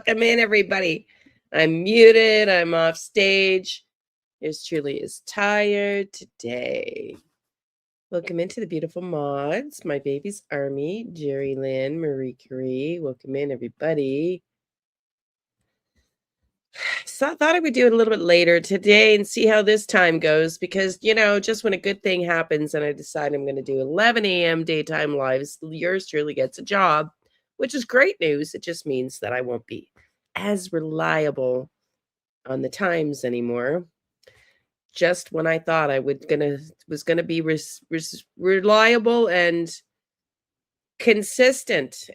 Welcome in, everybody. I'm muted. I'm off stage. Yours truly is tired today. Welcome into the beautiful mods. My baby's army. Jerry Lynn, Marie Curie. Welcome in, everybody. So I thought I would do it a little bit later today and see how this time goes because, you know, just when a good thing happens and I decide I'm going to do 11 a.m. daytime lives, yours truly gets a job, which is great news. It just means that I won't be as reliable on the times anymore. Just when I thought I was gonna be reliable and consistent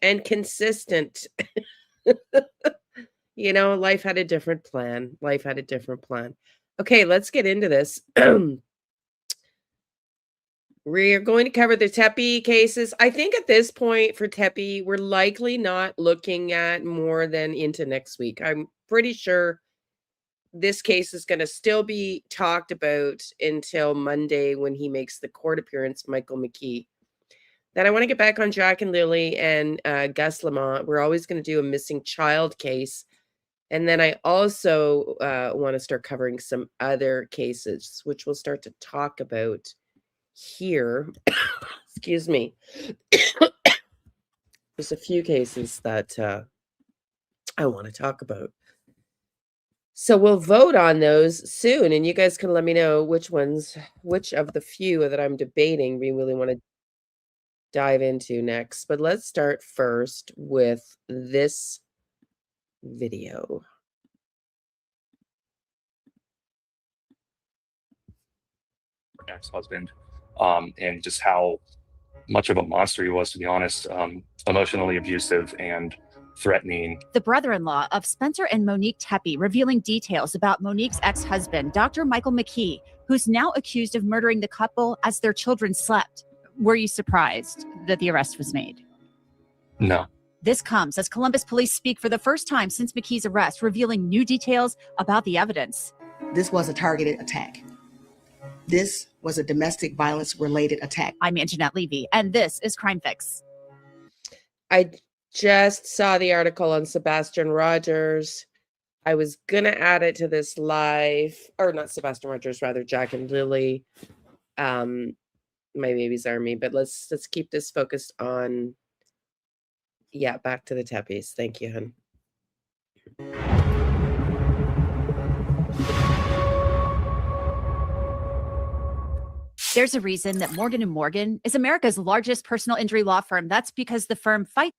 You know, life had a different plan. Okay, let's get into this. We're going to cover the Tepe cases. I think at this point for Tepe, we're likely not looking at more than into next week. I'm pretty sure this case is going to still be talked about until Monday when he makes the court appearance, Michael McKee. Then I want to get back on Jack and Lily and Gus Lamont. We're always going to do a missing child case. And then I also want to start covering some other cases, which we'll start to talk about here. Excuse me. There's a few cases that I want to talk about. So we'll vote on those soon, and you guys can let me know which of the few that I'm debating we really want to dive into next. But let's start first with this video. Ex-husband, and just how much of a monster he was, to be honest, emotionally abusive and threatening. The brother-in-law of Spencer and Monique Tepe revealing details about Monique's ex-husband, Dr. Michael McKee, who's now accused of murdering the couple as their children slept. Were you surprised that the arrest was made? No. This comes as Columbus police speak for the first time since McKee's arrest, revealing new details about the evidence. This was a targeted attack. This was a domestic violence related attack. I'm Anjanette Levy, and this is Crime Fix. I just saw the article on Sebastian Rogers. I was going to add it to this live, or not Sebastian Rogers, rather Jack and Lily, My Baby's Army. But let's keep this focused on, back to the Tepes. Thank you, hun. There's a reason that Morgan & Morgan is America's largest personal injury law firm. That's because the firm fights.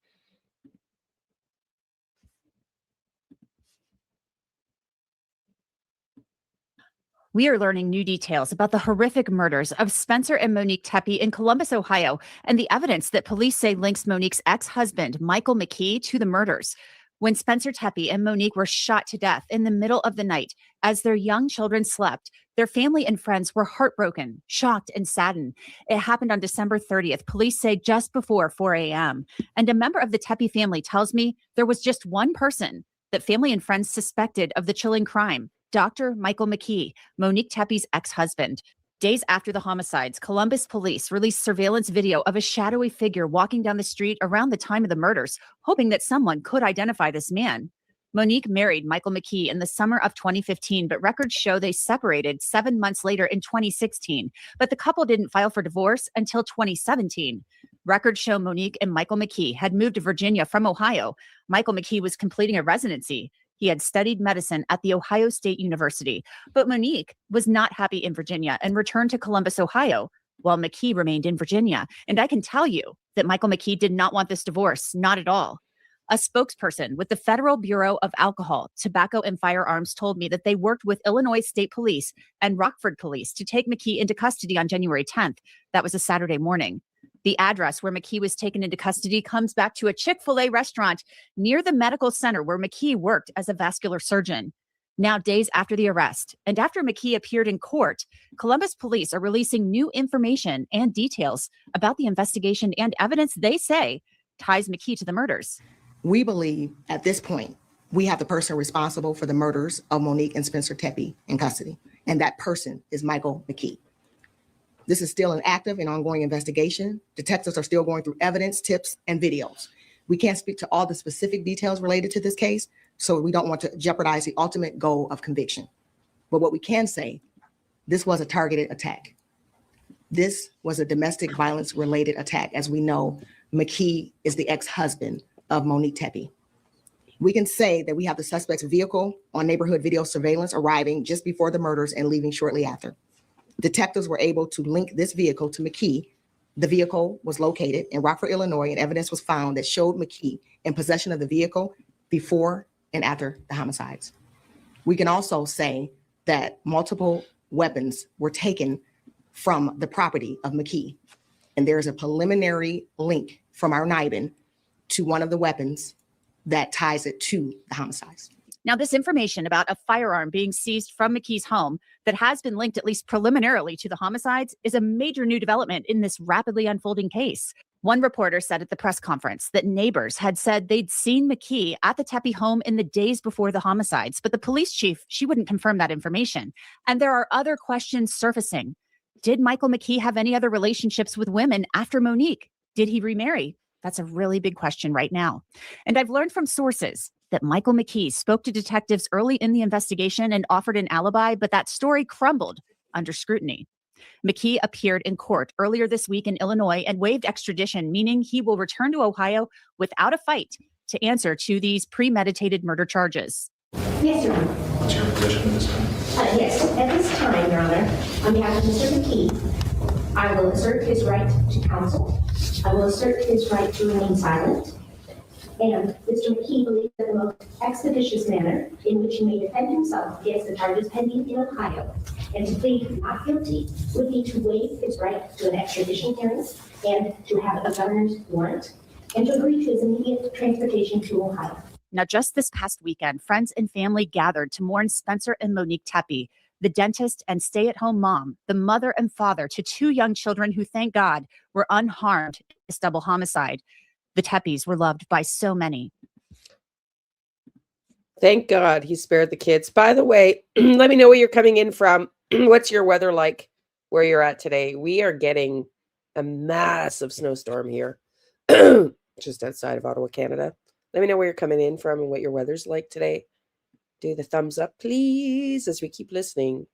We are learning new details about the horrific murders of Spencer and Monique Tepe in Columbus, Ohio, and the evidence that police say links Monique's ex-husband, Michael McKee, to the murders. When Spencer Tepe and Monique were shot to death in the middle of the night as their young children slept, their family and friends were heartbroken, shocked, and saddened. It happened on December 30th, police say just before 4 a.m. And a member of the Tepe family tells me there was just one person that family and friends suspected of the chilling crime, Dr. Michael McKee, Monique Tepe's ex-husband. Days after the homicides, Columbus police released surveillance video of a shadowy figure walking down the street around the time of the murders, hoping that someone could identify this man. Monique married Michael McKee in the summer of 2015, but records show they separated 7 months later in 2016. But the couple didn't file for divorce until 2017. Records show Monique and Michael McKee had moved to Virginia from Ohio. Michael McKee was completing a residency. He had studied medicine at the Ohio State University, but Monique was not happy in Virginia and returned to Columbus, Ohio, while McKee remained in Virginia. And I can tell you that Michael McKee did not want this divorce, not at all. A spokesperson with the Federal Bureau of Alcohol, Tobacco, and Firearms told me that they worked with Illinois State Police and Rockford Police to take McKee into custody on January 10th. That was a Saturday morning. The address where McKee was taken into custody comes back to a Chick-fil-A restaurant near the medical center where McKee worked as a vascular surgeon. Now, days after the arrest, and after McKee appeared in court, Columbus police are releasing new information and details about the investigation and evidence they say ties McKee to the murders. We believe at this point, we have the person responsible for the murders of Monique and Spencer Tepe in custody, and that person is Michael McKee. This is still an active and ongoing investigation. Detectives are still going through evidence, tips, and videos. We can't speak to all the specific details related to this case, So we don't want to jeopardize the ultimate goal of conviction. But what we can say, this was a targeted attack. This was a domestic violence related attack. As we know, McKee is the ex-husband of Monique Tepe. We can say that we have the suspect's vehicle on neighborhood video surveillance arriving just before the murders and leaving shortly after. Detectives were able to link this vehicle to McKee. The vehicle was located in Rockford, Illinois, and evidence was found that showed McKee in possession of the vehicle before and after the homicides. We can also say that multiple weapons were taken from the property of McKee, and there is a preliminary link from our NIBIN to one of the weapons that ties it to the homicides. Now, this information about a firearm being seized from McKee's home that has been linked, at least preliminarily, to the homicides is a major new development in this rapidly unfolding case. One reporter said at the press conference that neighbors had said they'd seen McKee at the Tepe home in the days before the homicides, but the police chief, she wouldn't confirm that information. And there are other questions surfacing. Did Michael McKee have any other relationships with women after Monique? Did he remarry? That's a really big question right now. And I've learned from sources that Michael McKee spoke to detectives early in the investigation and offered an alibi, but that story crumbled under scrutiny. McKee appeared in court earlier this week in Illinois and waived extradition, meaning he will return to Ohio without a fight to answer to these premeditated murder charges. Yes, Your Honor. What's your position at this time? Yes, at this time, Your Honor, on behalf of Mr. McKee, I will assert his right to counsel. I will assert his right to remain silent. And Mr. McKee believes that the most expeditious manner in which he may defend himself against the charges pending in Ohio and to plead not guilty would be to waive his right to an extradition hearing and to have a governor's warrant and to agree to his immediate transportation to Ohio. Now, just this past weekend, friends and family gathered to mourn Spencer and Monique Tepe, the dentist and stay-at-home mom, the mother and father to two young children who, thank God, were unharmed in this double homicide. The Tepes were loved by so many. Thank God he spared the kids. By the way, let me know where you're coming in from. What's your weather like where you're at today? We are getting a massive snowstorm here just outside of Ottawa, Canada. Let me know where you're coming in from and what your weather's like today. Do the thumbs up, please, as we keep listening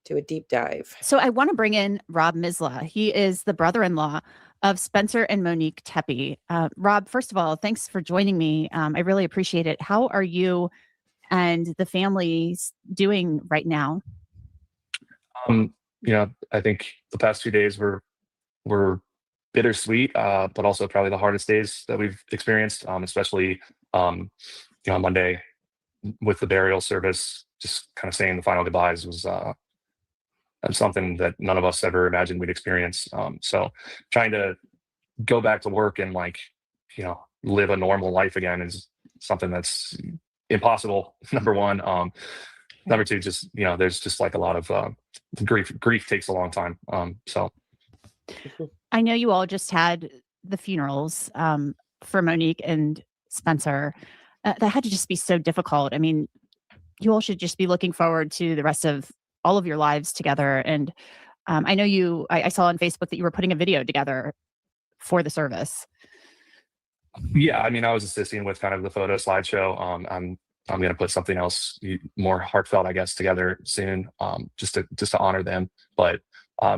to a deep dive. So I want to bring in Rob Misla. He is the brother-in-law of Spencer and Monique Tepe. Rob, first of all, thanks for joining me. I really appreciate it. How are you and the families doing right now? I think the past 2 days were bittersweet, but also probably the hardest days that we've experienced, especially on Monday with the burial service, just kind of saying the final goodbyes was something that none of us ever imagined we'd experience. So trying to go back to work and live a normal life again is something that's impossible. Number one. Number two, just, there's just like a lot of grief takes a long time. So I know you all just had the funerals for Monique and Spencer. That had to just be so difficult. I mean, you all should just be looking forward to the rest of all of your lives together. And I know I saw on Facebook that you were putting a video together for the service. Yeah, I mean, I was assisting with kind of the photo slideshow. I'm going to put something else more heartfelt, I guess, together soon, just to honor them. But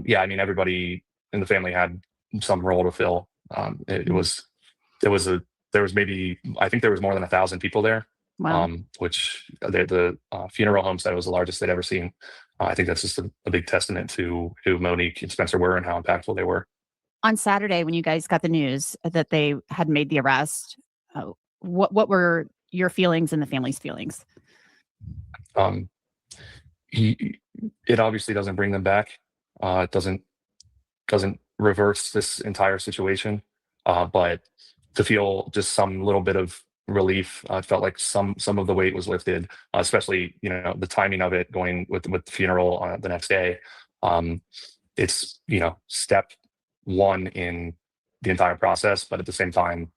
yeah, I mean, everybody in the family had some role to fill. There was maybe, I think there was more than 1,000 people there. Wow. Which the funeral home said was the largest they'd ever seen. I think that's just a big testament to who Monique and Spencer were and how impactful they were. On Saturday, when you guys got the news that they had made the arrest, what were your feelings and the family's feelings? It obviously doesn't bring them back. It doesn't reverse this entire situation. But to feel just some little bit of relief, it felt like some of the weight was lifted, especially the timing of it going with the funeral the next day. It's step one in the entire process, but at the same time,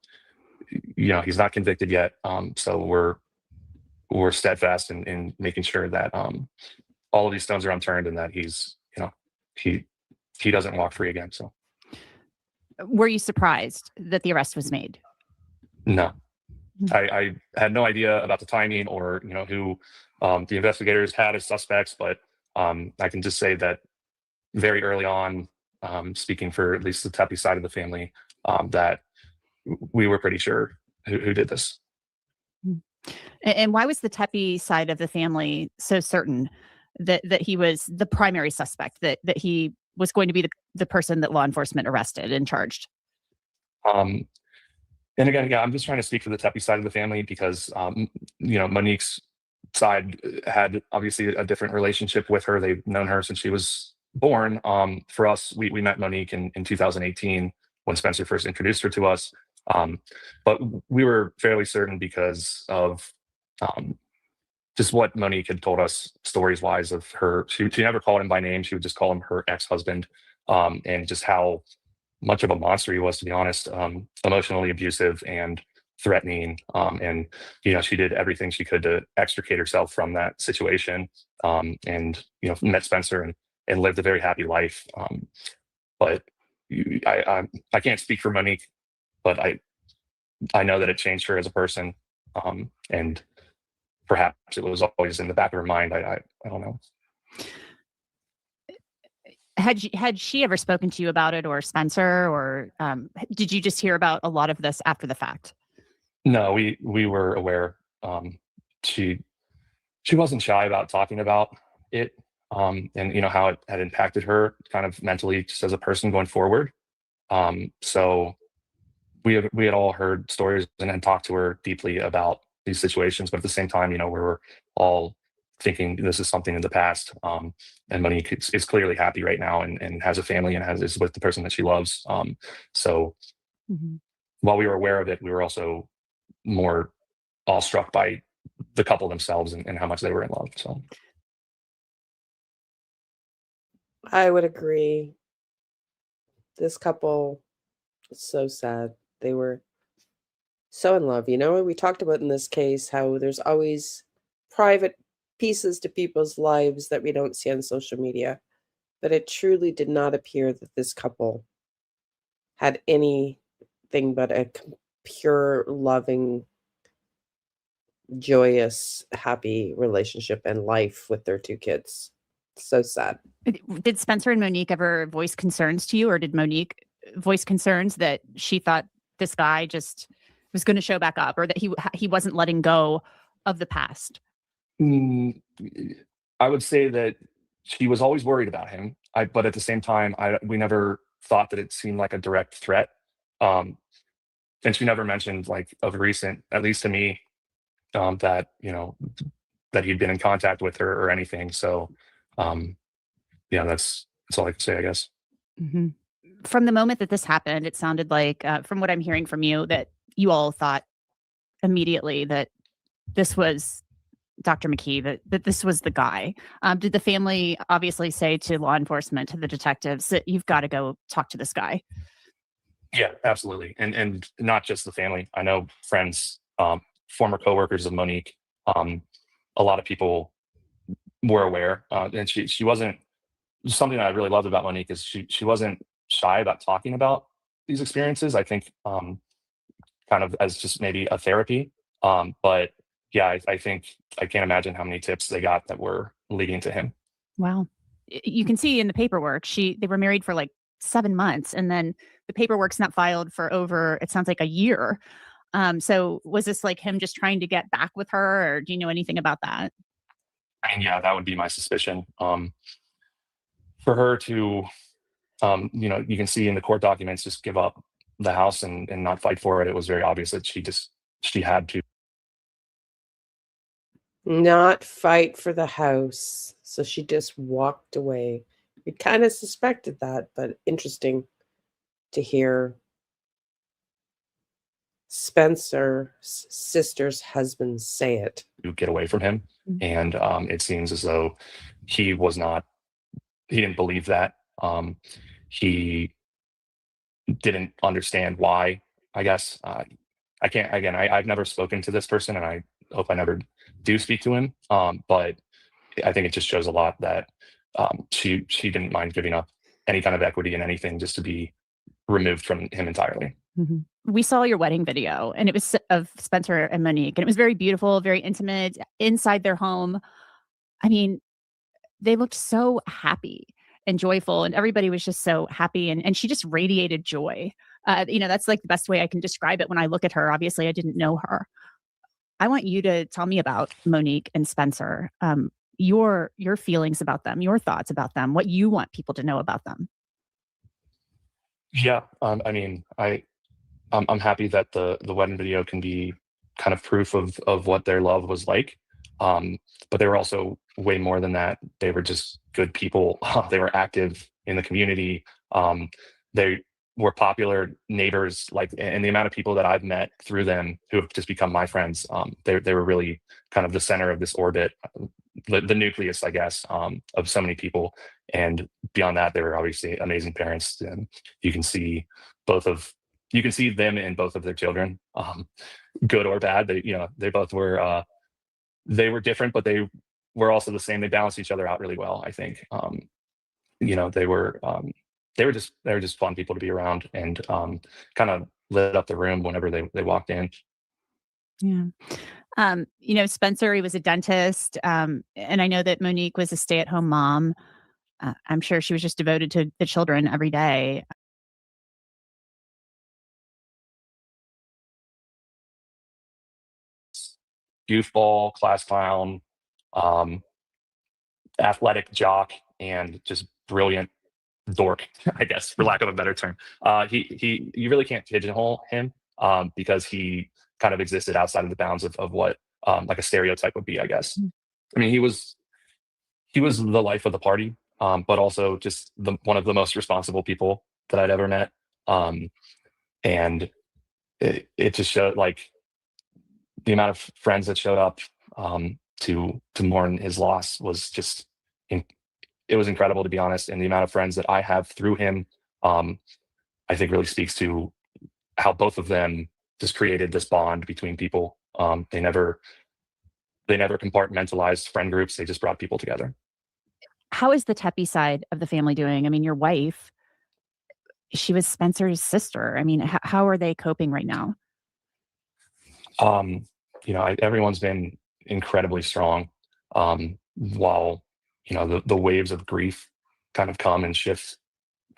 he's not convicted yet. So we're steadfast in making sure that all of these stones are unturned and that he's he doesn't walk free again. So were you surprised that the arrest was made? No. I had no idea about the timing or who the investigators had as suspects, but I can just say that very early on, speaking for at least the Tepe side of the family, that we were pretty sure who did this. And why was the Tepe side of the family so certain that he was the primary suspect, that he was going to be the person that law enforcement arrested and charged? And again, yeah, I'm just trying to speak for the Tepe side of the family because, Monique's side had obviously a different relationship with her. They've known her since she was born. For us, we met Monique in 2018 when Spencer first introduced her to us. But we were fairly certain because of just what Monique had told us stories wise of her. She never called him by name. She would just call him her ex-husband, and just how much of a monster he was, to be honest, emotionally abusive and threatening. And, she did everything she could to extricate herself from that situation. And, met Spencer and lived a very happy life. But I can't speak for Monique, but I know that it changed her as a person. And perhaps it was always in the back of her mind. I don't know. Had she ever spoken to you about it, or Spencer, or did you just hear about a lot of this after the fact? No, we were aware. She wasn't shy about talking about it, and how it had impacted her kind of mentally just as a person going forward. So we had all heard stories and had talked to her deeply about these situations, but at the same time, we were all thinking this is something in the past. And Monique is clearly happy right now and has a family and is with the person that she loves. So while we were aware of it, we were also more awestruck by the couple themselves and how much they were in love. So I would agree. This couple is so sad. They were so in love. We talked about in this case how there's always private pieces to people's lives that we don't see on social media. But it truly did not appear that this couple had anything but a pure, loving, joyous, happy relationship and life with their two kids. So sad. Did Spencer and Monique ever voice concerns to you, or did Monique voice concerns that she thought this guy just was going to show back up, or that he wasn't letting go of the past? I would say that she was always worried about him. But at the same time, we never thought that it seemed like a direct threat. And she never mentioned, like, of recent, at least to me, that that he'd been in contact with her or anything. So that's all I can say, I guess. Mm-hmm. From the moment that this happened, it sounded like, from what I'm hearing from you, that you all thought immediately that this was Dr. McKee, that this was the guy. Did the family obviously say to law enforcement, to the detectives, that you've got to go talk to this guy? Yeah, absolutely. And not just the family. I know friends, former coworkers of Monique, a lot of people were aware. And she wasn't, something that I really loved about Monique is she wasn't shy about talking about these experiences. I think kind of as just maybe a therapy. But yeah, I think I can't imagine how many tips they got that were leading to him. Wow. You can see in the paperwork, they were married for like 7 months, and then the paperwork's not filed for over, it sounds like, a year. So was this like him just trying to get back with her, or do you know anything about that? I mean, yeah, that would be my suspicion. For her to, you can see in the court documents, just give up the house and not fight for it. It was very obvious that she had to. Not fight for the house. So she just walked away. We kind of suspected that, but interesting to hear Spencer's sister's husband say it. To get away from him. And it seems as though he didn't believe that. He didn't understand why, I guess. I've never spoken to this person, and I hope I never do speak to him. But I think it just shows a lot that she didn't mind giving up any kind of equity in anything just to be removed from him entirely. We saw your wedding video, and it was of Spencer and Monique, and it was very beautiful, very intimate inside their home. I mean, they looked so happy and joyful, and everybody was just so happy, and she just radiated joy. That's like the best way I can describe it when I look at her. Obviously, I didn't know her. I want you to tell me about Monique and Spencer. Your feelings about them, your thoughts about them, what you want people to know about them. Yeah, I mean, I'm happy that the wedding video can be kind of proof of what their love was like. But they were also way more than that. They were just good people. They were active in the community. They were popular neighbors, and the amount of people that I've met through them who have just become my friends. They were really kind of the center of this orbit, the nucleus, I guess, of so many people. And beyond that, they were obviously amazing parents. And you can see them in both of their children, good or bad. They both were they were different, but they were also the same. They balanced each other out really well, I think. They were just fun people to be around, and kind of lit up the room whenever they walked in. Yeah. Spencer, he was a dentist. And I know that Monique was a stay-at-home mom. I'm sure she was just devoted to the children every day. Goofball, class clown, athletic jock, and just brilliant dork, I guess, for lack of a better term. You really can't pigeonhole him, because he kind of existed outside of the bounds of what like a stereotype would be, I guess. I mean, he was the life of the party, but also just one of the most responsible people that I'd ever met. And it just showed, like, the amount of friends that showed up to mourn his loss was just it was incredible, to be honest. And the amount of friends that I have through him, I think, really speaks to how both of them just created this bond between people. They never compartmentalized friend groups. They just brought people together. How is the Tepe side of the family doing? I mean, your wife, she was Spencer's sister. I mean, how are they coping right now? Everyone's been incredibly strong. While the waves of grief kind of come and shift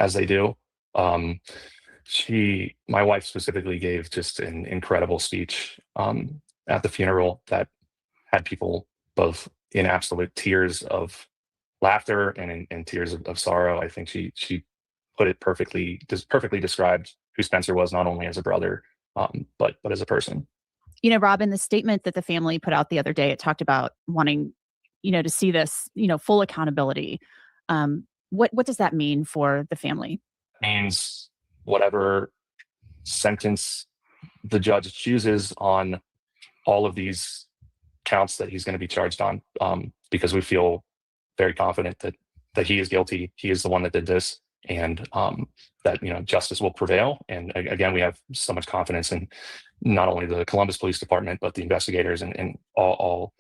as they do. My wife specifically gave just an incredible speech at the funeral that had people both in absolute tears of laughter and in tears of sorrow. I think she put it perfectly, just perfectly described who Spencer was, not only as a brother, but as a person. Robin, the statement that the family put out the other day, it talked about wanting, to see this, full accountability. What does that mean for the family? It means whatever sentence the judge chooses on all of these counts that he's going to be charged on, because we feel very confident that he is guilty. He is the one that did this, and that justice will prevail. And again, we have so much confidence in not only the Columbus Police Department, but the investigators and all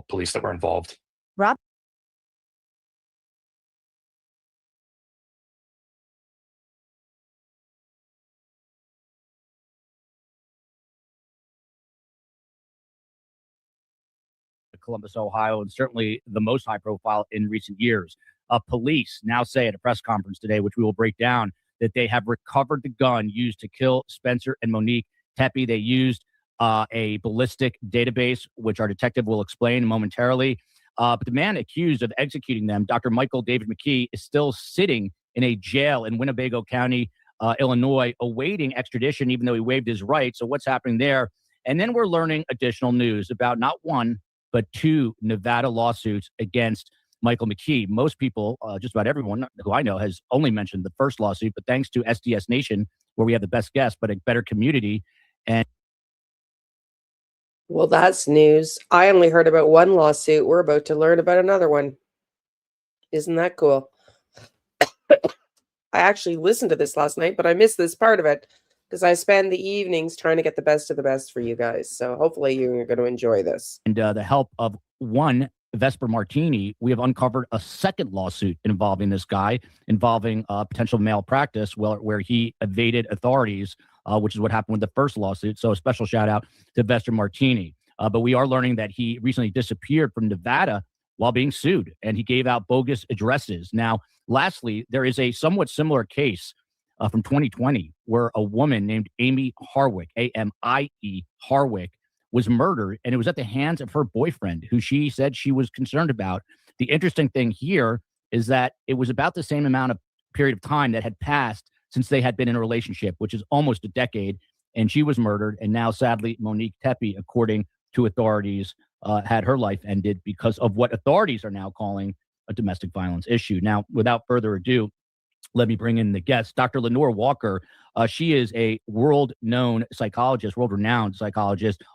police that were involved. Rob? Columbus, Ohio, and certainly the most high profile in recent years. Police now say at a press conference today, which we will break down, that they have recovered the gun used to kill Spencer and Monique Tepe. They used a ballistic database, which our detective will explain momentarily. But the man accused of executing them, Dr. Michael David McKee, is still sitting in a jail in Winnebago County, Illinois, awaiting extradition, even though he waived his rights. So what's happening there? And then we're learning additional news about not one, but two Nevada lawsuits against Michael McKee. Most people, just about everyone who I know, has only mentioned the first lawsuit, but thanks to SDS Nation, where we have the best guests, but a better community. And well, that's news. I only heard about one lawsuit. We're about to learn about another one. Isn't that cool? I actually listened to this last night, but I missed this part of it because I spend the evenings trying to get the best of the best for you guys. So hopefully you're going to enjoy this. And the help of one Vesper Martini, we have uncovered a second lawsuit involving this guy, involving potential malpractice, where he evaded authorities, which is what happened with the first lawsuit. So a special shout out to Vesper Martini. But we are learning that he recently disappeared from Nevada while being sued, and he gave out bogus addresses. Now, lastly, there is a somewhat similar case from 2020 where a woman named Amy Harwick, A-M-I-E Harwick, was murdered, and it was at the hands of her boyfriend, who she said she was concerned about. The interesting thing here is that it was about the same amount of period of time that had passed since they had been in a relationship, which is almost a decade, and she was murdered. And now, sadly, Monique Tepe, according to authorities, had her life ended because of what authorities are now calling a domestic violence issue. Now, without further ado, let me bring in the guest, Dr. Lenore Walker. She is a world-renowned psychologist,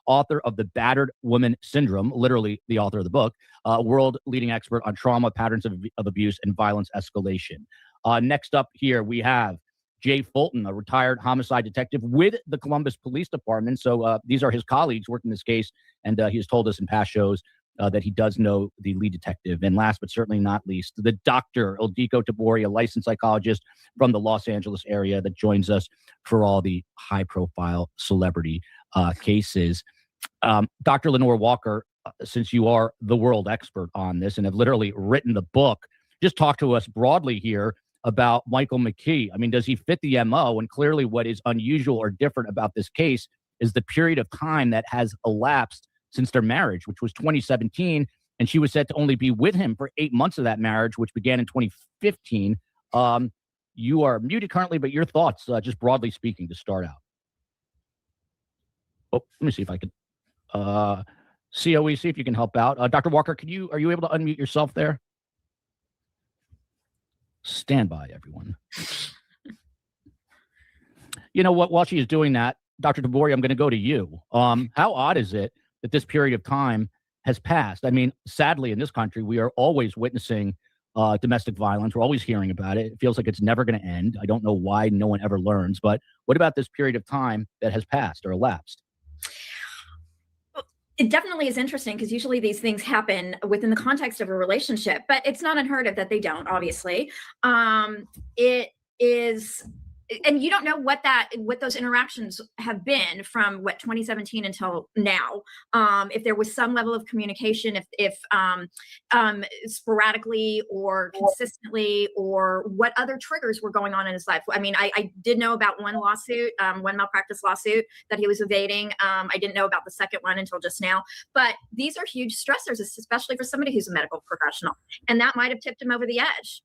author of The Battered Woman Syndrome, literally the author of the book, world-leading expert on trauma, patterns of abuse, and violence escalation. Next up here, we have Jay Fulton, a retired homicide detective with the Columbus Police Department. So these are his colleagues working this case, and he has told us in past shows that he does know the lead detective. And last but certainly not least, the Dr. Ildiko Tabori, a licensed psychologist from the Los Angeles area that joins us for all the high-profile celebrity cases. Dr. Lenore Walker, since you are the world expert on this and have literally written the book, just talk to us broadly here about Michael McKee. I mean, does he fit the MO? And clearly what is unusual or different about this case is the period of time that has elapsed since their marriage, which was 2017, and she was said to only be with him for 8 months of that marriage, which began in 2015. You are muted currently, but your thoughts, just broadly speaking, to start out. Oh, let me see if I can. COE, see if you can help out. Dr. Walker, are you able to unmute yourself there? Stand by, everyone. You know what? While she is doing that, Dr. Tabori, I'm going to go to you. How odd is it that this period of time has passed? I mean, sadly, in this country, we are always witnessing domestic violence. We're always hearing about it. It feels like it's never going to end. I don't know why no one ever learns. But what about this period of time that has passed or elapsed? It definitely is interesting because usually these things happen within the context of a relationship, but it's not unheard of that they don't, obviously. It is, and you don't know what those interactions have been from 2017 until now. If there was some level of communication, if sporadically or consistently, or what other triggers were going on in his life. I mean, I did know about one lawsuit, one malpractice lawsuit that he was evading. I didn't know about the second one until just now. But these are huge stressors, especially for somebody who's a medical professional, and that might have tipped him over the edge.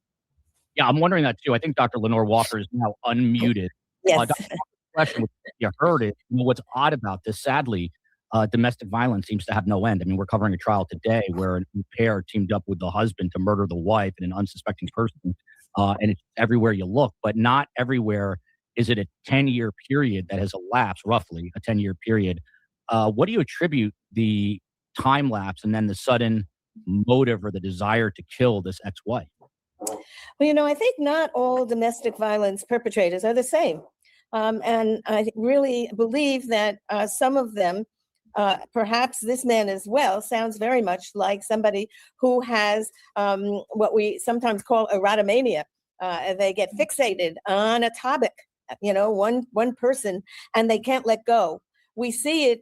Yeah, I'm wondering that too. I think Dr. Lenore Walker is now unmuted. Yes. Dr. Walker's question, you heard it. You know, what's odd about this, sadly, domestic violence seems to have no end. I mean, we're covering a trial today where a pair teamed up with the husband to murder the wife and an unsuspecting person. And it's everywhere you look, but not everywhere is it a 10-year period that has elapsed, roughly a 10-year period. What do you attribute the time lapse and then the sudden motive or the desire to kill this ex-wife? Well, you know, I think not all domestic violence perpetrators are the same. And I really believe that some of them, perhaps this man as well, sounds very much like somebody who has what we sometimes call erotomania. They get fixated on a topic, you know, one person, and they can't let go. We see it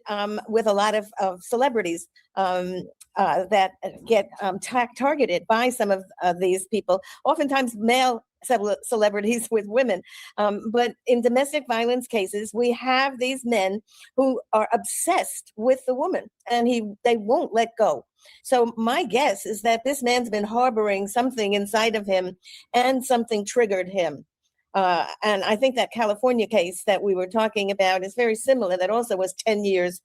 with a lot of celebrities that get targeted by some of these people, oftentimes male celebrities with women. But in domestic violence cases, we have these men who are obsessed with the woman, and they won't let go. So my guess is that this man's been harboring something inside of him, and something triggered him. And I think that California case that we were talking about is very similar. That also was 10 years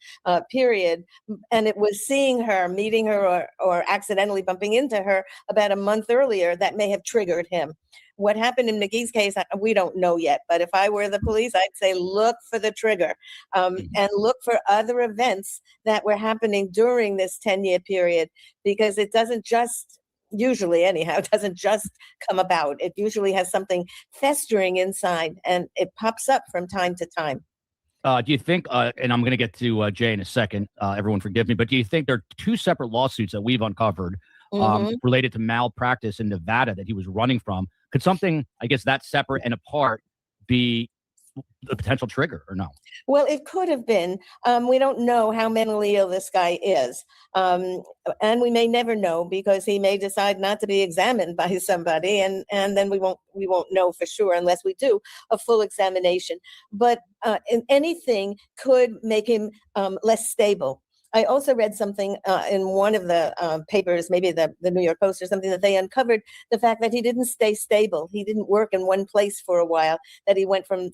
period. And it was seeing her, meeting her, or accidentally bumping into her about a month earlier that may have triggered him. What happened in McGee's case, we don't know yet. But if I were the police, I'd say look for the trigger and look for other events that were happening during this 10-year period, because it doesn't just usually anyhow, it doesn't just come about. It usually has something festering inside, and it pops up from time to time. Do you think, and I'm going to get to Jay in a second, everyone forgive me, but do you think there are two separate lawsuits that we've uncovered related to malpractice in Nevada that he was running from. Could something, I guess, that separate and apart be the potential trigger, or no? Well, it could have been. We don't know how mentally ill this guy is. And we may never know, because he may decide not to be examined by somebody, and then we won't know for sure unless we do a full examination. But anything could make him less stable. I also read something in one of the papers, maybe the New York Post or something, that they uncovered the fact that he didn't stay stable. He didn't work in one place for a while, that he went from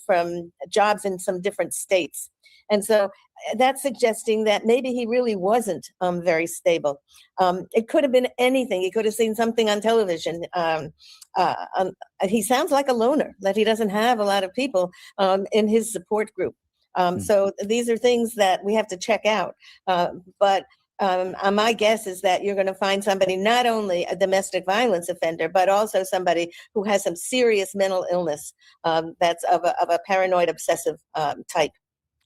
jobs in some different states. And so that's suggesting that maybe he really wasn't very stable. It could have been anything. He could have seen something on television. He sounds like a loner, that he doesn't have a lot of people in his support group. So these are things that we have to check out. But my guess is that you're going to find somebody, not only a domestic violence offender, but also somebody who has some serious mental illness that's of a paranoid obsessive type.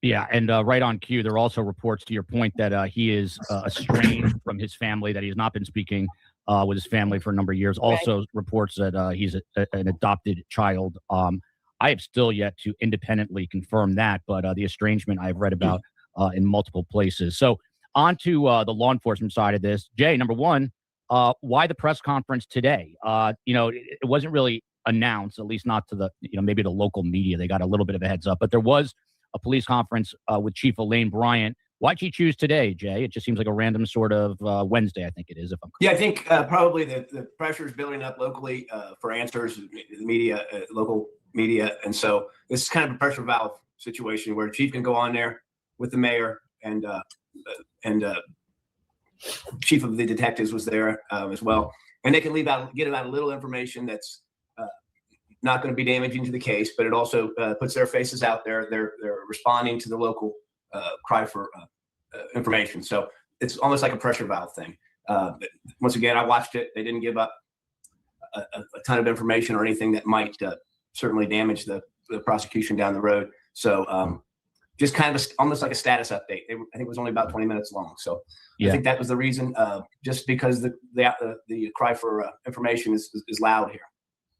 Yeah, and right on cue, there are also reports, to your point, that he is estranged from his family, that he has not been speaking with his family for a number of years. Also reports that he's an adopted child. I have still yet to independently confirm that, but the estrangement I've read about in multiple places. So on to the law enforcement side of this. Jay, number one, why the press conference today? It wasn't really announced, at least not to the, maybe the local media. They got a little bit of a heads up, but there was a police conference with Chief Liane Bryant. Why'd she choose today, Jay? It just seems like a random sort of Wednesday, I think it is, if I'm correct. Yeah, I think probably the pressure is building up locally for answers, the media, local media. And so this is kind of a pressure valve situation where Chief can go on there with the mayor, and Chief of the detectives was there as well. And they can get about a little information that's not going to be damaging to the case, but it also puts their faces out there. They're responding to the local cry for information. So it's almost like a pressure valve thing. Once again, I watched it. They didn't give up a ton of information or anything that might certainly damage the prosecution down the road. So just kind of almost like a status update. I think it was only about 20 minutes long. So I think that was the reason, just because the cry for information is loud here.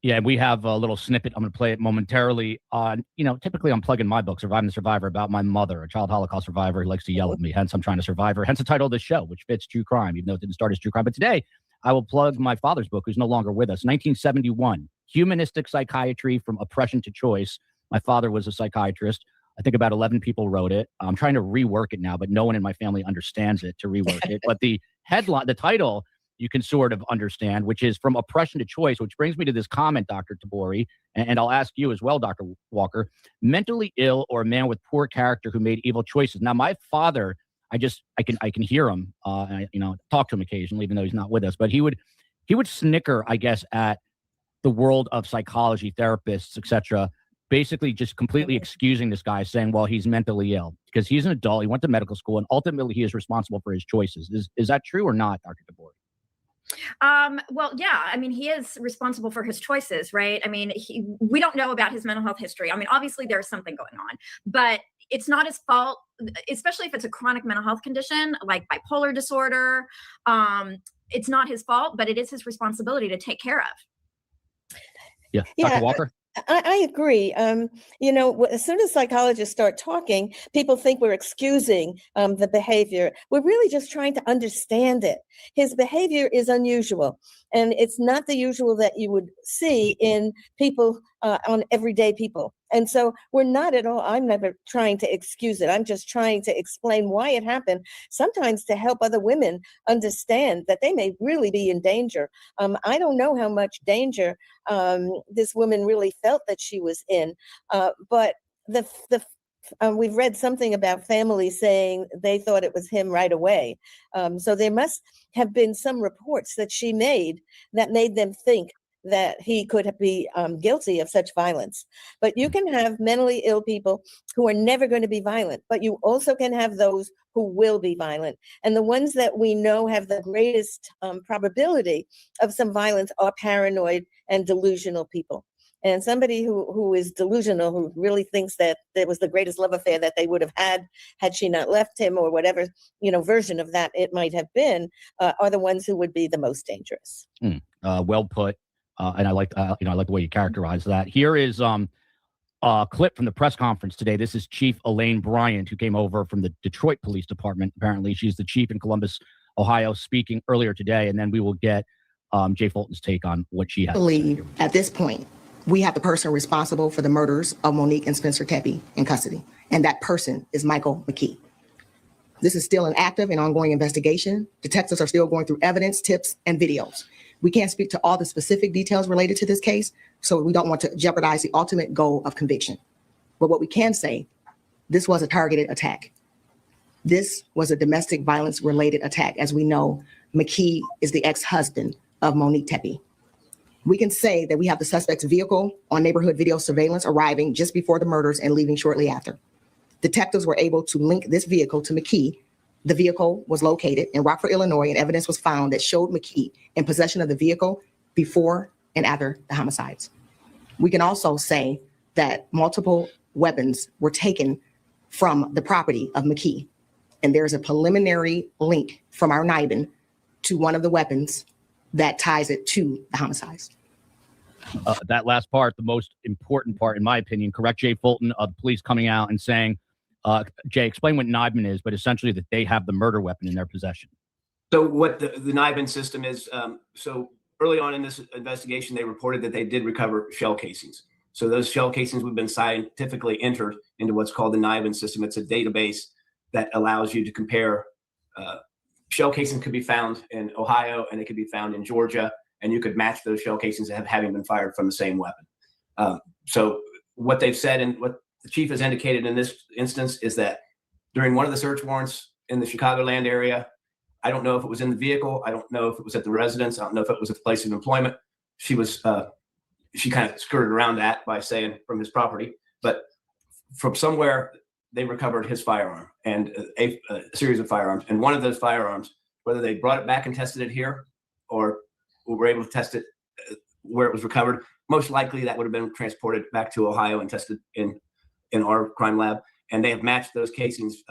Yeah, we have a little snippet. I'm going to play it momentarily. Typically I'm plugging my book, Surviving the Survivor, about my mother, a child Holocaust survivor who likes to yell at me. Hence, I'm trying to survive her. Hence the title of the show, which fits true crime, even though it didn't start as true crime. But today, I will plug my father's book, who's no longer with us. 1971, Humanistic Psychiatry from Oppression to Choice. My father was a psychiatrist. I think about 11 people wrote it. I'm trying to rework it now, but no one in my family understands it to rework it. But the headline, the title, you can sort of understand, which is From Oppression to Choice, which brings me to this comment, Dr. Tabori, and I'll ask you as well, Dr. Walker. Mentally ill or a man with poor character who made evil choices. Now, my father, I can hear him, talk to him occasionally, even though he's not with us, but he would snicker, I guess, at the world of psychology, therapists, etc., basically just completely excusing this guy, saying, well, he's mentally ill because he's an adult. He went to medical school, and ultimately he is responsible for his choices. Is that true or not, Dr. Tabori? Well, yeah, I mean, he is responsible for his choices, right? I mean, we don't know about his mental health history. I mean, obviously there's something going on, but it's not his fault, especially if it's a chronic mental health condition like bipolar disorder. It's not his fault, but it is his responsibility to take care of. Yeah. Dr. Walker? I agree. As soon as psychologists start talking, people think we're excusing the behavior. We're really just trying to understand it. His behavior is unusual, and it's not the usual that you would see in people, on everyday people. And so we're not at all, I'm never trying to excuse it. I'm just trying to explain why it happened, sometimes to help other women understand that they may really be in danger. I don't know how much danger this woman really felt that she was in, but we've read something about families saying they thought it was him right away. So there must have been some reports that she made that made them think that he could be guilty of such violence. But you can have mentally ill people who are never going to be violent, but you also can have those who will be violent. And the ones that we know have the greatest probability of some violence are paranoid and delusional people. And somebody who is delusional, who really thinks that it was the greatest love affair that they would have had she not left him, or whatever, version of that it might have been, are the ones who would be the most dangerous. Well put. And I like the way you characterize that. Here is a clip from the press conference today. This is Chief Elaine Bryant, who came over from the Detroit Police Department. Apparently, she's the chief in Columbus, Ohio, speaking earlier today, and then we will get Jay Fulton's take on what she has. I believe at this point, we have the person responsible for the murders of Monique and Spencer Tepe in custody, and that person is Michael McKee. This is still an active and ongoing investigation. Detectives are still going through evidence, tips, and videos. We can't speak to all the specific details related to this case, so we don't want to jeopardize the ultimate goal of conviction. But what we can say, this was a targeted attack. This was a domestic violence related attack. As we know, McKee is the ex-husband of Monique Tepe. We can say that we have the suspect's vehicle on neighborhood video surveillance arriving just before the murders and leaving shortly after. Detectives were able to link this vehicle to McKee. The vehicle was located in Rockford, Illinois, and evidence was found that showed McKee in possession of the vehicle before and after the homicides. We can also say that multiple weapons were taken from the property of McKee, and there's a preliminary link from our NIBIN to one of the weapons that ties it to the homicides. That last part, the most important part, in my opinion, correct, Jay Fulton, of the police coming out and saying, Jay, explain what NIBIN is, but essentially that they have the murder weapon in their possession. So what the NIBIN system is, so early on in this investigation, they reported that they did recover shell casings. So those shell casings would have been scientifically entered into what's called the NIBIN system. It's a database that allows you to compare shell casings could be found in Ohio and it could be found in Georgia, and you could match those shell casings having been fired from the same weapon. So what they've said and what the chief has indicated in this instance is that during one of the search warrants in the Chicagoland area, I don't know if it was in the vehicle, I don't know if it was at the residence, I don't know if it was at the place of employment. She kind of skirted around that by saying from his property, but from somewhere they recovered his firearm and a series of firearms. And one of those firearms, whether they brought it back and tested it here or were able to test it where it was recovered, most likely that would have been transported back to Ohio and tested in our crime lab. And they have matched those casings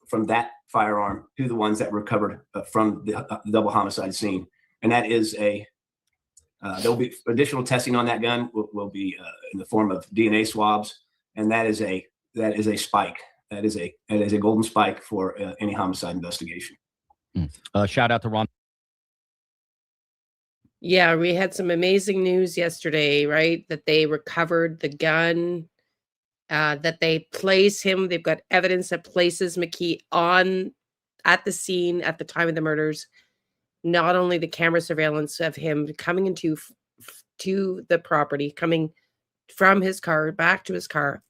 from that firearm to the ones that were recovered from the double homicide scene. And that is there'll be additional testing on that gun will be in the form of DNA swabs. And that is a spike. That is a golden spike for any homicide investigation. Shout out to Ron. Yeah, we had some amazing news yesterday, right? That they recovered the gun, that they place him. They've got evidence that places McKee at the scene at the time of the murders. Not only the camera surveillance of him coming into to the property, coming from his car back to his car,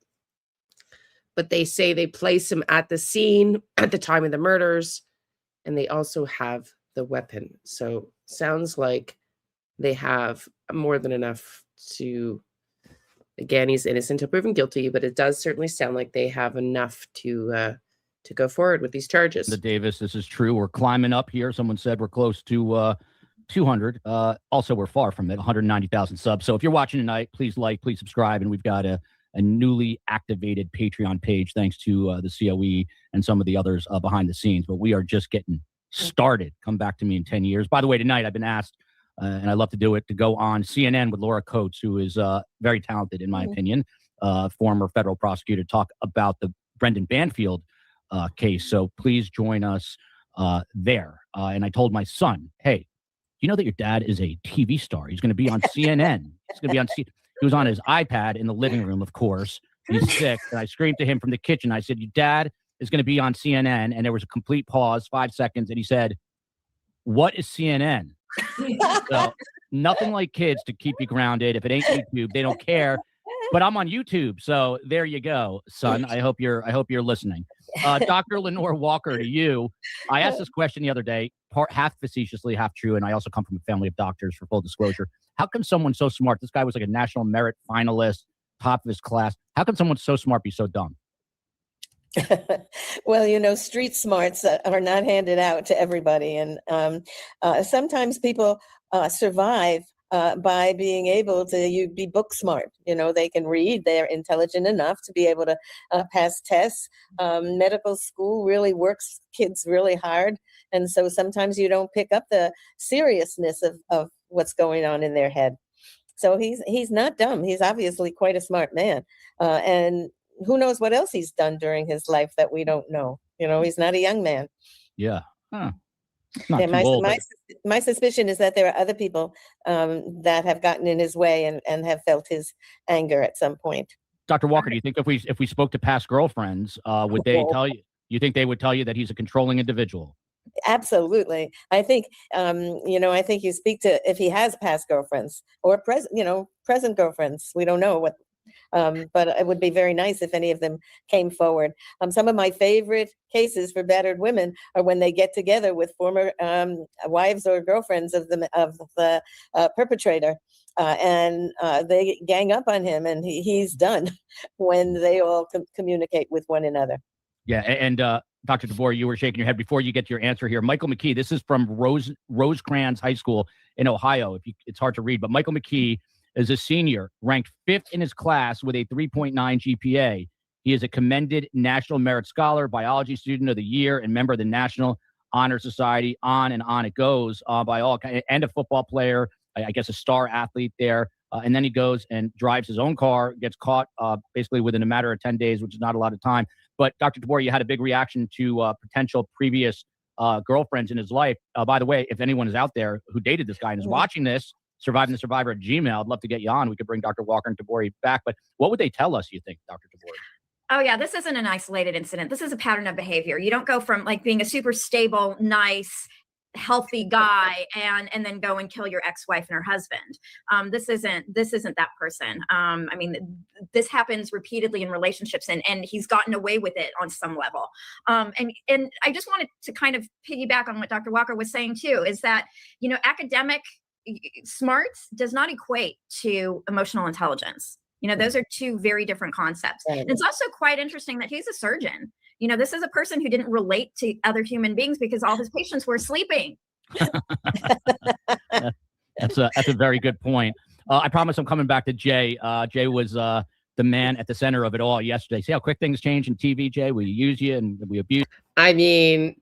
but they say they place him at the scene at the time of the murders, and they also have the weapon. So sounds like they have more than enough to, again, he's innocent until proven guilty, but it does certainly sound like they have enough to go forward with these charges. The Davis, this is true. We're climbing up here. Someone said we're close to 200. Also, we're far from it, 190,000 subs. So if you're watching tonight, please like, please subscribe. And we've got a newly activated Patreon page, thanks to the COE and some of the others behind the scenes. But we are just getting started. Come back to me in 10 years. By the way, tonight I've been asked, and I love to do it, to go on CNN with Laura Coates, who is very talented, in my opinion, former federal prosecutor, talk about the Brendan Banfield case. So please join us there. And I told my son, hey, you know that your dad is a TV star? He's going to be on CNN. He's going to be on He was on his iPad in the living room, of course. He's sick. And I screamed to him from the kitchen. I said, your dad is going to be on CNN. And there was a complete pause, 5 seconds. And he said, what is CNN? So nothing like kids to keep you grounded. If it ain't YouTube, they don't care. But I'm on YouTube, so there you go, son. I hope you're listening. Dr. Lenore Walker, to you. I asked this question the other day, half facetiously, half true, and I also come from a family of doctors, for full disclosure. How come someone so smart? This guy was like a national merit finalist, top of his class. How can someone so smart be so dumb? Well, street smarts are not handed out to everybody. And sometimes people survive by being able to be book smart. They can read, they're intelligent enough to be able to pass tests. Medical school really works kids really hard. And so sometimes you don't pick up the seriousness of what's going on in their head. So he's not dumb. He's obviously quite a smart man. And who knows what else he's done during his life that we don't know. He's not a young man. Yeah. Huh. Not Yeah, too old, but my suspicion is that there are other people that have gotten in his way and have felt his anger at some point. Dr. Walker, do you think if we spoke to past girlfriends, would they tell you? You think they would tell you that he's a controlling individual? Absolutely. I think, I think you speak to if he has past girlfriends or present girlfriends. We don't know what, but it would be very nice if any of them came forward. Some of my favorite cases for battered women are when they get together with former wives or girlfriends of the perpetrator. And they gang up on him, and he's done when they all communicate with one another. Yeah, and Dr. DeBoer, you were shaking your head before you get to your answer here. Michael McKee, this is from Rosecrans High School in Ohio. It's hard to read, but Michael McKee is a senior, ranked 5th in his class with a 3.9 GPA. He is a commended National Merit Scholar, Biology Student of the Year, and member of the National Honor Society. On and on it goes, by all, and a football player, I guess a star athlete there. And then he goes and drives his own car, gets caught basically within a matter of 10 days, which is not a lot of time. But Dr. DeBoer, you had a big reaction to potential previous girlfriends in his life. By the way, if anyone is out there who dated this guy and is watching this, Surviving the Survivor at Gmail, I'd love to get you on. We could bring Dr. Walker and DeBoer back. But what would they tell us, you think, Dr. DeBoer? Oh, yeah, this isn't an isolated incident. This is a pattern of behavior. You don't go from like being a super stable, nice, healthy guy and then go and kill your ex-wife and her husband. This isn't that person. I mean, this happens repeatedly in relationships, and he's gotten away with it on some level. And I just wanted to kind of piggyback on what Dr. Walker was saying too, is that, academic smarts does not equate to emotional intelligence. Those are two very different concepts. And it's also quite interesting that he's a surgeon. This is a person who didn't relate to other human beings because all his patients were sleeping. That's a very good point. I promise I'm coming back to Jay. Jay was the man at the center of it all yesterday. See how quick things change in TV, Jay? We use you and we abuse. I mean,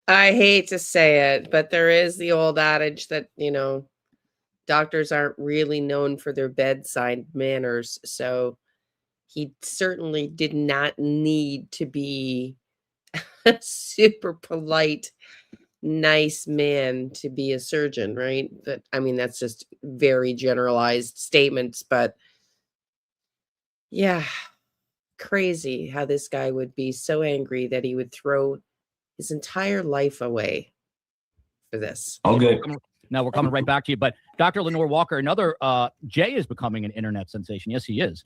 I hate to say it, but there is the old adage that, doctors aren't really known for their bedside manners. So he certainly did not need to be a super polite, nice man to be a surgeon, right? That's just very generalized statements, but yeah, crazy how this guy would be so angry that he would throw his entire life away for this. Okay. Now we're coming right back to you, but Dr. Lenore Walker, another Jay is becoming an internet sensation. Yes, he is.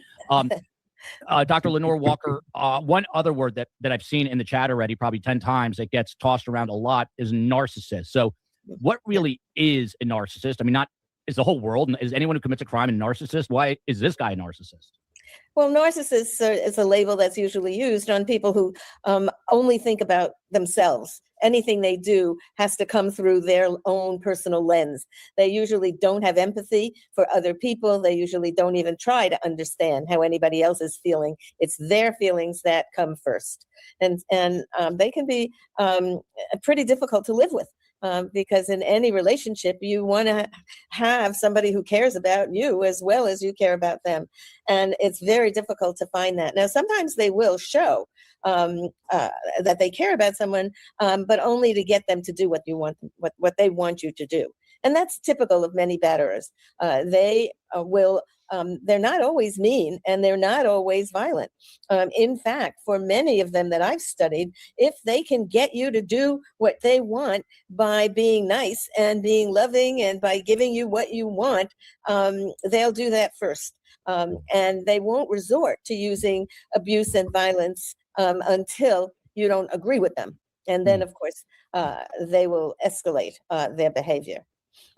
Dr. Lenore Walker, one other word that I've seen in the chat already, probably 10 times, that gets tossed around a lot is narcissist. So what really is a narcissist? Is the whole world, is anyone who commits a crime a narcissist? Why is this guy a narcissist? Well, narcissist is a label that's usually used on people who only think about themselves. Anything they do has to come through their own personal lens. They usually don't have empathy for other people. They usually don't even try to understand how anybody else is feeling. It's their feelings that come first. And they can be pretty difficult to live with. Because in any relationship, you want to have somebody who cares about you as well as you care about them. And it's very difficult to find that. Now, sometimes they will show that they care about someone, but only to get them to do what they want you to do. And that's typical of many batterers. They will. They're not always mean, and they're not always violent. In fact, for many of them that I've studied, if they can get you to do what they want by being nice and being loving and by giving you what you want, they'll do that first. And they won't resort to using abuse and violence until you don't agree with them. And then, of course, they will escalate their behavior.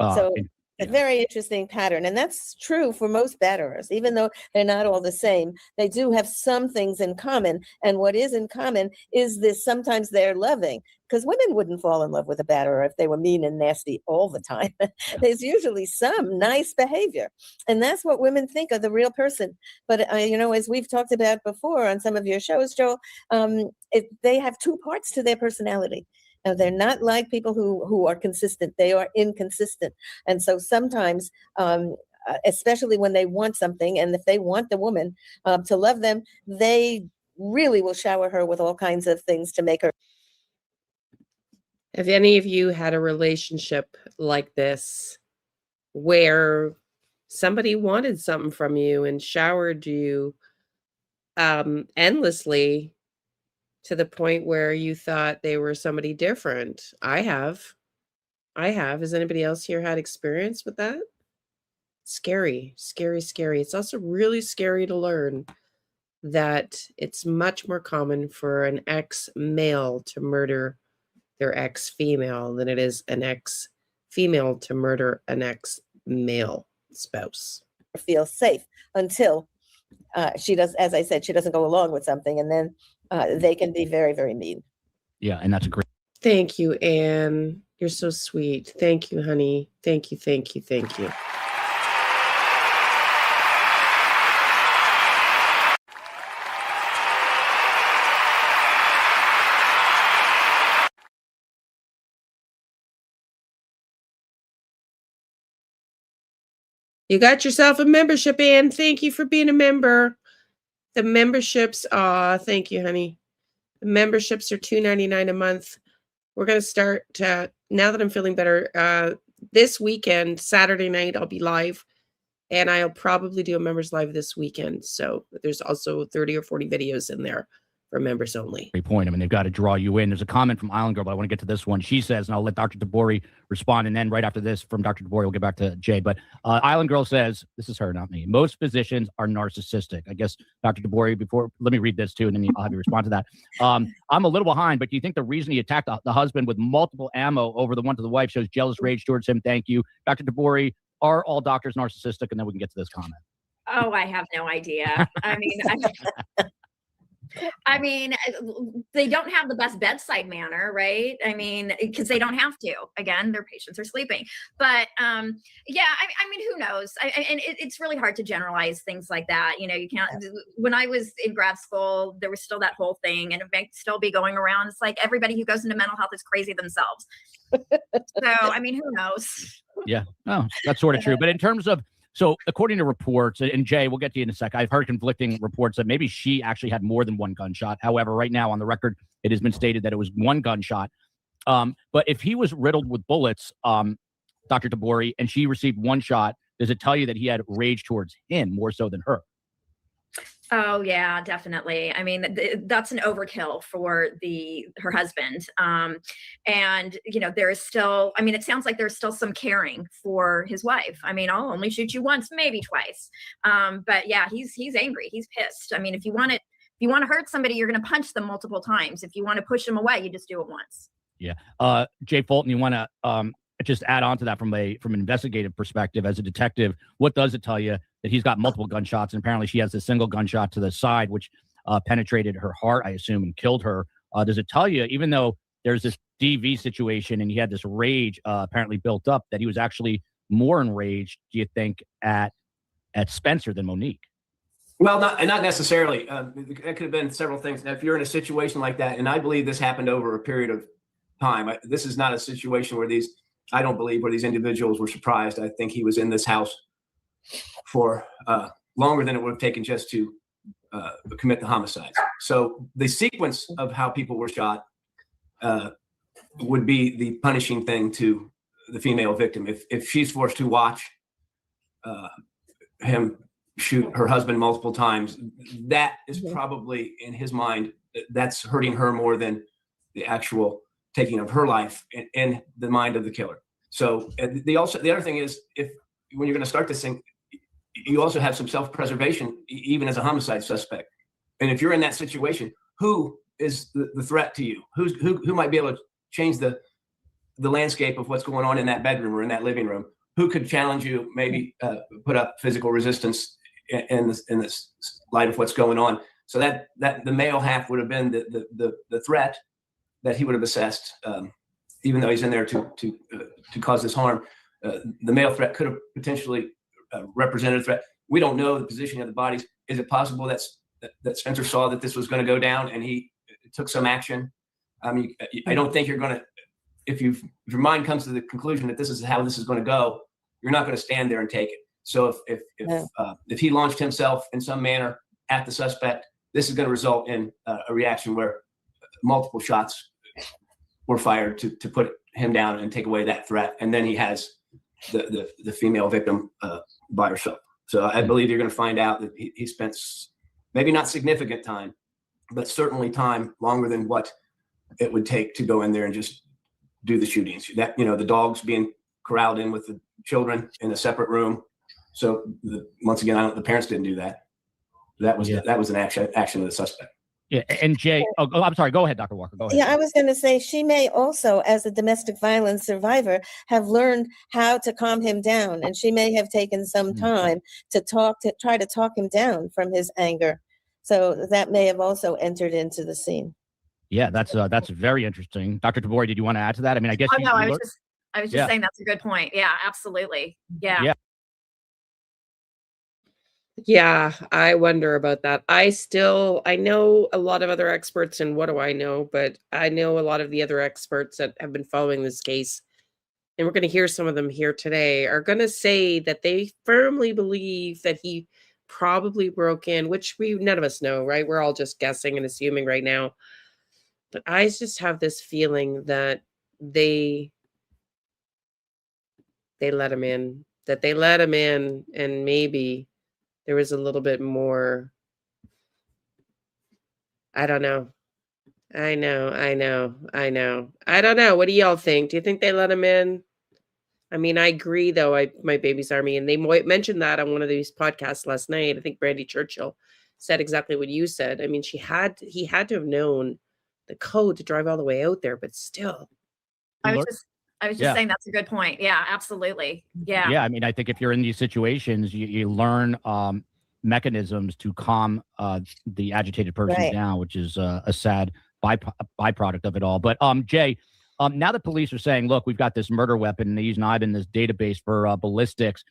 So A very interesting pattern. And that's true for most batterers, even though they're not all the same. They do have some things in common. And what is in common is this: sometimes they're loving, because women wouldn't fall in love with a batterer if they were mean and nasty all the time. There's usually some nice behavior. And that's what women think of the real person. But, as we've talked about before on some of your shows, Joel, they have two parts to their personality. They're not like people who are consistent. They are inconsistent. And so sometimes, especially when they want something, and if they want the woman to love them, they really will shower her with all kinds of things to make her. Have any of you had a relationship like this where somebody wanted something from you and showered you endlessly, to the point where you thought they were somebody different? I have. Has anybody else here had experience with that? Scary, scary, scary. It's also really scary to learn that it's much more common for an ex-male to murder their ex-female than it is an ex-female to murder an ex-male spouse. Feel safe until she does, as I said, she doesn't go along with something, and then they can be very, very mean. Yeah, and that's a great. Thank you, Anne. You're so sweet. Thank you, honey. Thank you, thank you, thank you. You got yourself a membership, Anne. Thank you for being a member. The memberships, thank you, honey. The memberships are $2.99 a month. We're going to start, now that I'm feeling better, this weekend, Saturday night, I'll be live. And I'll probably do a members live this weekend. So there's also 30 or 40 videos in there for members only. Great point. I mean, they've got to draw you in. There's a comment from Island Girl, but I want to get to this one. She says, and I'll let Dr. Tabori respond, and then right after this from Dr. Tabori, we'll get back to Jay. But Island Girl says, this is her, not me, most physicians are narcissistic. I guess, Dr. Tabori, let me read this too, and then I'll have you respond to that. I'm a little behind, but do you think the reason he attacked the husband with multiple ammo over the one to the wife shows jealous rage towards him? Thank you. Dr. Tabori, are all doctors narcissistic? And then we can get to this comment. Oh, I have no idea. I mean, they don't have the best bedside manner, right? I mean, because they don't have to. Again, their patients are sleeping. But yeah, I mean, who knows? And it's really hard to generalize things like that. You can't. When I was in grad school, there was still that whole thing, and it may still be going around. It's like everybody who goes into mental health is crazy themselves. So, I mean, who knows? Yeah, no, that's sort of true. But in terms of, so according to reports, and Jay, we'll get to you in a sec, I've heard conflicting reports that maybe she actually had more than one gunshot. However, right now on the record, it has been stated that it was one gunshot. But if he was riddled with bullets, Dr. Tabori, and she received one shot, does it tell you that he had rage towards him more so than her? Oh yeah, definitely. I mean, that's an overkill for her husband. And there is still, I mean, it sounds like there's still some caring for his wife. I mean, I'll only shoot you once, maybe twice. But yeah, he's angry. He's pissed. I mean, if you want to hurt somebody, you're going to punch them multiple times. If you want to push them away, you just do it once. Yeah. Jay Fulton, you want to just add on to that from an investigative perspective as a detective, what does it tell you that he's got multiple gunshots, and apparently she has a single gunshot to the side, which penetrated her heart, I assume, and killed her? Does it tell you, even though there's this DV situation and he had this rage apparently built up, that he was actually more enraged, do you think, at Spencer than Monique? Well, not necessarily. That could have been several things. Now, if you're in a situation like that, and I believe this happened over a period of time, this is not a situation where I don't believe where these individuals were surprised. I think he was in this house for longer than it would have taken just to commit the homicide. So the sequence of how people were shot would be the punishing thing to the female victim. If she's forced to watch him shoot her husband multiple times, that is probably, in his mind, that's hurting her more than the actual taking of her life in the mind of the killer. So the other thing is, when you're going to start this thing, you also have some self-preservation, even as a homicide suspect. And if you're in that situation, who is the threat to you? Who might be able to change the landscape of what's going on in that bedroom or in that living room? who could challenge you, maybe put up physical resistance in this light of what's going on. So that the male half would have been the threat that he would have assessed, even though he's in there to cause this harm. The male threat could have potentially represented a threat. We don't know the position of the bodies. Is it possible that Spencer saw that this was going to go down and he took some action? I mean, I don't think you're going to, if your mind comes to the conclusion that this is how this is going to go, you're not going to stand there and take it. So if he launched himself in some manner at the suspect, this is going to result in a reaction where multiple shots were fired to put him down and take away that threat. And then he has the female victim by herself. So I believe you're going to find out that he spent maybe not significant time, but certainly time longer than what it would take to go in there and just do the shootings. That, the dogs being corralled in with the children in a separate room. So once again, the parents didn't do that. That was an action of the suspect. Yeah, and Jay, I'm sorry. Go ahead, Dr. Walker. Go ahead. Yeah, I was going to say she may also, as a domestic violence survivor, have learned how to calm him down, and she may have taken some time to try to talk him down from his anger. So that may have also entered into the scene. Yeah, that's very interesting. Dr. Tabori, did you want to add to that? I mean, I guess. Oh, no, I was just saying that's a good point. Yeah, absolutely. Yeah. Yeah, I wonder about that. I know a lot of other experts, and what do I know? But I know a lot of the other experts that have been following this case, and we're going to hear some of them here today, are going to say that they firmly believe that he probably broke in, which none of us know, right? We're all just guessing and assuming right now. But I just have this feeling that they let him in, and maybe there was a little bit more. I don't know. I know. I don't know. What do y'all think? Do you think they let him in? I mean, I agree, though. My baby's army, and they mentioned that on one of these podcasts last night. I think Brandy Churchill said exactly what you said. I mean, he had to have known the code to drive all the way out there, but still. I was just saying that's a good point. Yeah, absolutely. Yeah. Yeah, I mean, I think if you're in these situations, you learn mechanisms to calm the agitated person down, which is a sad byproduct of it all. But Jay, now that police are saying, look, we've got this murder weapon and they use NIBE in this database for ballistics,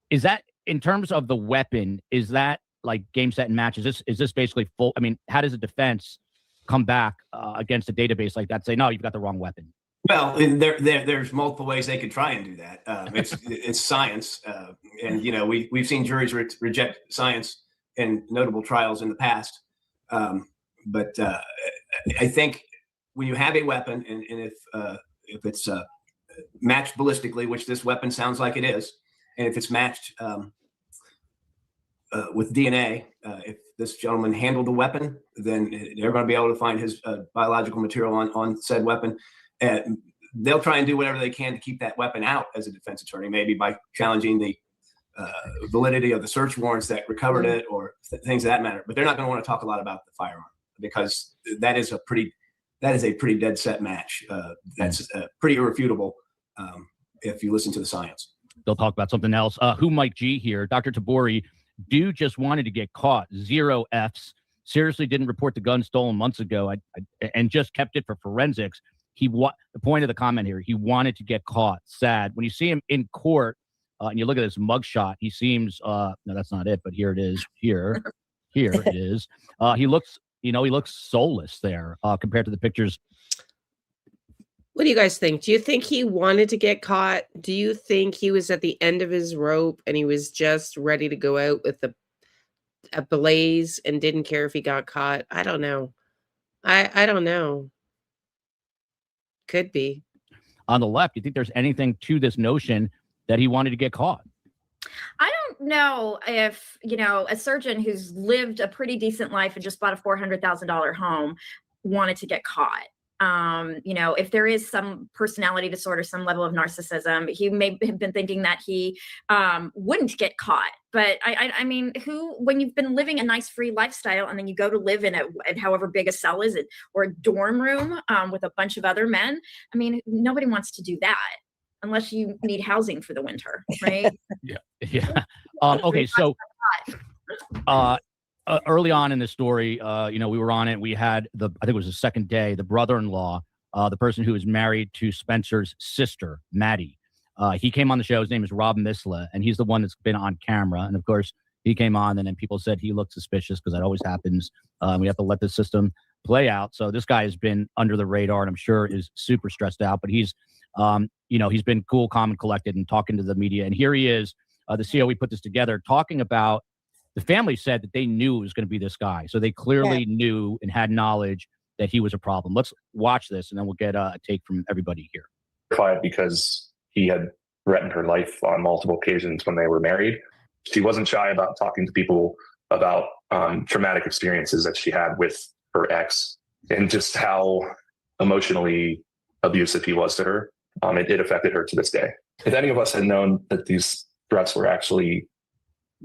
is that, in terms of the weapon, is that like game, set, and match? Is this basically full? I mean, how does a defense come back against a database like that, say, no, you've got the wrong weapon? Well, there's multiple ways they could try and do that. It's science, and we've seen juries reject science in notable trials in the past. But I think when you have a weapon, and if it's matched ballistically, which this weapon sounds like it is, and if it's matched with DNA, if this gentleman handled the weapon, then they're going to be able to find his biological material on said weapon. And they'll try and do whatever they can to keep that weapon out as a defense attorney, maybe by challenging the validity of the search warrants that recovered it, or things of that matter. But they're not going to want to talk a lot about the firearm, because that is a pretty dead set match. That's pretty irrefutable if you listen to the science. They'll talk about something else. Who Mike G here? Dr. Tabori, dude just wanted to get caught. 0 Fs. Seriously didn't report the gun stolen months ago and just kept it for forensics. The point of the comment here, he wanted to get caught. Sad. When you see him in court and you look at his mugshot, he seems, no, that's not it, but here it is. Here it is. He looks soulless there compared to the pictures. What do you guys think? Do you think he wanted to get caught? Do you think he was at the end of his rope and he was just ready to go out with a blaze and didn't care if he got caught? I don't know. I don't know. Could be. On the left, do you think there's anything to this notion that he wanted to get caught? I don't know if, a surgeon who's lived a pretty decent life and just bought a $400,000 home wanted to get caught. If there is some personality disorder, some level of narcissism, he may have been thinking that he wouldn't get caught. But I mean, when you've been living a nice free lifestyle and then you go to live in however big a cell is it, or a dorm room with a bunch of other men, I mean, nobody wants to do that. unless you need housing for the winter, right? Yeah. Okay. So, early on in the story, we were on it. We had I think it was the second day, the brother-in-law, the person who is married to Spencer's sister, Maddie. He came on the show. His name is Rob Misla, and he's the one that's been on camera. And of course, he came on, and then people said he looked suspicious because that always happens. We have to let the system play out. So this guy has been under the radar, and I'm sure is super stressed out. But he's, he's been cool, calm, and collected, and talking to the media. And here he is, the COE put this together, talking about. The family said that they knew it was going to be this guy, so they clearly knew and had knowledge that he was a problem. Let's watch this, and then we'll get a take from everybody here. Because he had threatened her life on multiple occasions when they were married. She wasn't shy about talking to people about traumatic experiences that she had with her ex and just how emotionally abusive he was to her. It affected her to this day. If any of us had known that these threats were actually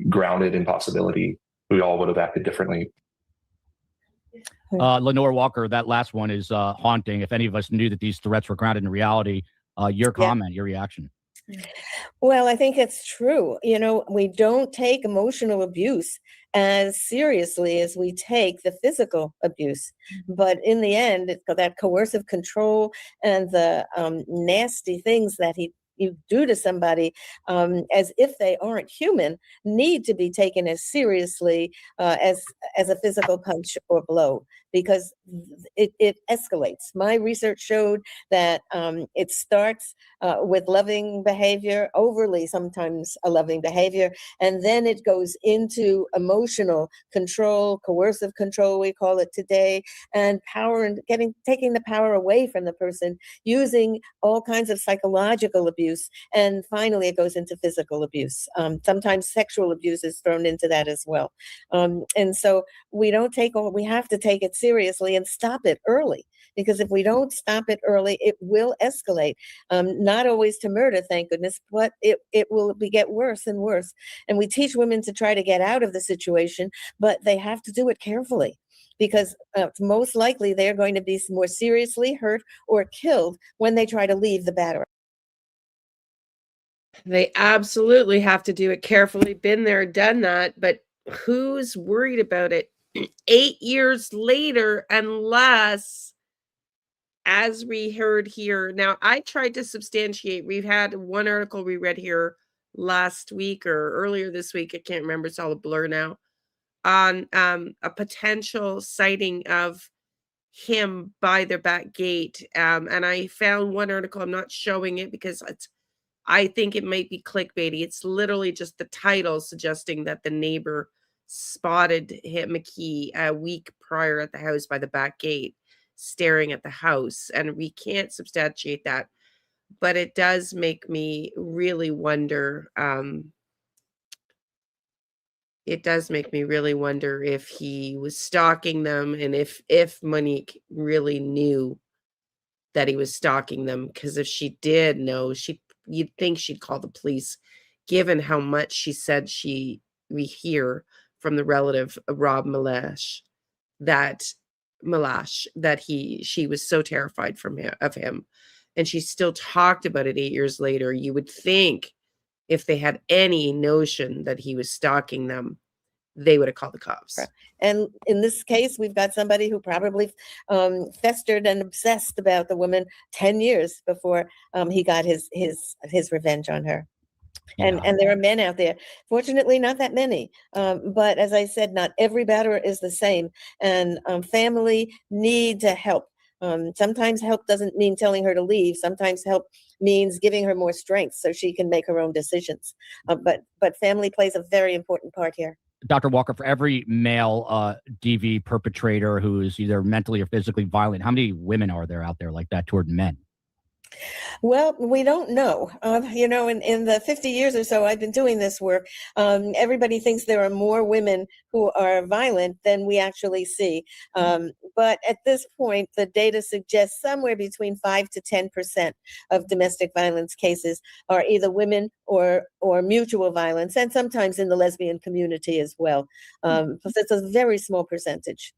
grounded in possibility, we all would have acted differently. Lenore Walker, that last one is haunting. If any of us knew that these threats were grounded in reality, your comment, your reaction. Well, I think it's true. We don't take emotional abuse as seriously as we take the physical abuse. But in the end, it's that coercive control and the nasty things that you do to somebody as if they aren't human need to be taken as seriously as a physical punch or blow, because it escalates. My research showed that it starts with loving behavior, overly sometimes a loving behavior, and then it goes into emotional control, coercive control, we call it today, and power, and taking the power away from the person, using all kinds of psychological abuse, and finally it goes into physical abuse. Sometimes sexual abuse is thrown into that as well. And so we have to take it seriously and stop it early, because if we don't stop it early, it will escalate. Not always to murder, thank goodness, but it will get worse and worse. And we teach women to try to get out of the situation, but they have to do it carefully, because most likely they're going to be more seriously hurt or killed when they try to leave the battery. They absolutely have to do it carefully. Been there, done that. But who's worried about it 8 years later, unless, as we heard here, now I tried to substantiate. We've had one article we read here last week or earlier this week. I can't remember. It's all a blur now. On a potential sighting of him by their back gate. And I found one article. I'm not showing it because I think it might be clickbaity. It's literally just the title suggesting that the neighbor spotted McKee a week prior at the house by the back gate, staring at the house. And we can't substantiate that. But it does make me really wonder. It does make me really wonder if he was stalking them, and if Monique really knew that he was stalking them. Because if she did know, you'd think she'd call the police, given how much she said we hear from the relative of Rob Malash that she was so terrified of him, and she still talked about it 8 years later. You would think if they had any notion that he was stalking them, they would have called the cops. And in this case, we've got somebody who probably festered and obsessed about the woman 10 years before he got his revenge on her. And there are men out there, fortunately not that many, but as I said, not every batterer is the same, and family need to help. Sometimes help doesn't mean telling her to leave. Sometimes help means giving her more strength so she can make her own decisions. But family plays a very important part here. Dr. Walker, for every male DV perpetrator who is either mentally or physically violent, how many women are there out there like that toward men? Well, we don't know. In the 50 years or so I've been doing this work, everybody thinks there are more women who are violent than we actually see. But at this point, the data suggests somewhere between 5 to 10% of domestic violence cases are either women or mutual violence, and sometimes in the lesbian community as well. So it's a very small percentage.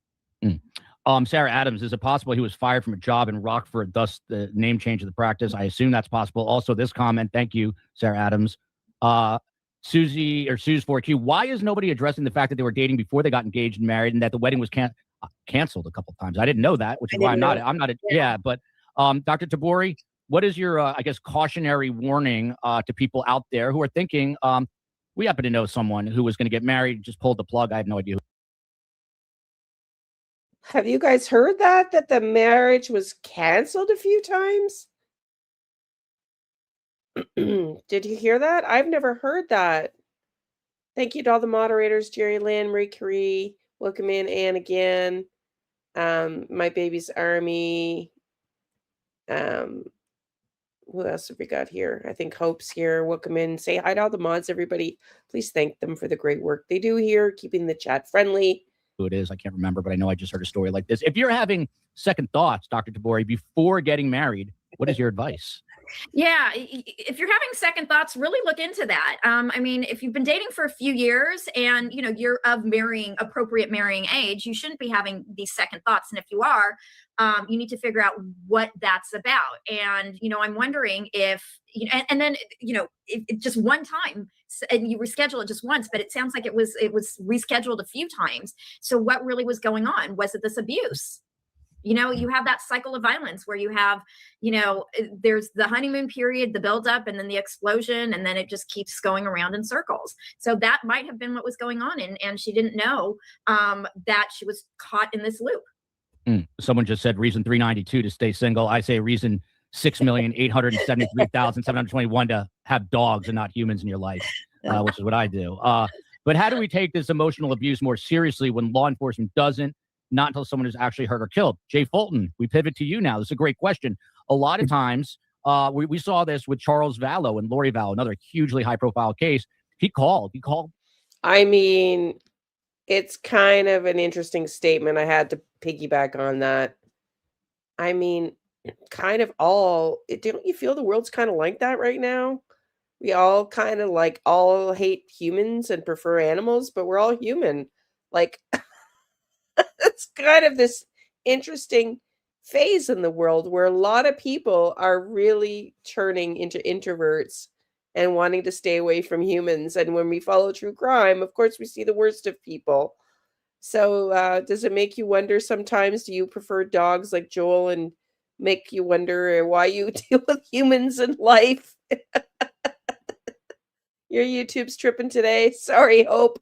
Sarah Adams, is it possible he was fired from a job in Rockford, thus the name change of the practice? I assume that's possible. Also, this comment, thank you, Sarah Adams. Susie or Sue's 4Q, why is nobody addressing the fact that they were dating before they got engaged and married and that the wedding was canceled a couple of times? I didn't know that, which is why I'm not, but Dr. Tabori, what is your, I guess, cautionary warning to people out there who are thinking, we happen to know someone who was going to get married, just pulled the plug. I have no idea who. Have you guys heard that the marriage was canceled a few times? Did you hear that? I've never heard that. Thank you to all the moderators, Jerry, Liane, Marie Curie, welcome in, Anne again, My Baby's Army. Who else have we got here? I think Hope's here. Welcome in. Say hi to all the mods, everybody. Please thank them for the great work they do here, keeping the chat friendly. Who it is, I can't remember, but I know I just heard a story like this. If you're having second thoughts, Dr. Tabori, before getting married, what is your advice? Yeah, if you're having second thoughts, really look into that. I mean, if you've been dating for a few years and you're of appropriate marrying age, you shouldn't be having these second thoughts. And if you are, you need to figure out what that's about. And I'm wondering if and then if just one time, and you reschedule it just once, but it sounds like it was rescheduled a few times. So what really was going on? Was it this abuse? You have that cycle of violence where you have, there's the honeymoon period, the buildup, and then the explosion, and then it just keeps going around in circles. So that might have been what was going on, and she didn't know that she was caught in this loop. Someone just said reason 392 to stay single. I say reason 6,873,721 to have dogs and not humans in your life, which is what I do. But how do we take this emotional abuse more seriously when law enforcement doesn't? Not until someone is actually hurt or killed. Jay Fulton, we pivot to you now. This is a great question. A lot of times, we saw this with Charles Vallow and Lori Vallow, another hugely high-profile case. He called. I mean, it's kind of an interesting statement. I had to piggyback on that. I mean, kind of don't you feel the world's kind of like that right now? We all kind of all hate humans and prefer animals, but we're all human. It's kind of this interesting phase in the world where a lot of people are really turning into introverts and wanting to stay away from humans. And when we follow true crime, of course, we see the worst of people. So does it make you wonder sometimes, do you prefer dogs like Joel and make you wonder why you deal with humans in life? Your YouTube's tripping today. Sorry, Hope.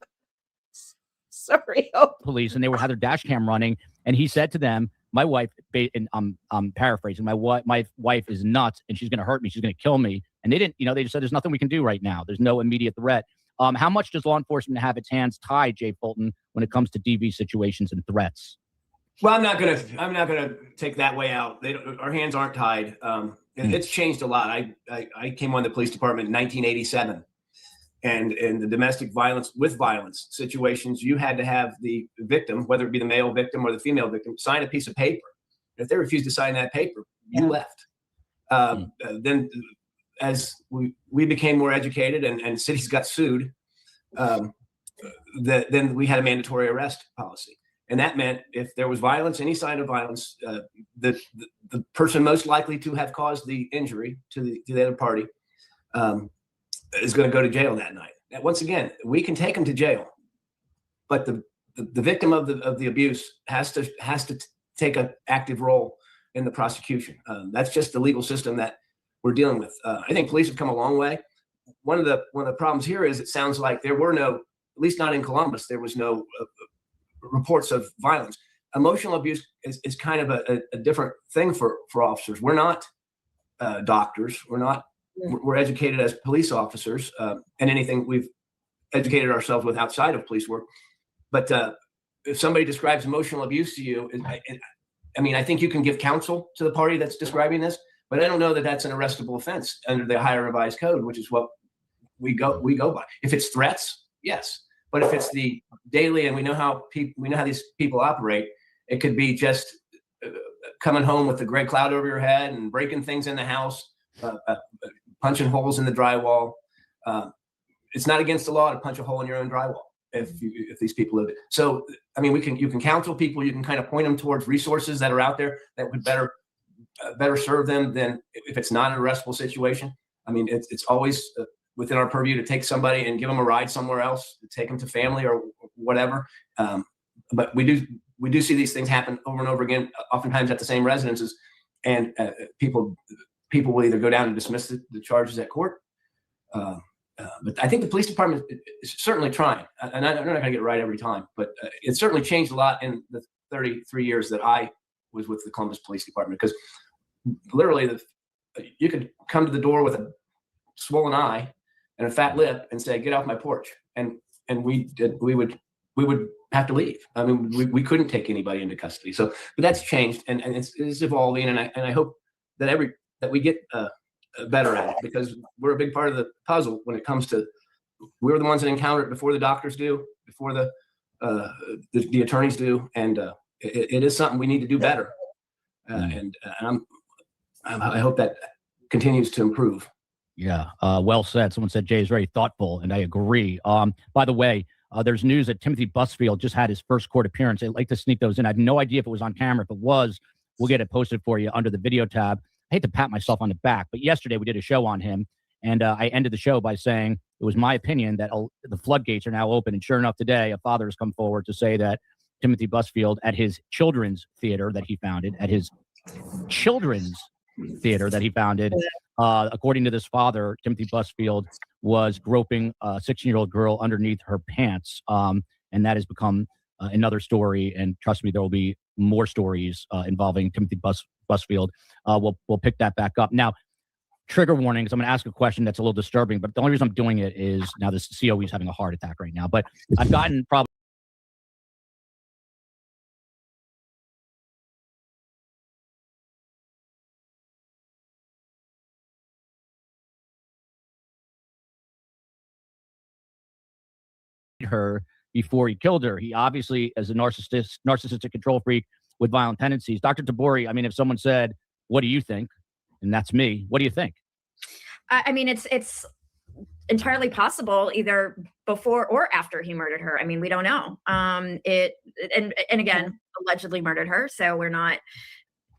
Police, and they had their dash cam running, and he said to them, my wife, and I'm paraphrasing, my wife is nuts and she's going to hurt me, she's going to kill me. And they didn't, they just said there's nothing we can do right now, there's no immediate threat. How much does law enforcement have its hands tied, Jay Fulton, when it comes to DV situations and threats? Well, I'm not gonna take that way out. Our hands aren't tied. It's changed a lot. I came on the police department in 1987. And in the domestic violence with violence situations, you had to have the victim, whether it be the male victim or the female victim, sign a piece of paper. If they refused to sign that paper, you left. Then as we became more educated and cities got sued, then we had a mandatory arrest policy. And that meant if there was violence, any sign of violence, the person most likely to have caused the injury to the other party is going to go to jail that night. Now, once again, we can take them to jail, but the victim of the abuse has to take an active role in the prosecution. That's just the legal system that we're dealing with. I think police have come a long way. One of the problems here is it sounds like there were no, at least not in Columbus, there was no reports of violence. Emotional abuse is kind of a different thing for officers. We're not doctors. We're educated as police officers, and anything we've educated ourselves with outside of police work. But if somebody describes emotional abuse to you, I think you can give counsel to the party that's describing this, but I don't know that that's an arrestable offense under the Ohio Revised Code, which is what we go by. If it's threats, yes, but if it's the daily, and we know how these people operate, it could be just coming home with the gray cloud over your head and breaking things in the house. Punching holes in the drywall. It's not against the law to punch a hole in your own drywall. if these people live it. So, I mean, you can counsel people, you can kind of point them towards resources that are out there that would better serve them than if it's not an arrestable situation. I mean, it's always within our purview to take somebody and give them a ride somewhere else, to take them to family or whatever. But we do see these things happen over and over again, oftentimes at the same residences, and people will either go down and dismiss the charges at court. But I think the police department is certainly trying, and I'm not going to get it right every time, but it's certainly changed a lot in the 33 years that I was with the Columbus Police Department, because literally you could come to the door with a swollen eye and a fat lip and say, "Get off my porch," and we would have to leave. I mean, we couldn't take anybody into custody. So, but that's changed, and it's evolving, and I hope that we get better at it, because we're a big part of the puzzle when it comes to, we're the ones that encounter it before the doctors do, before the attorneys do, and it is something we need to do better. And I hope that continues to improve. Yeah, well said. Someone said Jay is very thoughtful, and I agree. By the way, there's news that Timothy Busfield just had his first court appearance. I'd like to sneak those in. I have no idea if it was on camera. If it was, we'll get it posted for you under the video tab. I hate to pat myself on the back, but yesterday we did a show on him, and I ended the show by saying it was my opinion that the floodgates are now open. And sure enough, today a father has come forward to say that Timothy Busfield, at his children's theater that he founded, according to this father, Timothy Busfield was groping a 16-year-old girl underneath her pants, and that has become another story. And trust me, there will be more stories involving Timothy Busfield. We'll pick that back up. Now, trigger warnings. I'm going to ask a question that's a little disturbing, but the only reason I'm doing it is now this COE is having a heart attack right now. But I've gotten probably her before he killed her. He obviously is a narcissistic control freak with violent tendencies. Dr. Tabori, I mean, if someone said, "What do you think?" and that's me, what do you think? I mean, it's entirely possible either before or after he murdered her. I mean, we don't know. And again, allegedly murdered her, so we're not,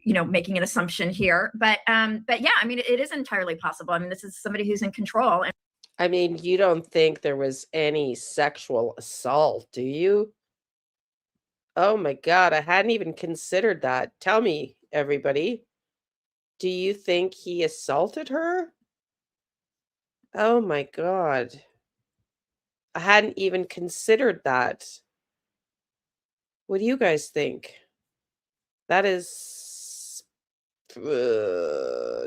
making an assumption here. But yeah, I mean, it is entirely possible. I mean, this is somebody who's in control. And I mean, you don't think there was any sexual assault, do you? Oh my God, I hadn't even considered that. Tell me, everybody, do you think he assaulted her? Oh my God. I hadn't even considered that. What do you guys think? That is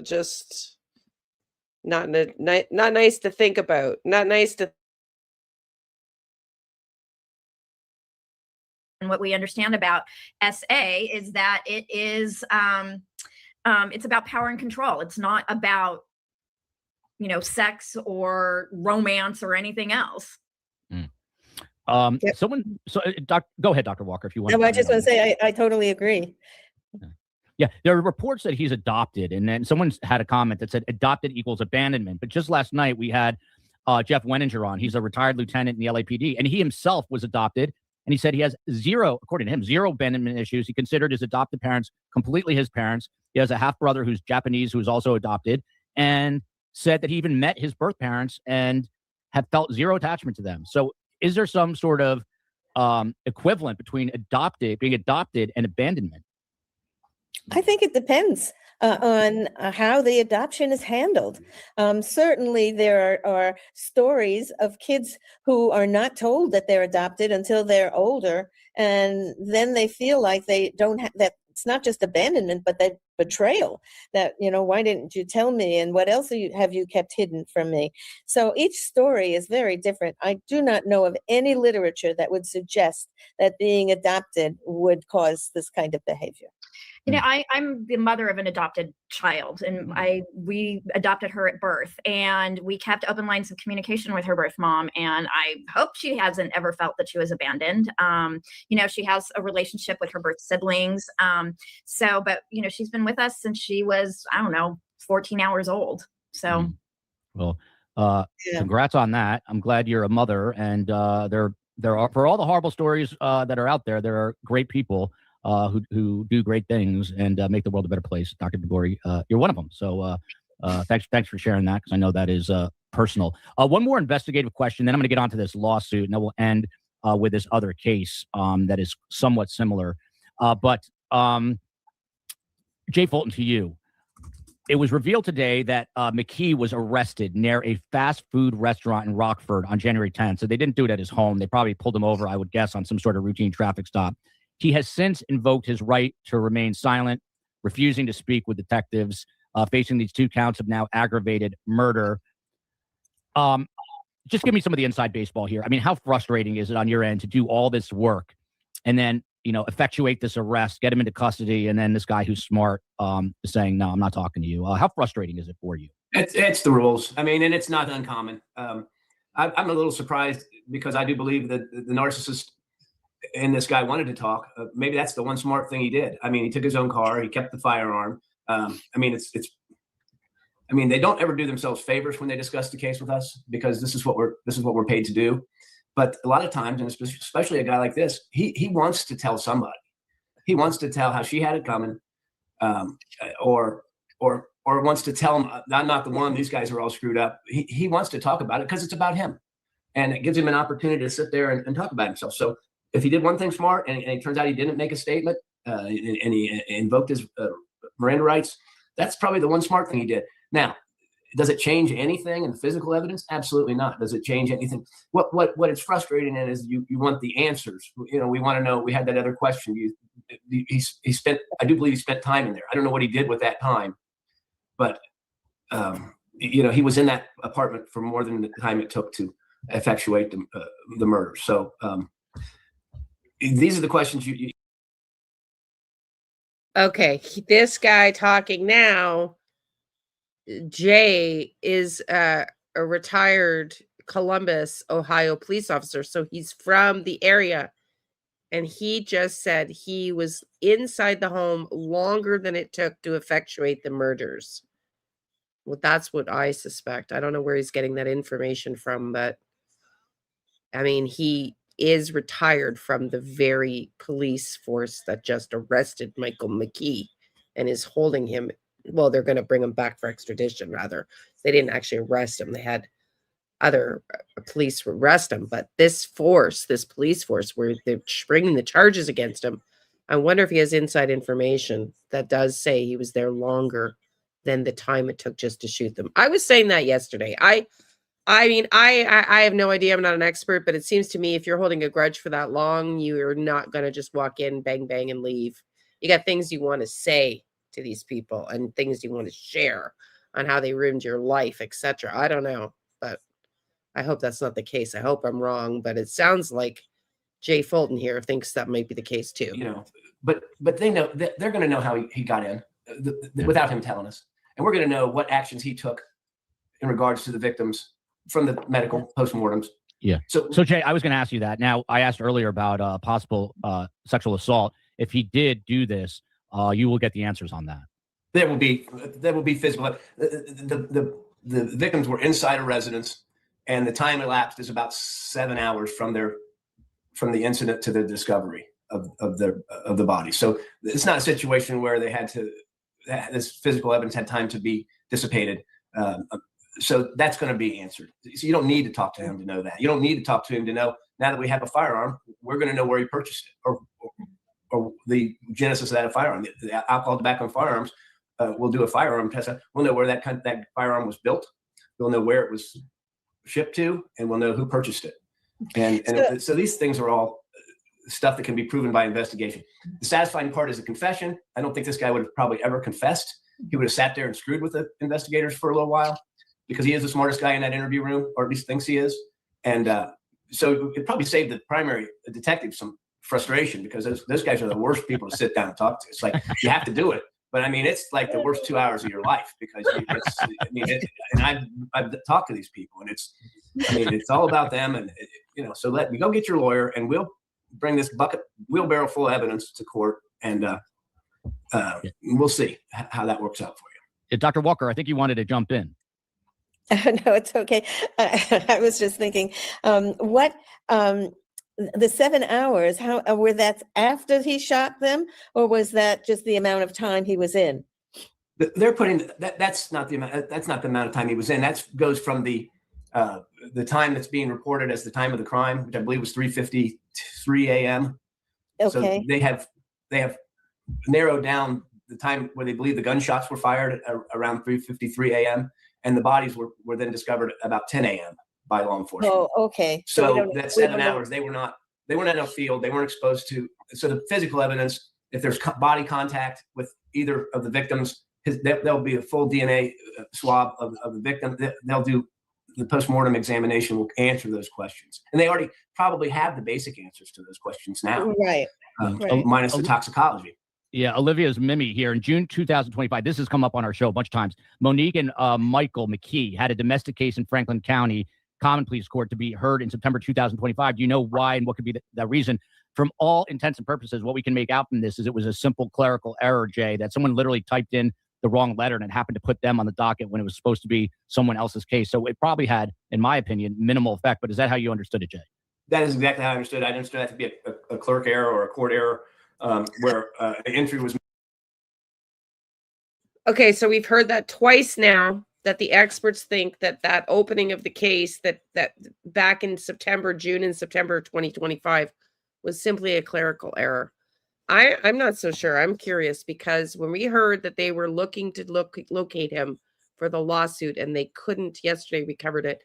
just not nice to think about. Not nice to. And what we understand about SA is that it is it's about power and control. It's not about sex or romance or anything else. Yep. Go ahead, Dr. Walker, if you want. No, I just want to say I totally agree. Yeah, there are reports that he's adopted, and then someone had a comment that said adopted equals abandonment. But just last night we had Jeff Wenninger on. He's a retired lieutenant in the LAPD, and he himself was adopted. And he said he has according to him, zero abandonment issues. He considered his adopted parents completely his parents. He has a half brother who's Japanese, who's also adopted, and said that he even met his birth parents and have felt zero attachment to them. So is there some sort of equivalent between being adopted and abandonment? I think it depends on how the adoption is handled. Certainly, there are stories of kids who are not told that they're adopted until they're older, and then they feel like they don't have that. It's not just abandonment, but that betrayal. That why didn't you tell me? And what else have you kept hidden from me? So each story is very different. I do not know of any literature that would suggest that being adopted would cause this kind of behavior. I'm the mother of an adopted child, and we adopted her at birth, and we kept open lines of communication with her birth mom. And I hope she hasn't ever felt that she was abandoned. She has a relationship with her birth siblings. But she's been with us since she was, 14 hours old. So, Well, congrats on that. I'm glad you're a mother, and there are, for all the horrible stories that are out there, there are great people who do great things and make the world a better place. Dr. DeBoer, you're one of them. So thanks for sharing that, because I know that is personal. One more investigative question, then I'm going to get onto this lawsuit, and then we'll end with this other case that is somewhat similar. But Jay Fulton, to you. It was revealed today that McKee was arrested near a fast food restaurant in Rockford on January 10th. So they didn't do it at his home. They probably pulled him over, I would guess, on some sort of routine traffic stop. He has since invoked his right to remain silent, refusing to speak with detectives, facing these 2 counts of now aggravated murder. Just give me some of the inside baseball here. I mean, how frustrating is it on your end to do all this work and then, effectuate this arrest, get him into custody, and then this guy who's smart is saying, no, I'm not talking to you. How frustrating is it for you? It's the rules. I mean, and it's not uncommon. I'm a little surprised because I do believe that the narcissist in this guy wanted to talk. Maybe that's the one smart thing he did. I mean, he took his own car. He kept the firearm. I mean, they don't ever do themselves favors when they discuss the case with us, because this is what we're paid to do. But a lot of times, and especially a guy like this, he wants to tell somebody. He wants to tell how she had it coming, or wants to tell them, I'm not the one. These guys are all screwed up. He wants to talk about it because it's about him, and it gives him an opportunity to sit there and talk about himself. So if he did one thing smart, and it turns out he didn't make a statement, and he invoked his Miranda rights, that's probably the one smart thing he did. Now, does it change anything in the physical evidence? Absolutely not. Does it change anything? What it's frustrating in is you want the answers. We want to know. We had that other question. I do believe he spent time in there. I don't know what he did with that time, but he was in that apartment for more than the time it took to effectuate the murder. So these are the questions you. Okay, this guy talking now, Jay, is a retired Columbus, Ohio police officer. So he's from the area. And he just said he was inside the home longer than it took to effectuate the murders. Well, that's what I suspect. I don't know where he's getting that information from, but I mean, he is retired from the very police force that just arrested Michael McKee and is holding him. Well, they're going to bring him back for extradition, rather. They didn't actually arrest him. They had other police arrest him. But this police force, where they're bringing the charges against him, I wonder if he has inside information that does say he was there longer than the time it took just to shoot them. I was saying that yesterday. I mean, I have no idea. I'm not an expert, but it seems to me if you're holding a grudge for that long, you're not going to just walk in, bang, bang, and leave. You got things you want to say to these people and things you want to share on how they ruined your life, etc. I don't know, but I hope that's not the case. I hope I'm wrong, but it sounds like Jay Fulton here thinks that might be the case too. But they know that they're going to know how he got in without him telling us, and we're going to know what actions he took in regards to the victims from the medical postmortems. Yeah. So Jay, I was going to ask you that. Now, I asked earlier about possible sexual assault. If he did do this, you will get the answers on that. There will be physical. The victims were inside a residence, and the time elapsed is about 7 hours from the incident to the discovery of the body. So it's not a situation where this physical evidence had time to be dissipated. So that's going to be answered. So you don't need to talk to him to know that. You don't need to talk to him to know, now that we have a firearm, we're going to know where he purchased it, or the genesis of that firearm. The alcohol, tobacco, and firearms, we'll do a firearm test. We'll know where that firearm was built. We'll know where it was shipped to, and we'll know who purchased it. And so these things are all stuff that can be proven by investigation. The satisfying part is the confession. I don't think this guy would have probably ever confessed. He would have sat there and screwed with the investigators for a little while, because he is the smartest guy in that interview room, or at least thinks he is. And so it probably saved the primary detective some frustration, because those guys are the worst people to sit down and talk to. It's like, you have to do it. But I mean, it's like the worst 2 hours of your life, because I've talked to these people, and it's all about them. And so let me go get your lawyer, and we'll bring this wheelbarrow full of evidence to court, and we'll see how that works out for you. Dr. Walker, I think you wanted to jump in. No, it's okay. I was just thinking, what the 7 hours, how were that after he shot them, or was that just the amount of time he was in? They're putting that's not the amount. That's not the amount of time he was in. That goes from the time that's being reported as the time of the crime, which I believe was 3:53 a.m. So Okay. they have narrowed down the time where they believe the gunshots were fired at around 3:53 a.m. and the bodies were then discovered about 10 a.m. by law enforcement. Oh, okay. we So don't- that we 7 don't know. hours, they were not in a field. They weren't exposed to. So the physical evidence, if there's body contact with either of the victims, there'll be a full DNA swab of the victim. They'll do the postmortem examination will answer those questions. And they already probably have the basic answers to those questions now, Right. Right. minus the toxicology. Yeah, Olivia's Mimi here. In June 2025, this has come up on our show a bunch of times. Monique and Michael McKee had a domestic case in Franklin County Common Pleas Court to be heard in September 2025. Do you know why and what could be the reason? From all intents and purposes, what we can make out from this is it was a simple clerical error, Jay, that someone literally typed in the wrong letter and it happened to put them on the docket when it was supposed to be someone else's case. So it probably had, in my opinion, minimal effect. But is that how you understood it, Jay? That is exactly how I understood. I understood that to be a clerk error or a court error where an entry was. Okay, so we've heard that twice now, that the experts think that opening of the case that back in June and September 2025 was simply a clerical error. I'm not so sure. I'm curious because when we heard that they were looking to locate him for the lawsuit and they couldn't, yesterday we covered it,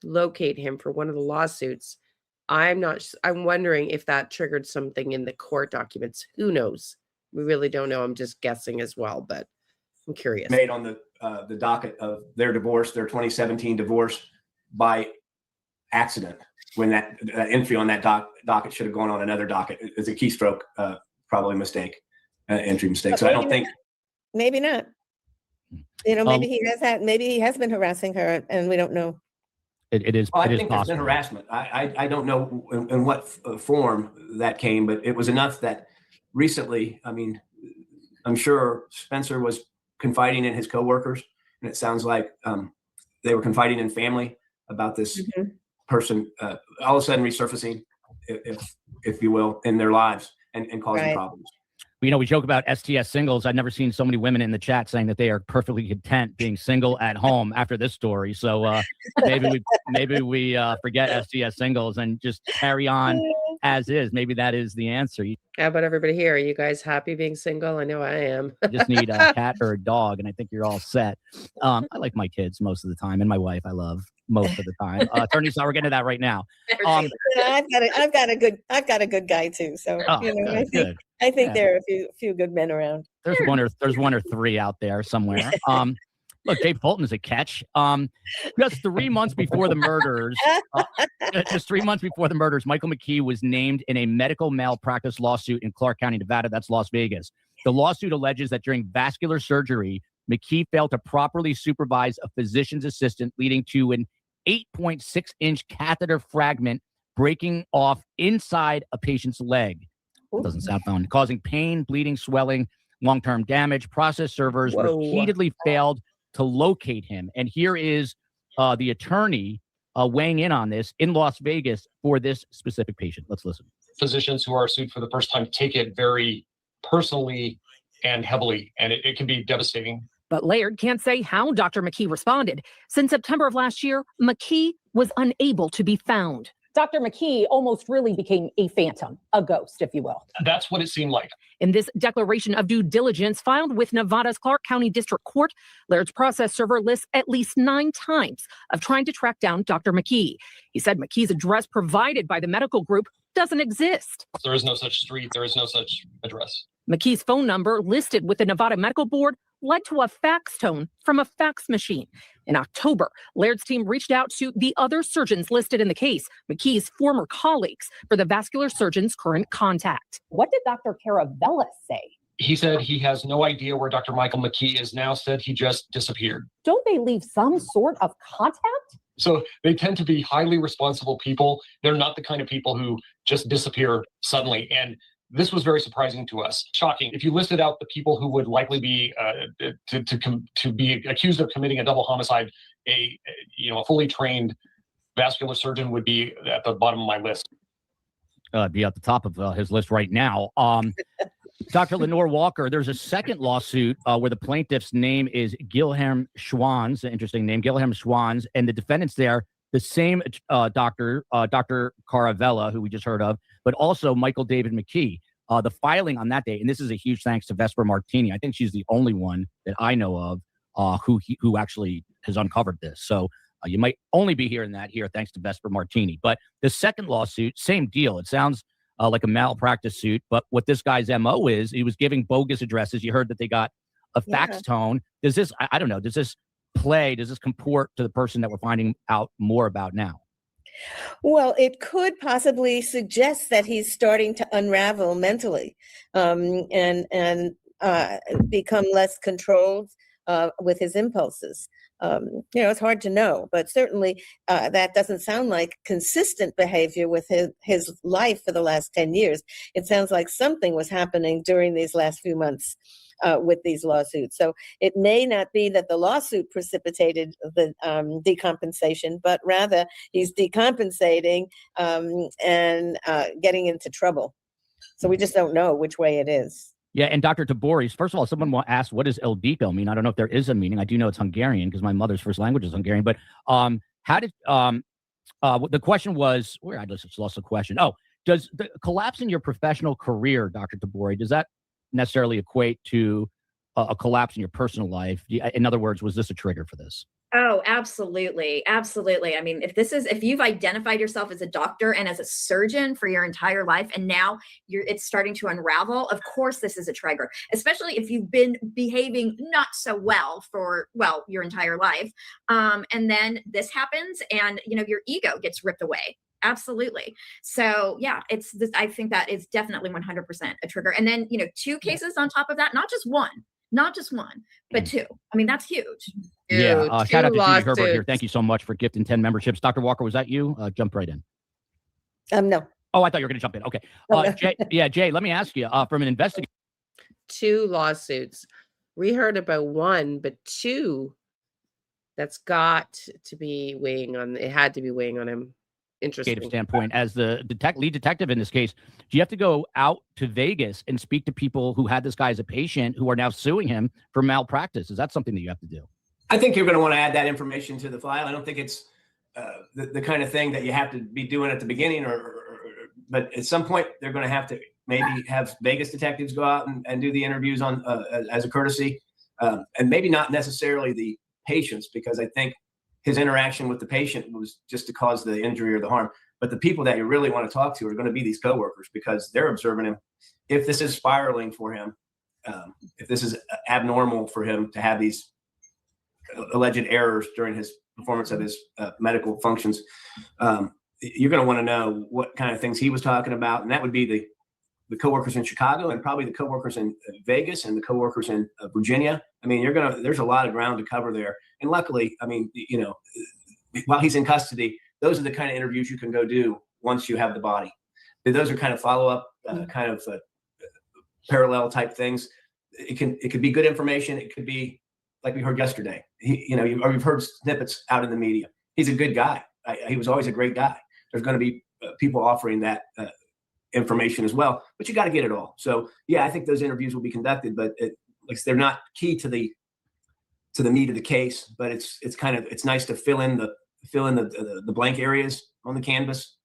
locate him for one of the lawsuits. I'm wondering if that triggered something in the court documents. Who knows? We really don't know. I'm just guessing as well, but I'm curious. Made on the docket of their divorce, their 2017 divorce, by accident, when that entry on that docket should have gone on another docket. It's a keystroke, probably mistake, entry mistake. So I don't think. Maybe not. Maybe he has been harassing her and we don't know. It is. I it is think there's possible. been harassment. I don't know in what form that came, but it was enough that recently, I mean, I'm sure Spencer was confiding in his coworkers, and it sounds like they were confiding in family about this person all of a sudden resurfacing, if you will, in their lives and causing problems. We joke about STS singles. I've never seen so many women in the chat saying that they are perfectly content being single at home after this story. So maybe we forget STS singles and just carry on as is. Maybe that is the answer. How about everybody here? Are you guys happy being single? I know I am. You just need a cat or a dog, and I think you're all set. I like my kids most of the time, and my wife I love most of the time. Attorney, so we're getting to that right now. I've got a good guy too. So I think there are a few good men around. There's one or three out there somewhere. Look, Dave Fulton is a catch. Just 3 months before the murders, Michael McKee was named in a medical malpractice lawsuit in Clark County, Nevada. That's Las Vegas. The lawsuit alleges that during vascular surgery, McKee failed to properly supervise a physician's assistant, leading to an 8.6-inch catheter fragment breaking off inside a patient's leg. That doesn't sound fun. Causing pain, bleeding, swelling, long-term damage. Process servers repeatedly failed to locate him. And here is the attorney weighing in on this in Las Vegas for this specific patient. Let's listen. Physicians who are sued for the first time take it very personally and heavily, and it can be devastating. But Laird can't say how Dr. McKee responded. Since September of last year, McKee was unable to be found. Dr. McKee almost really became a phantom, a ghost, if you will. That's what it seemed like. In this declaration of due diligence filed with Nevada's Clark County District Court, Laird's process server lists at least 9 times of trying to track down Dr. McKee. He said McKee's address provided by the medical group doesn't exist. There is no such street. There is no such address. McKee's phone number listed with the Nevada Medical Board led to a fax tone from a fax machine. In October, Laird's team reached out to the other surgeons listed in the case, McKee's former colleagues, for the vascular surgeon's current contact. What did Dr. Caravella say? He said he has no idea where Dr. Michael McKee is now, said he just disappeared. Don't they leave some sort of contact? So they tend to be highly responsible people. They're not the kind of people who just disappear suddenly. And this was very surprising to us. Shocking. If you listed out the people who would likely be to be accused of committing a double homicide, a fully trained vascular surgeon would be at the bottom of my list. be at the top of his list right now. Dr. Lenore Walker, there's a second lawsuit where the plaintiff's name is Gilham Schwanz, an interesting name, Gilham Schwanz, and the defendants there, the same Dr. Caravella, who we just heard of, but also Michael David McKee. The filing on that day, and this is a huge thanks to Vesper Martini. I think she's the only one that I know of who actually has uncovered this. So you might only be hearing that here thanks to Vesper Martini. But the second lawsuit, same deal. It sounds like a malpractice suit, but what this guy's MO is, he was giving bogus addresses. You heard that they got a fax tone. Does this, I don't know, does this comport to the person that we're finding out more about now? Well, it could possibly suggest that he's starting to unravel mentally, and become less controlled with his impulses. It's hard to know, but certainly that doesn't sound like consistent behavior with his life for the last 10 years. It sounds like something was happening during these last few months with these lawsuits. So it may not be that the lawsuit precipitated the decompensation, but rather he's decompensating and getting into trouble. So we just don't know which way it is. Yeah, and Dr. Taboris, first of all, someone asked, what does El Dico mean? I don't know if there is a meaning. I do know it's Hungarian because my mother's first language is Hungarian. But how did the question was, where I just lost the question. Oh, does the collapse in your professional career, Dr. Taboris, does that necessarily equate to a collapse in your personal life? In other words, was this a trigger for this? Oh, absolutely. Absolutely. I mean, if you've identified yourself as a doctor and as a surgeon for your entire life, and now it's starting to unravel, of course, this is a trigger, especially if you've been behaving not so well for, your entire life. And then this happens and, your ego gets ripped away. Absolutely. So yeah, I think that is definitely 100% a trigger. And then, 2 cases on top of that, not just one, but 2. I mean, that's huge. Yeah. Shout out to Judy Herbert here. Thank you so much for gifting 10 memberships. Dr. Walker, was that you? Jump right in. No. Oh, I thought you were going to jump in. Okay. Jay, let me ask you from an investigator. 2 lawsuits. We heard about 1, but 2. That's got to be weighing on. It had to be weighing on him. Interesting Standpoint, as the lead detective in this case, do you have to go out to Vegas and speak to people who had this guy as a patient who are now suing him for malpractice? Is that something that you have to do? I think you're going to want to add that information to the file. I don't think it's the kind of thing that you have to be doing at the beginning, but at some point they're going to have to maybe have Vegas detectives go out and do the interviews on as a courtesy, and maybe not necessarily the patients, because I think his interaction with the patient was just to cause the injury or the harm. But the people that you really want to talk to are going to be these coworkers, because they're observing him. If this is spiraling for him, if this is abnormal for him to have these alleged errors during his performance of his medical functions, you're going to want to know what kind of things he was talking about. And that would be the coworkers in Chicago, and probably the coworkers in Vegas, and the coworkers in Virginia. I mean, there's a lot of ground to cover there. And luckily, I mean, while he's in custody, those are the kind of interviews you can go do once you have the body. Those are kind of follow-up, kind of parallel type things. It could be good information. It could be like we heard yesterday. You've heard snippets out in the media. He's a good guy. He was always a great guy. There's going to be people offering that information as well, but you got to get it all. So yeah, I think those interviews will be conducted, but they're not key to the meat of the case. But it's nice to fill in the blank areas on the canvas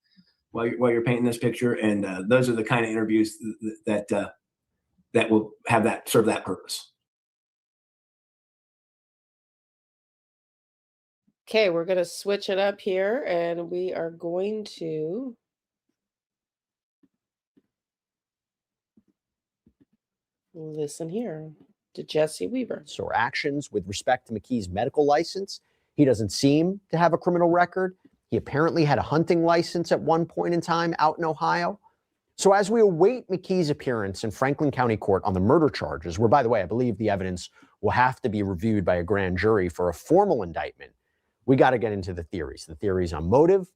while you're painting this picture. And those are the kind of interviews that will serve that purpose. Okay, we're going to switch it up here, and we are going to listen here to Jesse Weaver. Or actions with respect to McKee's medical license. He doesn't seem to have a criminal record. He apparently had a hunting license at one point in time out in Ohio. So as we await McKee's appearance in Franklin County Court on the murder charges, where, by the way, I believe the evidence will have to be reviewed by a grand jury for a formal indictment, we got to get into the theories on motive,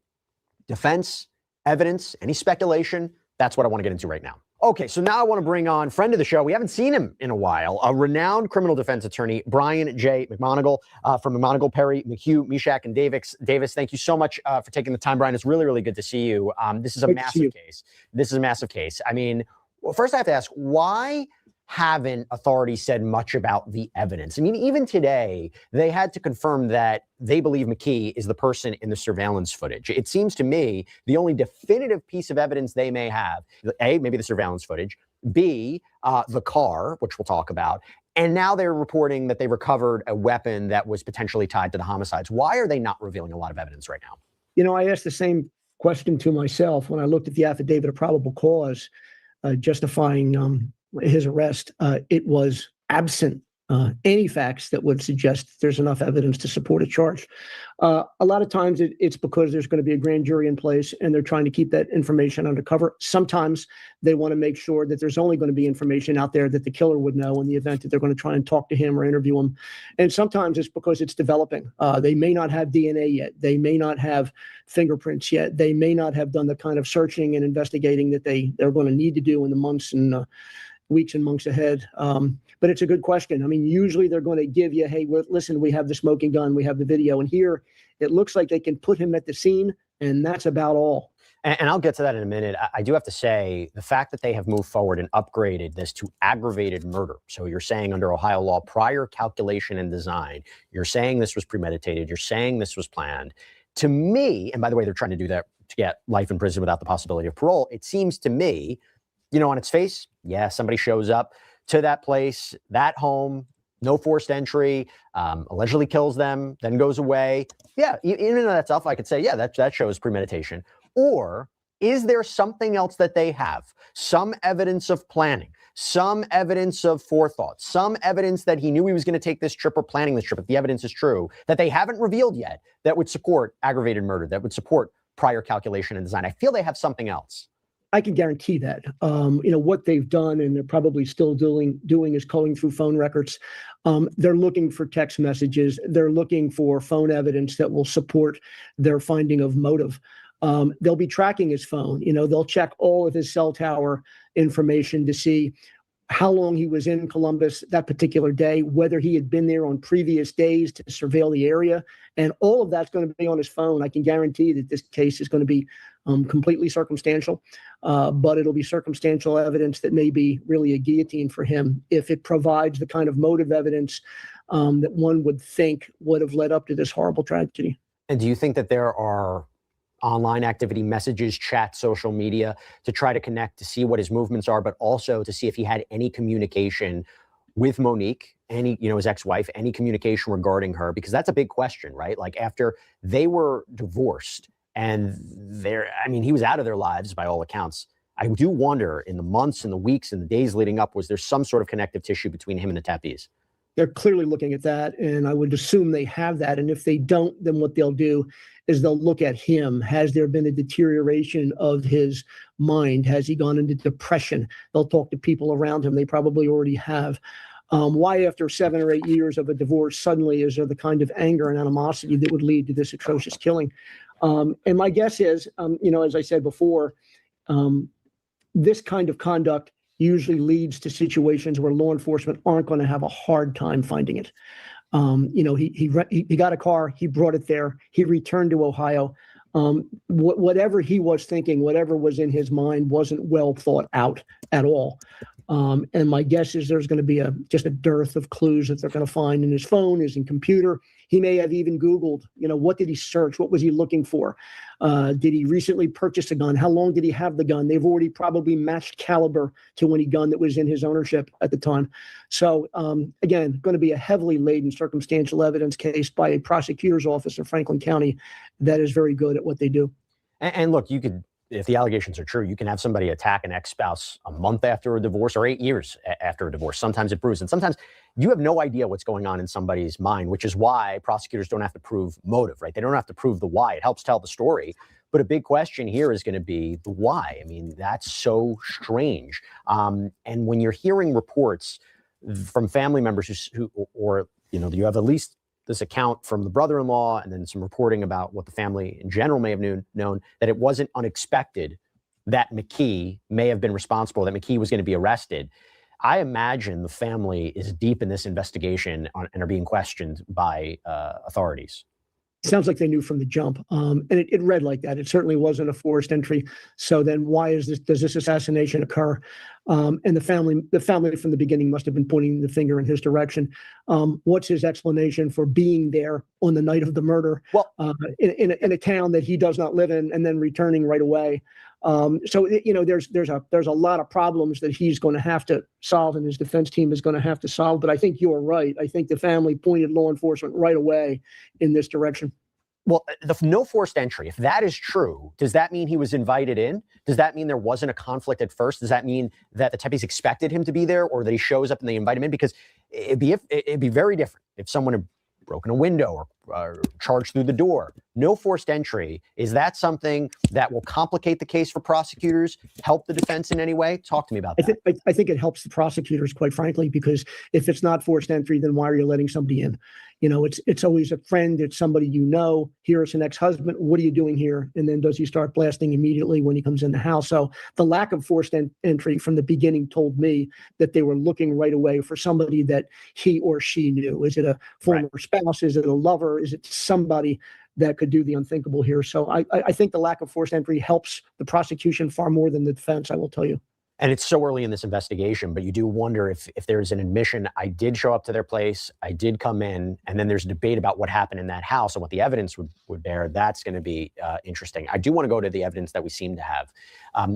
defense, evidence, any speculation. That's what I want to get into right now. Okay, so now I want to bring on friend of the show. We haven't seen him in a while. A renowned criminal defense attorney, Brian J. McMonigal from McMonigal, Perry, McHugh, Meshach, and Davis. Thank you so much for taking the time, Brian. It's really, really good to see you. This is a massive case. This is a massive case. I mean, well, first I have to ask, why haven't authorities said much about the evidence? I mean, even today, they had to confirm that they believe McKee is the person in the surveillance footage. It seems to me the only definitive piece of evidence they may have, A, maybe the surveillance footage, B, the car, which we'll talk about, and now they're reporting that they recovered a weapon that was potentially tied to the homicides. Why are they not revealing a lot of evidence right now? You know, I asked the same question to myself when I looked at the affidavit of probable cause justifying his arrest. It was absent any facts that would suggest there's enough evidence to support a charge. A lot of times it's because there's going to be a grand jury in place and they're trying to keep that information undercover. Sometimes they want to make sure that there's only going to be information out there that the killer would know in the event that they're going to try and talk to him or interview him. And sometimes it's because it's developing. They may not have DNA yet. They may not have fingerprints yet. They may not have done the kind of searching and investigating that they're going to need to do in the months and weeks and months ahead. But it's a good question. I mean, usually they're going to give you, hey, listen, we have the smoking gun, we have the video. And here it looks like they can put him at the scene, and that's about all. And I'll get to that in a minute. I do have to say the fact that they have moved forward and upgraded this to aggravated murder. So you're saying under Ohio law, prior calculation and design, you're saying this was premeditated. You're saying this was planned. To me, and by the way, they're trying to do that to get life in prison without the possibility of parole. It seems to me, you know, on its face, yeah, somebody shows up to that place, that home, no forced entry, allegedly kills them, then goes away. Yeah, even in that stuff, I could say, yeah, that shows premeditation. Or is there something else that they have? Some evidence of planning, some evidence of forethought, some evidence that he knew he was going to take this trip or planning this trip, if the evidence is true, that they haven't revealed yet, that would support aggravated murder, that would support prior calculation and design. I feel they have something else. I can guarantee that. You know, what they've done, and they're probably still doing is calling through phone records. They're looking for text messages. They're looking for phone evidence that will support their finding of motive. They'll be tracking his phone. You know, they'll check all of his cell tower information to see how long he was in Columbus that particular day, whether he had been there on previous days to surveil the area. And all of that's going to be on his phone. I can guarantee that this case is going to be completely circumstantial, but it'll be circumstantial evidence that may be really a guillotine for him if it provides the kind of motive evidence that one would think would have led up to this horrible tragedy. And do you think that there are online activity, messages, chat, social media to try to connect, to see what his movements are, but also to see if he had any communication with Monique, his ex-wife, any communication regarding her? Because that's a big question, right? Like after they were divorced and he was out of their lives by all accounts. I do wonder in the months and the weeks and the days leading up, was there some sort of connective tissue between him and the Tepes? They're clearly looking at that, and I would assume they have that. And if they don't, then what they'll do is they'll look at him. Has there been a deterioration of his mind? Has he gone into depression? They'll talk to people around him. They probably already have. Why after 7 or 8 years of a divorce, suddenly is there the kind of anger and animosity that would lead to this atrocious killing? And my guess is, as I said before, this kind of conduct usually leads to situations where law enforcement aren't going to have a hard time finding it. He got a car, he brought it there, he returned to Ohio. Whatever he was thinking, whatever was in his mind wasn't well thought out at all. And my guess is there's going to be just a dearth of clues that they're going to find in his phone, his computer. He may have even Googled, what did he search? What was he looking for? Did he recently purchase a gun? How long did he have the gun? They've already probably matched caliber to any gun that was in his ownership at the time. So again, going to be a heavily laden circumstantial evidence case by a prosecutor's office in Franklin County that is very good at what they do. And look, if the allegations are true, you can have somebody attack an ex-spouse a month after a divorce or 8 years after a divorce. Sometimes it proves, and sometimes you have no idea what's going on in somebody's mind, which is why prosecutors don't have to prove motive, right? They don't have to prove the why. It helps tell the story. But a big question here is going to be the why. I mean, that's so strange. And when you're hearing reports from family members you have at least this account from the brother-in-law and then some reporting about what the family in general may have known, that it wasn't unexpected that McKee may have been responsible, that McKee was going to be arrested, I imagine the family is deep in this investigation and are being questioned by authorities. Sounds like they knew from the jump. And it read like that. It certainly wasn't a forced entry. So then does this assassination occur? And the family from the beginning must have been pointing the finger in his direction. What's his explanation for being there on the night of the murder, well, in a town that he does not live in, and then returning right away? So there's a lot of problems that he's going to have to solve, and his defense team is going to have to solve. But I think you're right. I think the family pointed law enforcement right away in this direction. Well, the no forced entry, if that is true, does that mean he was invited in? Does that mean there wasn't a conflict at first? Does that mean that the Tepes expected him to be there, or that he shows up and they invite him in? Because it'd be very different if someone had broken a window or charged through the door. No forced entry. Is that something that will complicate the case for prosecutors, help the defense in any way? Talk to me about that. I think it helps the prosecutors, quite frankly, because if it's not forced entry, then why are you letting somebody in? It's always a friend. It's somebody you know. Here is an ex-husband. What are you doing here? And then does he start blasting immediately when he comes in the house? So the lack of forced entry from the beginning told me that they were looking right away for somebody that he or she knew. Is it a former spouse? Is it a lover? Is it somebody that could do the unthinkable here? So I think the lack of forced entry helps the prosecution far more than the defense, I will tell you. And it's so early in this investigation, but you do wonder if there's an admission, I did show up to their place, I did come in, and then there's a debate about what happened in that house and what the evidence would bear. That's going to be interesting. I do want to go to the evidence that we seem to have.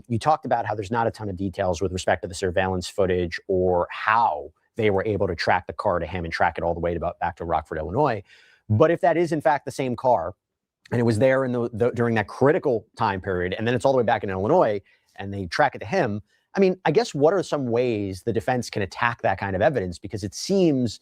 You talked about how there's not a ton of details with respect to the surveillance footage or how they were able to track the car to him and track it all the way back to Rockford, Illinois. But if that is in fact the same car, and it was there during that critical time period, and then it's all the way back in Illinois, and they track it to him, I mean, I guess what are some ways the defense can attack that kind of evidence? Because it seems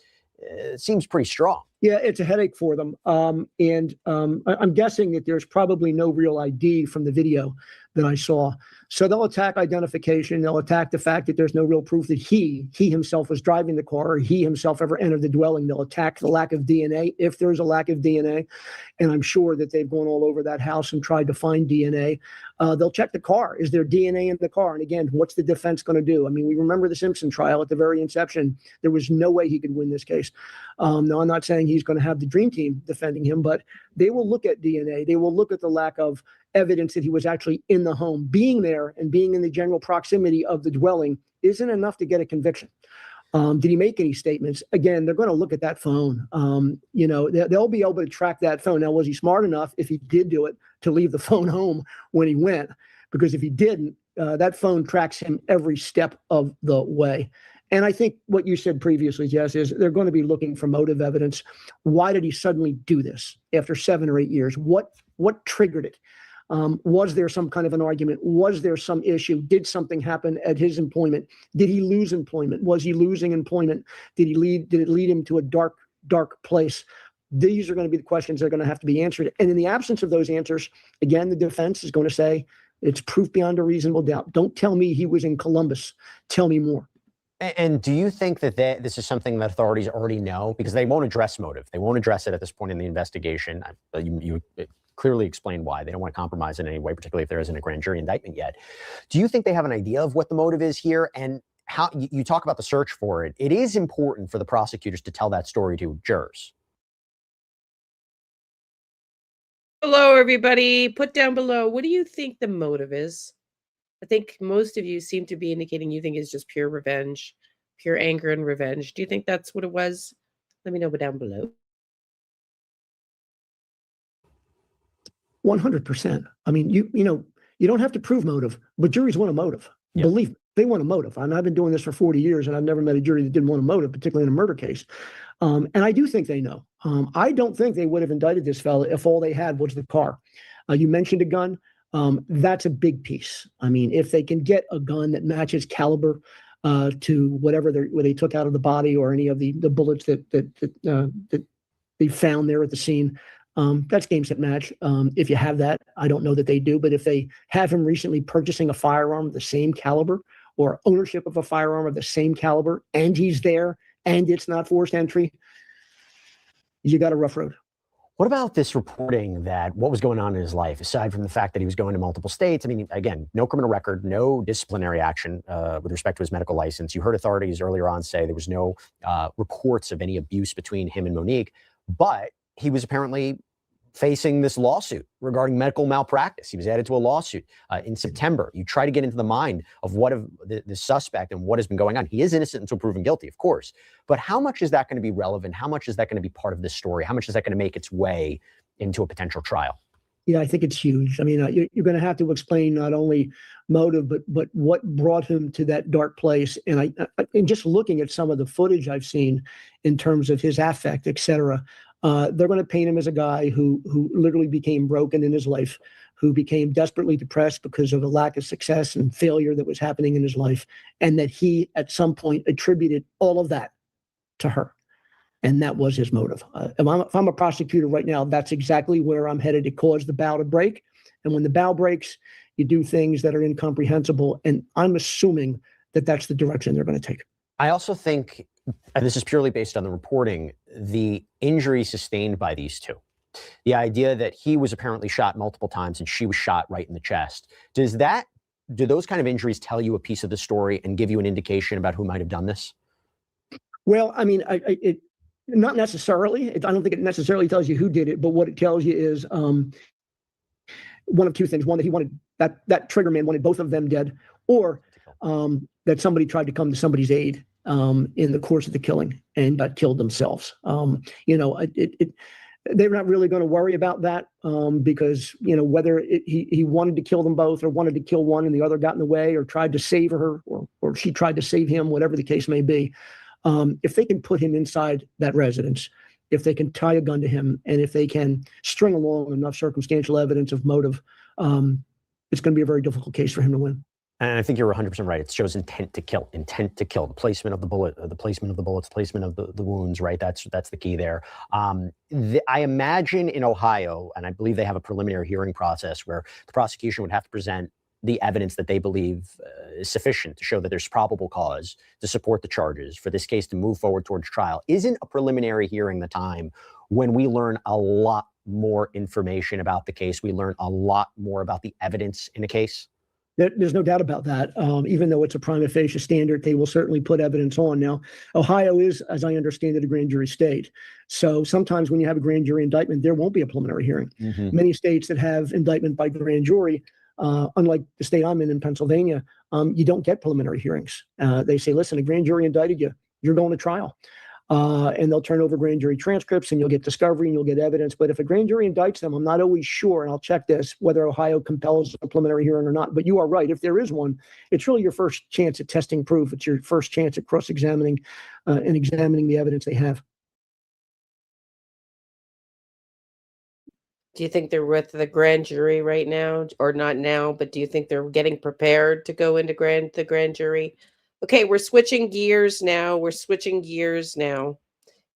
pretty strong. Yeah, it's a headache for them. And I'm guessing that there's probably no real ID from the video that I saw. So they'll attack identification. They'll attack the fact that there's no real proof that he himself was driving the car, or he himself ever entered the dwelling. They'll attack the lack of DNA, if there's a lack of DNA. And I'm sure that they've gone all over that house and tried to find DNA. They'll check the car. Is there DNA in the car? And again, what's the defense going to do? I mean, we remember the Simpson trial at the very inception. There was no way he could win this case. Now, I'm not saying he's going to have the dream team defending him, but they will look at DNA. They will look at the lack of evidence that he was actually in the home. Being there and being in the general proximity of the dwelling isn't enough to get a conviction. Did he make any statements? Again, they're going to look at that phone. They'll be able to track that phone. Now, was he smart enough, if he did do it, to leave the phone home when he went? Because if he didn't, that phone tracks him every step of the way. And I think what you said previously, Jess, is they're going to be looking for motive evidence. Why did he suddenly do this after 7 or 8 years? What triggered it? Was there some kind of an argument? Was there some issue? Did something happen at his employment? Did he lose employment? Was he losing employment? Did it lead him to a dark place? These are going to be the questions that are going to have to be answered. And in the absence of those answers, again, the defense is going to say it's proof beyond a reasonable doubt. Don't tell me he was in Columbus. Tell me more. And do you think that this is something that authorities already know? Because they won't address motive. They won't address it at this point in the investigation. You clearly explain why. They don't want to compromise in any way, particularly if there isn't a grand jury indictment yet. Do you think they have an idea of what the motive is here? And how you talk about the search for it. It is important for the prosecutors to tell that story to jurors. Hello, everybody. Put down below, what do you think the motive is? I think most of you seem to be indicating you think it's just pure revenge, pure anger and revenge. Do you think that's what it was? Let me know down below. 100%. I mean, you don't have to prove motive, but juries want a motive. Yep. Believe me, they want a motive. And I've been doing this for 40 years, and I've never met a jury that didn't want a motive, particularly in a murder case. And I do think they know. I don't think they would have indicted this fella if all they had was the car. You mentioned a gun. That's a big piece. I mean, if they can get a gun that matches caliber to whatever they took out of the body, or any of the bullets that they found there at the scene, that's game, set, match. If you have that, I don't know that they do, but if they have him recently purchasing a firearm of the same caliber, or ownership of a firearm of the same caliber, and he's there, and it's not forced entry, you got a rough road. What about this reporting that what was going on in his life, aside from the fact that he was going to multiple states? I mean, again, no criminal record, no disciplinary action with respect to his medical license. You heard authorities earlier on say there was no reports of any abuse between him and Monique, but he was apparently facing this lawsuit regarding medical malpractice. He was added to a lawsuit in September. You try to get into the mind of what of the suspect and what has been going on. He is innocent until proven guilty, of course. But how much is that going to be relevant? How much is that going to be part of this story? How much is that going to make its way into a potential trial? Yeah, I think it's huge. I mean, you're going to have to explain not only motive, but what brought him to that dark place. And and just looking at some of the footage I've seen in terms of his affect, et cetera, they're going to paint him as a guy who literally became broken in his life, who became desperately depressed because of a lack of success and failure that was happening in his life, and that he at some point attributed all of that to her. And that was his motive. If I'm a prosecutor right now, that's exactly where I'm headed to cause the bow to break. And when the bow breaks, you do things that are incomprehensible. And I'm assuming that that's the direction they're going to take. I also think, and this is purely based on the reporting, the injury sustained by these two, the idea that he was apparently shot multiple times and she was shot right in the chest. Do those kind of injuries tell you a piece of the story and give you an indication about who might have done this? Well, I mean, not necessarily. I don't think it necessarily tells you who did it, but what it tells you is one of two things. One, that he wanted that trigger man wanted both of them dead, or that somebody tried to come to somebody's aid in the course of the killing and got killed themselves. They're not really going to worry about that because, whether he wanted to kill them both or wanted to kill one and the other got in the way or tried to save her or she tried to save him, whatever the case may be. If they can put him inside that residence, if they can tie a gun to him, and if they can string along enough circumstantial evidence of motive, it's going to be a very difficult case for him to win. And I think you're 100% right. It shows intent to kill, the placement of the bullet, the placement of the bullets, placement of the wounds, right? That's the key there. I imagine in Ohio, and I believe they have a preliminary hearing process where the prosecution would have to present the evidence that they believe is sufficient to show that there's probable cause to support the charges for this case to move forward towards trial. Isn't a preliminary hearing the time when we learn a lot more information about the case? We learn a lot more about the evidence in a case? There's no doubt about that. Even though it's a prima facie standard, they will certainly put evidence on. Now, Ohio is, as I understand it, a grand jury state. So sometimes when you have a grand jury indictment, there won't be a preliminary hearing. Mm-hmm. Many states that have indictment by grand jury, unlike the state I'm in Pennsylvania, you don't get preliminary hearings. They say, listen, a grand jury indicted you, you're going to trial. And they'll turn over grand jury transcripts and you'll get discovery and you'll get evidence. But if a grand jury indicts them, I'm not always sure, and I'll check this, whether Ohio compels a preliminary hearing or not. But you are right. If there is one, it's really your first chance at testing proof. It's your first chance at cross-examining and examining the evidence they have. Do you think they're with the grand jury right now, or not now, but do you think they're getting prepared to go into the grand jury? Okay, we're switching gears now.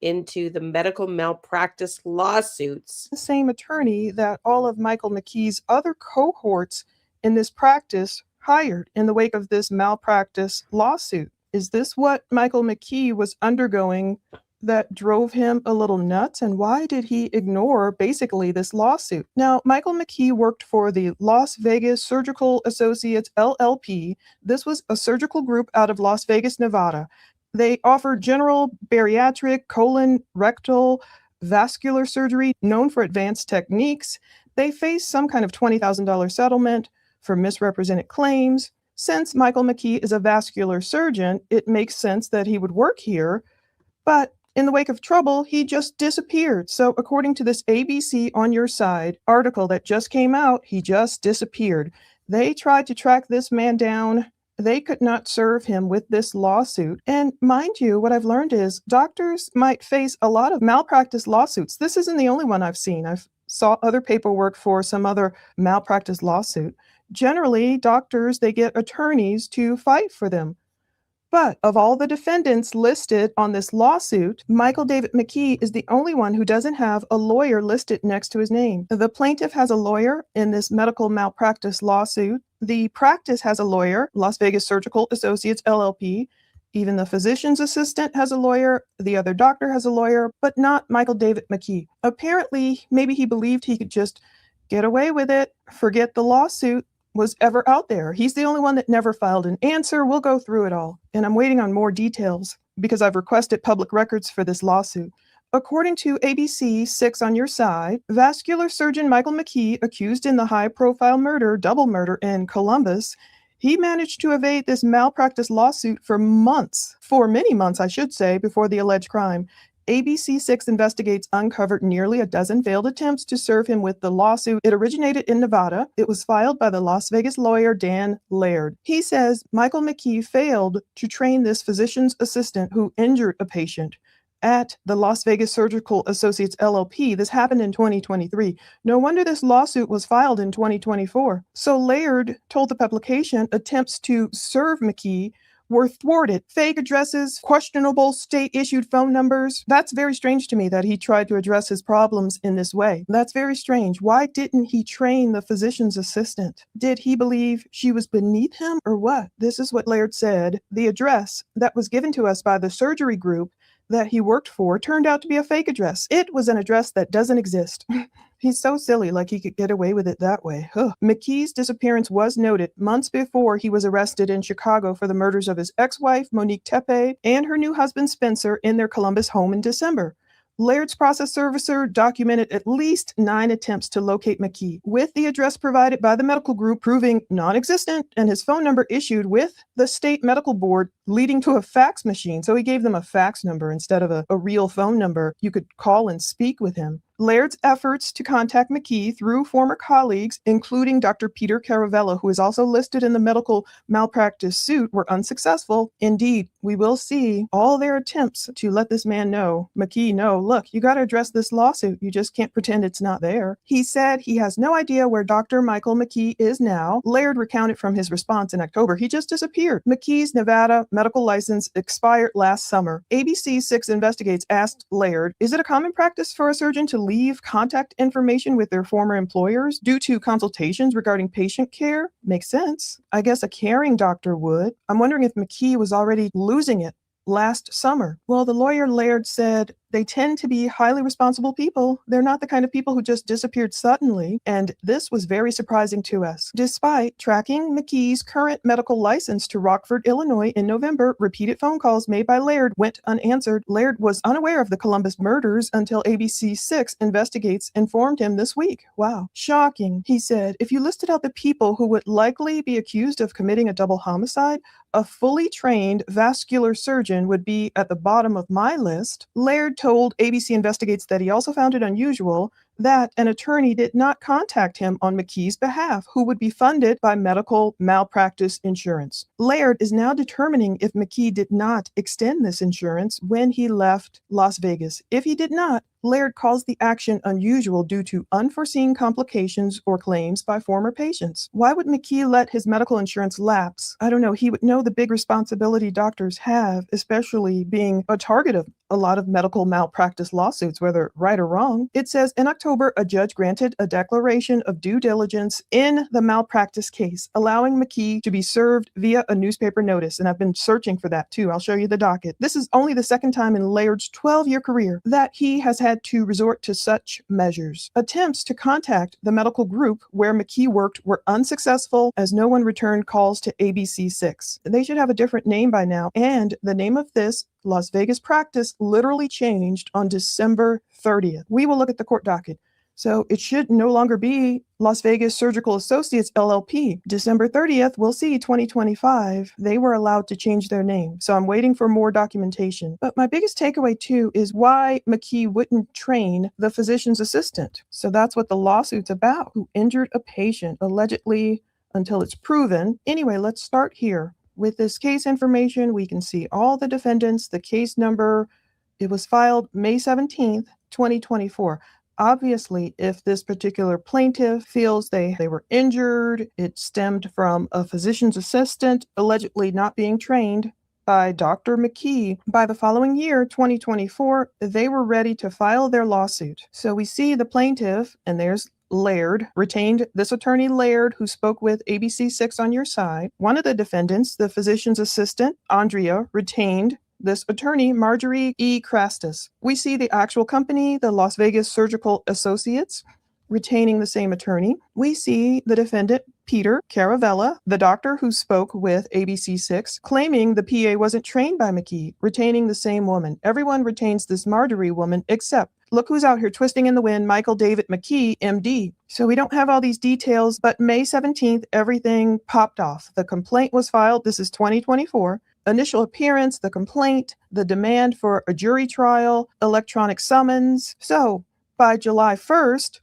Into the medical malpractice lawsuits. The same attorney that all of Michael McKee's other cohorts in this practice hired in the wake of this malpractice lawsuit. Is this what Michael McKee was undergoing that drove him a little nuts? And why did he ignore basically this lawsuit? Now, Michael McKee worked for the Las Vegas Surgical Associates, LLP. This was a surgical group out of Las Vegas, Nevada. They offered general, bariatric, colon, rectal, vascular surgery, known for advanced techniques. They faced some kind of $20,000 settlement for misrepresented claims. Since Michael McKee is a vascular surgeon, it makes sense that he would work here. But in the wake of trouble, he just disappeared. So according to this ABC On Your Side article that just came out, he just disappeared. They tried to track this man down. They could not serve him with this lawsuit. And mind you, what I've learned is doctors might face a lot of malpractice lawsuits. This isn't the only one I've seen. I've saw other paperwork for some other malpractice lawsuit. Generally, doctors, they get attorneys to fight for them. But of all the defendants listed on this lawsuit, Michael David McKee is the only one who doesn't have a lawyer listed next to his name. The plaintiff has a lawyer in this medical malpractice lawsuit. The practice has a lawyer, Las Vegas Surgical Associates, LLP. Even the physician's assistant has a lawyer, the other doctor has a lawyer, but not Michael David McKee. Apparently, maybe he believed he could just get away with it, forget the lawsuit was ever out there. He's the only one that never filed an answer. We'll go through it all. And I'm waiting on more details because I've requested public records for this lawsuit. According to ABC 6 on your side, vascular surgeon Michael McKee, accused in the high-profile double murder in Columbus, he managed to evade this malpractice lawsuit for many months, I should say, before the alleged crime. ABC 6 Investigates uncovered nearly a dozen failed attempts to serve him with the lawsuit. It originated in Nevada. It was filed by the Las Vegas lawyer Dan Laird. He says Michael McKee failed to train this physician's assistant who injured a patient at the Las Vegas Surgical Associates LLP. This happened in 2023. No wonder this lawsuit was filed in 2024. So Laird told the publication attempts to serve McKee were thwarted. Fake addresses, questionable state-issued phone numbers. That's very strange to me that he tried to address his problems in this way. That's very strange. Why didn't he train the physician's assistant? Did he believe she was beneath him or what? This is what Laird said. The address that was given to us by the surgery group that he worked for turned out to be a fake address. It was an address that doesn't exist. He's so silly, like he could get away with it that way. Ugh. McKee's disappearance was noted months before he was arrested in Chicago for the murders of his ex-wife, Monique Tepe, and her new husband, Spencer, in their Columbus home in December. Laird's process servicer documented at least 9 attempts to locate McKee, with the address provided by the medical group proving non-existent and his phone number issued with the state medical board leading to a fax machine. So he gave them a fax number instead of a real phone number. You could call and speak with him. Laird's efforts to contact McKee through former colleagues, including Dr. Peter Caravella, who is also listed in the medical malpractice suit, were unsuccessful. Indeed, we will see all their attempts to let this man know, McKee, no, look, you got to address this lawsuit. You just can't pretend it's not there. He said he has no idea where Dr. Michael McKee is now. Laird recounted from his response in October. He just disappeared. McKee's Nevada medical license expired last summer. ABC 6 Investigates asked Laird, is it a common practice for a surgeon to leave contact information with their former employers due to consultations regarding patient care? Makes sense. I guess a caring doctor would. I'm wondering if McKee was already losing it last summer. Well, the lawyer Laird said they tend to be highly responsible people. They're not the kind of people who just disappeared suddenly, and this was very surprising to us. Despite tracking McKee's current medical license to Rockford, Illinois in November, repeated phone calls made by Laird went unanswered. Laird was unaware of the Columbus murders until ABC 6 Investigates informed him this week. Wow. Shocking. He said, if you listed out the people who would likely be accused of committing a double homicide, a fully trained vascular surgeon would be at the bottom of my list. Laird told ABC Investigates that he also found it unusual that an attorney did not contact him on McKee's behalf, who would be funded by medical malpractice insurance. Laird is now determining if McKee did not extend this insurance when he left Las Vegas. If he did not, Laird calls the action unusual due to unforeseen complications or claims by former patients. Why would McKee let his medical insurance lapse? I don't know. He would know the big responsibility doctors have, especially being a target of a lot of medical malpractice lawsuits, whether right or wrong. It says in October, a judge granted a declaration of due diligence in the malpractice case, allowing McKee to be served via a newspaper notice. And I've been searching for that too. I'll show you the docket. This is only the second time in Laird's 12-year career that he has had to resort to such measures. Attempts to contact the medical group where McKee worked were unsuccessful as no one returned calls to ABC 6. They should have a different name by now. And the name of this Las Vegas practice literally changed on December 30th. We will look at the court docket. So it should no longer be Las Vegas Surgical Associates LLP. December 30th, we'll see 2025, they were allowed to change their name. So I'm waiting for more documentation. But my biggest takeaway too is why McKee wouldn't train the physician's assistant. So that's what the lawsuit's about, who injured a patient allegedly until it's proven. Anyway, let's start here. With this case information, we can see all the defendants, the case number. It was filed May 17th, 2024. Obviously, if this particular plaintiff feels they were injured, it stemmed from a physician's assistant allegedly not being trained by Dr. McKee. By the following year, 2024, they were ready to file their lawsuit. So we see the plaintiff, and there's Laird retained this attorney Laird, who spoke with ABC6 on your side. One of the defendants, the physician's assistant, Andrea, retained this attorney, Marjorie E. Crastus. We see the actual company, the Las Vegas Surgical Associates, retaining the same attorney. We see the defendant, Peter Caravella, the doctor who spoke with ABC6, claiming the PA wasn't trained by McKee, retaining the same woman. Everyone retains this Marjorie woman, except look who's out here twisting in the wind, Michael David McKee, MD. So we don't have all these details, but May 17th, everything popped off. The complaint was filed. This is 2024. Initial appearance, the complaint, the demand for a jury trial, electronic summons. So by July 1st,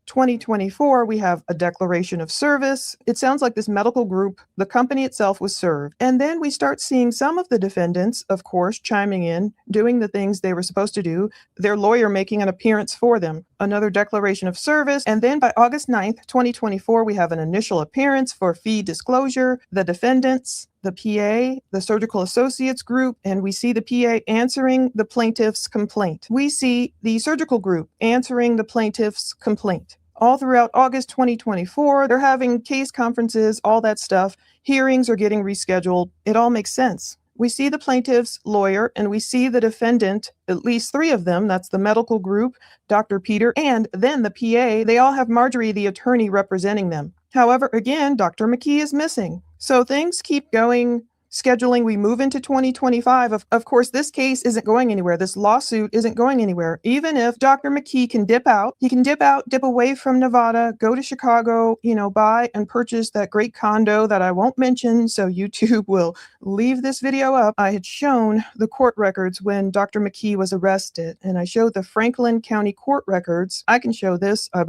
2024, we have a declaration of service. It sounds like this medical group, the company itself, was served. And then we start seeing some of the defendants, of course, chiming in, doing the things they were supposed to do, their lawyer making an appearance for them, another declaration of service. And then by August 9th, 2024, we have an initial appearance for fee disclosure, the defendants, the PA, the Surgical Associates group, and we see the PA answering the plaintiff's complaint. We see the surgical group answering the plaintiff's complaint. All throughout August 2024, they're having case conferences, all that stuff. Hearings are getting rescheduled. It all makes sense. We see the plaintiff's lawyer and we see the defendant, at least three of them. That's the medical group, Dr. Peter, and then the PA. They all have Marjorie, the attorney, representing them. However, again, Dr. McKee is missing. So things keep going. Scheduling, we move into 2025. Of course, this case isn't going anywhere. This lawsuit isn't going anywhere. Even if Dr. McKee can dip out, he can dip away from Nevada, go to Chicago, buy and purchase that great condo that I won't mention, so YouTube will leave this video up. I had shown the court records when Dr. McKee was arrested, and I showed the Franklin County court records. I can show this, I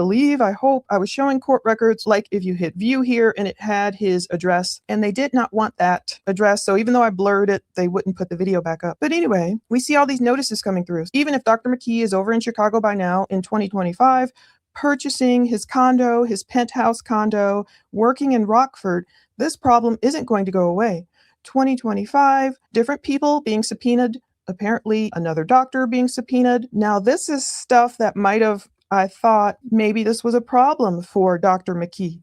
hope. I was showing court records, like if you hit view here and it had his address, and they did not want that address. So even though I blurred it, they wouldn't put the video back up. But anyway, we see all these notices coming through. Even if Dr. McKee is over in Chicago by now in 2025, purchasing his condo, his penthouse condo, working in Rockford, this problem isn't going to go away. 2025, different people being subpoenaed, apparently another doctor being subpoenaed. Now, this is stuff that I thought maybe this was a problem for Dr. McKee.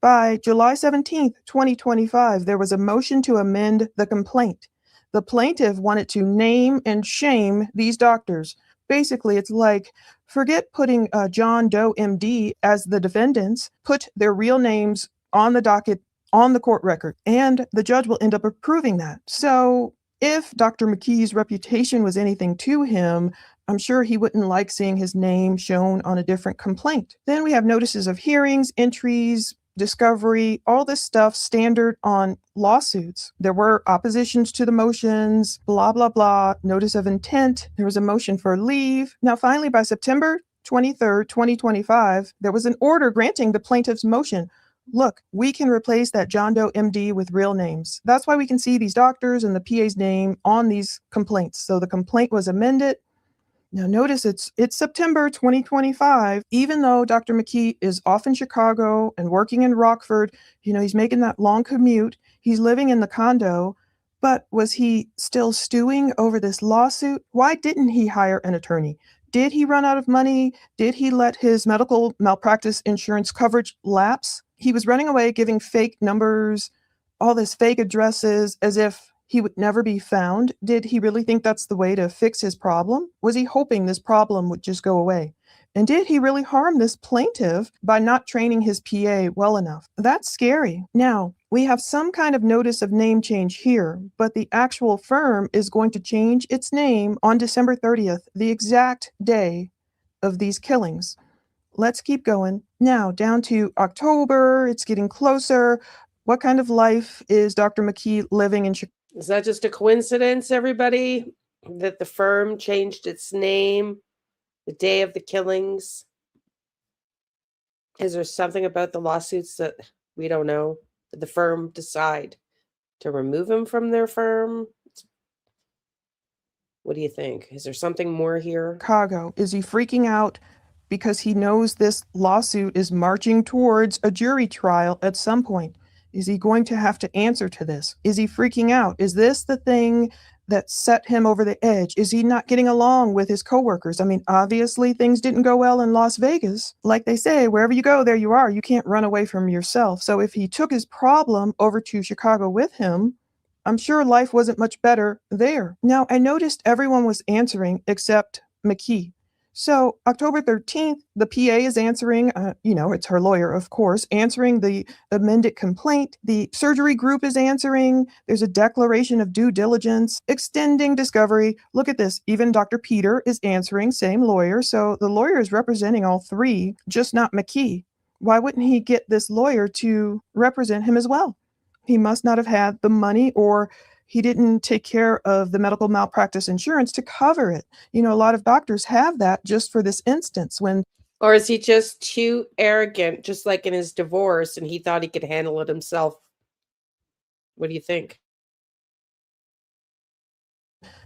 By July 17th, 2025, there was a motion to amend the complaint. The plaintiff wanted to name and shame these doctors. Basically, it's like, forget putting John Doe, MD, as the defendants, put their real names on the docket, on the court record, and the judge will end up approving that. So if Dr. McKee's reputation was anything to him, I'm sure he wouldn't like seeing his name shown on a different complaint. Then we have notices of hearings, entries, discovery, all this stuff standard on lawsuits. There were oppositions to the motions, blah, blah, blah, notice of intent. There was a motion for leave. Now, finally, by September 23rd, 2025, there was an order granting the plaintiff's motion. Look, we can replace that John Doe MD with real names. That's why we can see these doctors and the PA's name on these complaints. So the complaint was amended. Now notice it's September 2025, even though Dr. McKee is off in Chicago and working in Rockford, he's making that long commute, he's living in the condo, but was he still stewing over this lawsuit? Why didn't he hire an attorney? Did he run out of money? Did he let his medical malpractice insurance coverage lapse? He was running away, giving fake numbers, all this fake addresses, as if he would never be found. Did he really think that's the way to fix his problem? Was he hoping this problem would just go away? And did he really harm this plaintiff by not training his PA well enough? That's scary. Now, we have some kind of notice of name change here, but the actual firm is going to change its name on December 30th, the exact day of these killings. Let's keep going. Now, down to October, it's getting closer. What kind of life is Dr. McKee living in Chicago? Is that just a coincidence, everybody, that the firm changed its name the day of the killings? Is there something about the lawsuits that we don't know? Did the firm decide to remove him from their firm? What do you think? Is there something more here? Chicago. Is he freaking out because he knows this lawsuit is marching towards a jury trial at some point? Is he going to have to answer to this? Is he freaking out? Is this the thing that set him over the edge? Is he not getting along with his coworkers? I mean, obviously things didn't go well in Las Vegas. Like they say, wherever you go, there you are. You can't run away from yourself. So if he took his problem over to Chicago with him, I'm sure life wasn't much better there. Now, I noticed everyone was answering except McKee. So October 13th, the PA is answering, it's her lawyer, of course, answering the amended complaint. The surgery group is answering. There's a declaration of due diligence, extending discovery. Look at this. Even Dr. Peter is answering, same lawyer. So the lawyer is representing all three, just not McKee. Why wouldn't he get this lawyer to represent him as well? He must not have had the money, or he didn't take care of the medical malpractice insurance to cover it. A lot of doctors have that just for this instance when. Or is he just too arrogant, just like in his divorce, and he thought he could handle it himself? What do you think?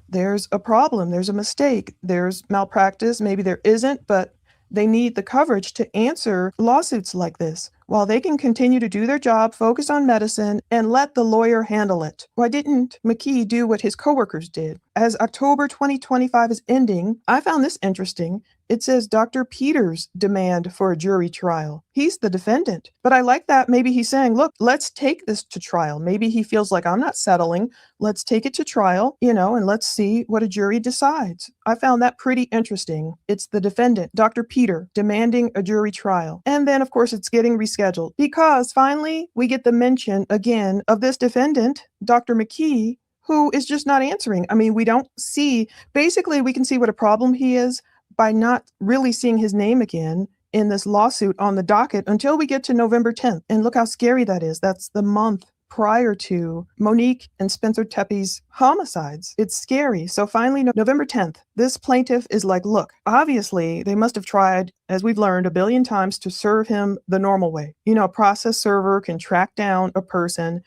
There's a problem, there's a mistake, there's malpractice, maybe there isn't, but they need the coverage to answer lawsuits like this, while they can continue to do their job, focus on medicine, and let the lawyer handle it. Why didn't McKee do what his coworkers did? As October 2025 is ending, I found this interesting. It says Dr. Peters' demand for a jury trial. He's the defendant. But I like that. Maybe he's saying, look, let's take this to trial. Maybe he feels like I'm not settling. Let's take it to trial, and let's see what a jury decides. I found that pretty interesting. It's the defendant, Dr. Peter, demanding a jury trial. And then, of course, it's getting rescheduled because finally we get the mention again of this defendant, Dr. McKee, who is just not answering. I mean, we don't see, basically we can see what a problem he is by not really seeing his name again in this lawsuit on the docket until we get to November 10th. And look how scary that is. That's the month prior to Monique and Spencer Tepe's homicides. It's scary. So finally, November 10th, this plaintiff is like, look, obviously they must have tried, as we've learned a billion times, to serve him the normal way. A process server can track down a person,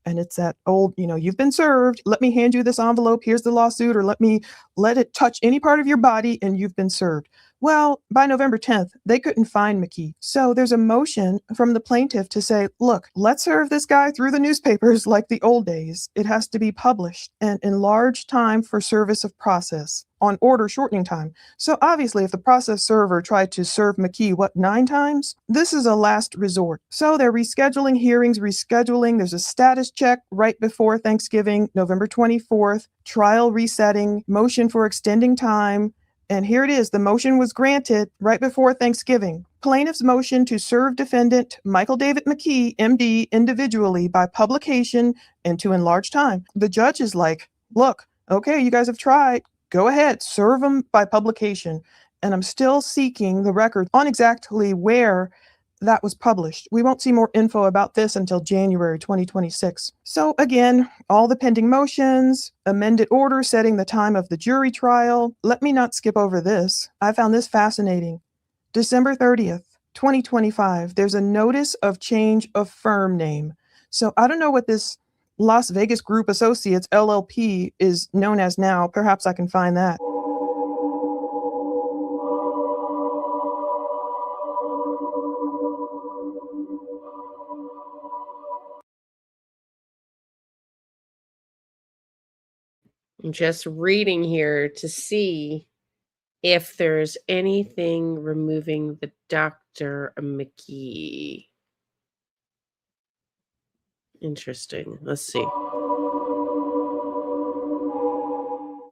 and it's that old, you've been served. Let me hand you this envelope. Here's the lawsuit, or let it touch any part of your body and you've been served. Well, by November 10th, they couldn't find McKee. So there's a motion from the plaintiff to say, look, let's serve this guy through the newspapers like the old days. It has to be published and enlarge time for service of process on order shortening time. So obviously, if the process server tried to serve McKee, 9 times? This is a last resort. So they're rescheduling hearings, There's a status check right before Thanksgiving, November 24th, trial resetting, motion for extending time. And here it is. The motion was granted right before Thanksgiving. Plaintiff's motion to serve defendant Michael David McKee, MD, individually by publication and to enlarge time. The judge is like, look, okay, you guys have tried. Go ahead, serve them by publication. And I'm still seeking the record on exactly where that was published. We won't see more info about this until January 2026. So again, all the pending motions, amended order setting the time of the jury trial. Let me not skip over this. I found this fascinating. December 30th, 2025, there's a notice of change of firm name. So I don't know what this Las Vegas Group Associates LLP is known as now. Perhaps I can find that. I'm just reading here to see if there's anything removing the Dr. McKee. Interesting. Let's see.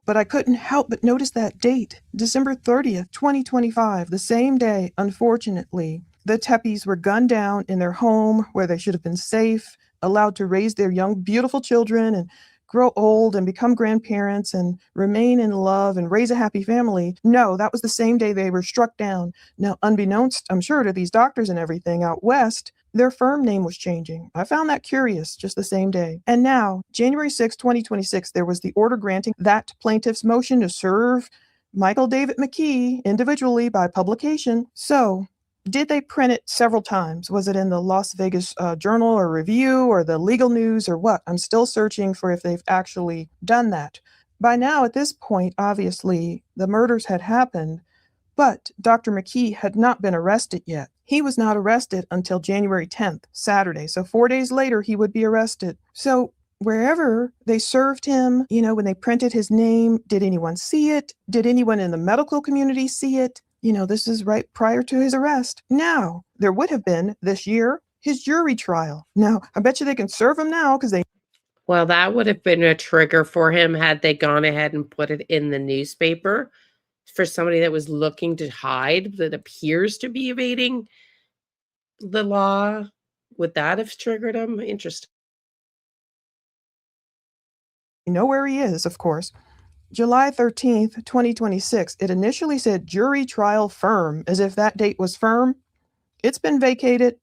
But I couldn't help but notice that date, December 30th, 2025, the same day, unfortunately. The Tepes were gunned down in their home where they should have been safe, allowed to raise their young, beautiful children and grow old and become grandparents and remain in love and raise a happy family. No, that was the same day they were struck down. Now, unbeknownst, I'm sure, to these doctors and everything out west, their firm name was changing. I found that curious, just the same day. And now, January 6, 2026, there was the order granting that plaintiff's motion to serve Michael David McKee individually by publication. So, did they print it several times? Was it in the Las Vegas Journal or Review or the Legal News or what? I'm still searching for if they've actually done that. By now, at this point, obviously, the murders had happened, but Dr. McKee had not been arrested yet. He was not arrested until January 10th, Saturday. So 4 days later, he would be arrested. So wherever they served him, when they printed his name, did anyone see it? Did anyone in the medical community see it? This is right prior to his arrest. Now, there would have been this year his jury trial. Now, I bet you they can serve him now because they. Well, that would have been a trigger for him had they gone ahead and put it in the newspaper for somebody that was looking to hide that appears to be evading the law. Would that have triggered him? Interesting. You know where he is, of course. July 13th, 2026. It initially said jury trial firm, as if that date was firm. It's been vacated.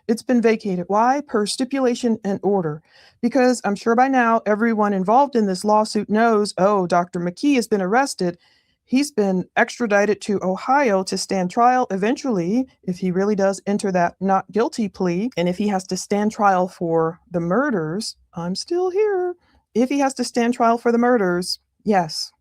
It's been vacated. Why? Per stipulation and order. Because I'm sure by now everyone involved in this lawsuit knows, oh, Dr. McKee has been arrested. He's been extradited to Ohio to stand trial eventually, if he really does enter that not guilty plea. And if he has to stand trial for the murders, I'm still here. If he has to stand trial for the murders, yes,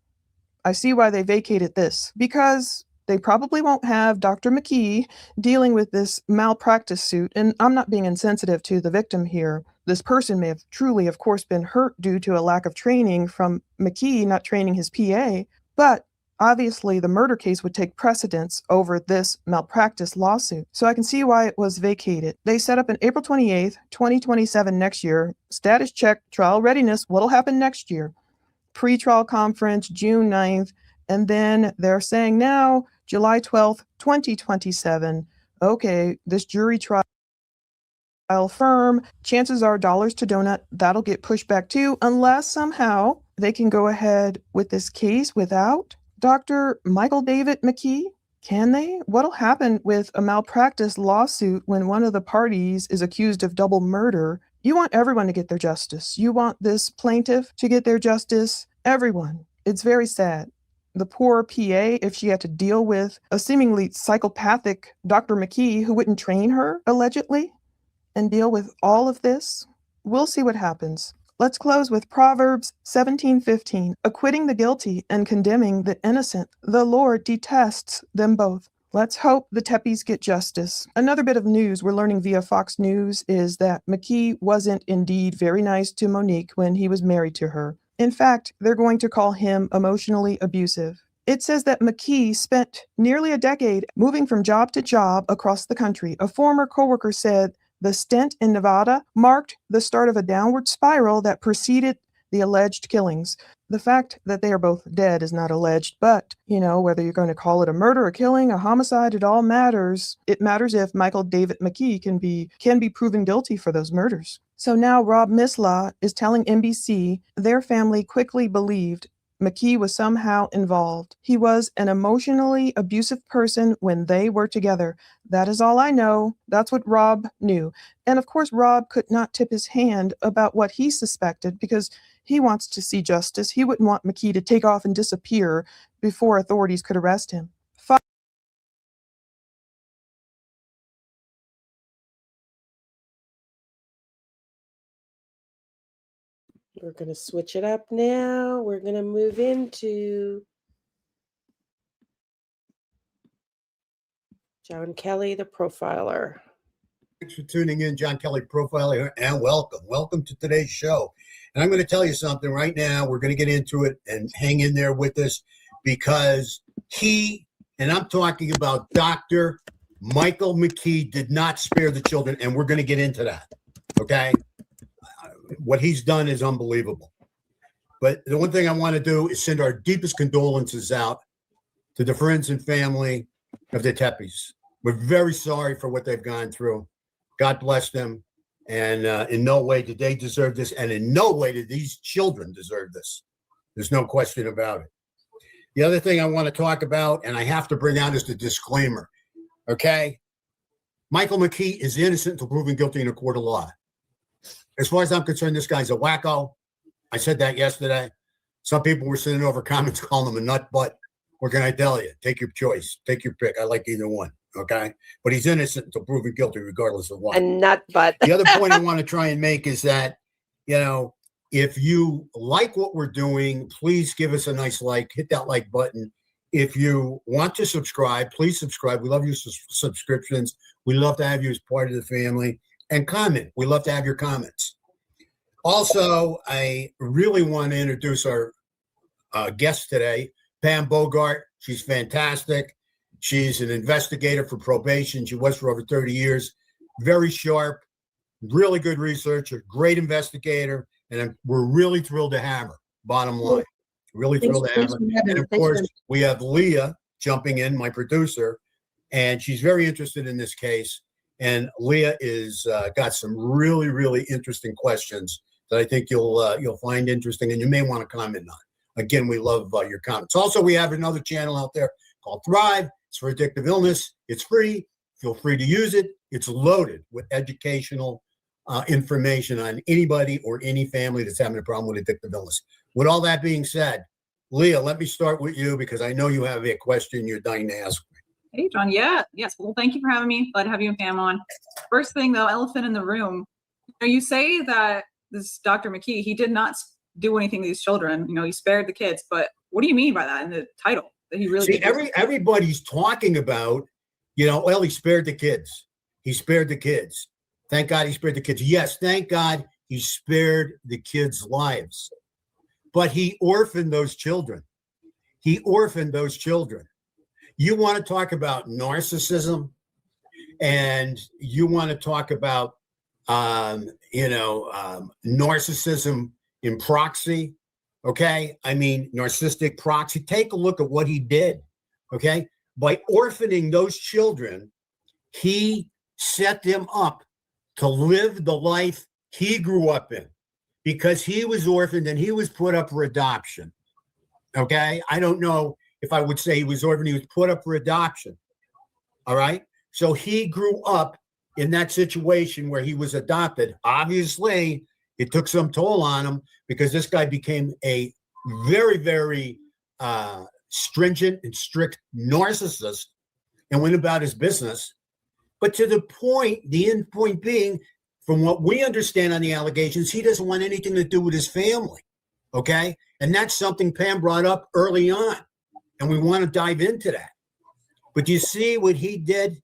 I see why they vacated this. Because they probably won't have Dr. McKee dealing with this malpractice suit. And I'm not being insensitive to the victim here. This person may have truly, of course, been hurt due to a lack of training from McKee not training his PA. But obviously, the murder case would take precedence over this malpractice lawsuit. So I can see why it was vacated. They set up an April 28th, 2027 next year. Status check, trial readiness. What'll happen next year? Pre-trial conference, June 9th. And then they're saying now, July 12th, 2027. Okay, this jury trial firm, chances are dollars to donut, that'll get pushed back too, unless somehow they can go ahead with this case without Dr. Michael David McKee. Can they? What'll happen with a malpractice lawsuit when one of the parties is accused of double murder? You want everyone to get their justice. You want this plaintiff to get their justice. Everyone. It's very sad. The poor PA, if she had to deal with a seemingly psychopathic Dr. McKee who wouldn't train her, allegedly, and deal with all of this. We'll see what happens. Let's close with Proverbs 17:15. Acquitting the guilty and condemning the innocent, the Lord detests them both. Let's hope the Tepes get justice. Another bit of news we're learning via Fox News is that McKee wasn't indeed very nice to Monique when he was married to her. In fact, they're going to call him emotionally abusive. It says that McKee spent nearly a decade moving from job to job across the country. A former coworker said the stint in Nevada marked the start of a downward spiral that preceded the alleged killings. The fact that they are both dead is not alleged, but, whether you're going to call it a murder, a killing, a homicide, it all matters. It matters if Michael David McKee can be proven guilty for those murders. So now Rob Mislaw is telling NBC their family quickly believed McKee was somehow involved. He was an emotionally abusive person when they were together. That is all I know. That's what Rob knew. And of course, Rob could not tip his hand about what he suspected because he wants to see justice. He wouldn't want McKee to take off and disappear before authorities could arrest him. We're going to switch it up now. We're going to move into John Kelly, the profiler. Thanks for tuning in, John Kelly, profiler here, and welcome. Welcome to today's show. And I'm going to tell you something right now. We're going to get into it and hang in there with us because and I'm talking about Dr. Michael McKee, did not spare the children, and we're going to get into that, okay? What he's done is unbelievable. But the one thing I want to do is send our deepest condolences out to the friends and family of the Tepes. We're very sorry for what they've gone through. God bless them. And in no way did they deserve this. And in no way did these children deserve this. There's no question about it. The other thing I want to talk about, and I have to bring out, is the disclaimer. Okay? Michael McKee is innocent until proven guilty in a court of law. As far as I'm concerned, this guy's a wacko. I said that yesterday. Some people were sending over comments calling him a nut butt. What can I tell you? Take your choice. Take your pick. I like either one. Okay? But he's innocent until proven guilty regardless of what. A nut butt. The other point I want to try and make is that, if you like what we're doing, please give us a nice like. Hit that like button. If you want to subscribe, please subscribe. We love your subscriptions. We love to have you as part of the family. And comment. We love to have your comments. Also, I really want to introduce our guest today, Pam Bogart. She's fantastic. She's an investigator for probation. She was for over 30 years. Very sharp, really good researcher, great investigator, and we're really thrilled to have her. Bottom line, really thrilled to have her. And of course, we have Leah jumping in, my producer, and she's very interested in this case. And Leah is got some really, really interesting questions that I think you'll find interesting, and you may want to comment on. Again, we love your comments. Also, we have another channel out there called Thrive. It's for addictive illness. It's free. Feel free to use it. It's loaded with educational information on anybody or any family that's having a problem with addictive illness. With all that being said, Leah, let me start with you because I know you have a question you're dying to ask me. Hey, John. Yes. Well, thank you for having me. Glad to have you and Pam on. First thing, though, elephant in the room. You say that this Dr. McKee, he did not do anything to these children. He spared the kids. But what do you mean by that in the title? That he really everybody's talking about, well, he spared the kids. He spared the kids. Thank God he spared the kids. Yes, thank God he spared the kids' lives. But he orphaned those children. He orphaned those children. You want to talk about narcissism, and you want to talk about, narcissism in proxy. Okay. I mean, narcissistic proxy. Take a look at what he did. Okay. By orphaning those children, he set them up to live the life he grew up in because he was orphaned and he was put up for adoption. Okay. I don't know if I would say he was orphaned. He was put up for adoption. All right. So he grew up in that situation where he was adopted. Obviously, it took some toll on him because this guy became a very, very stringent and strict narcissist and went about his business. But to the end point being, from what we understand on the allegations, he doesn't want anything to do with his family. Okay. And that's something Pam brought up early on. And we want to dive into that. But you see what he did?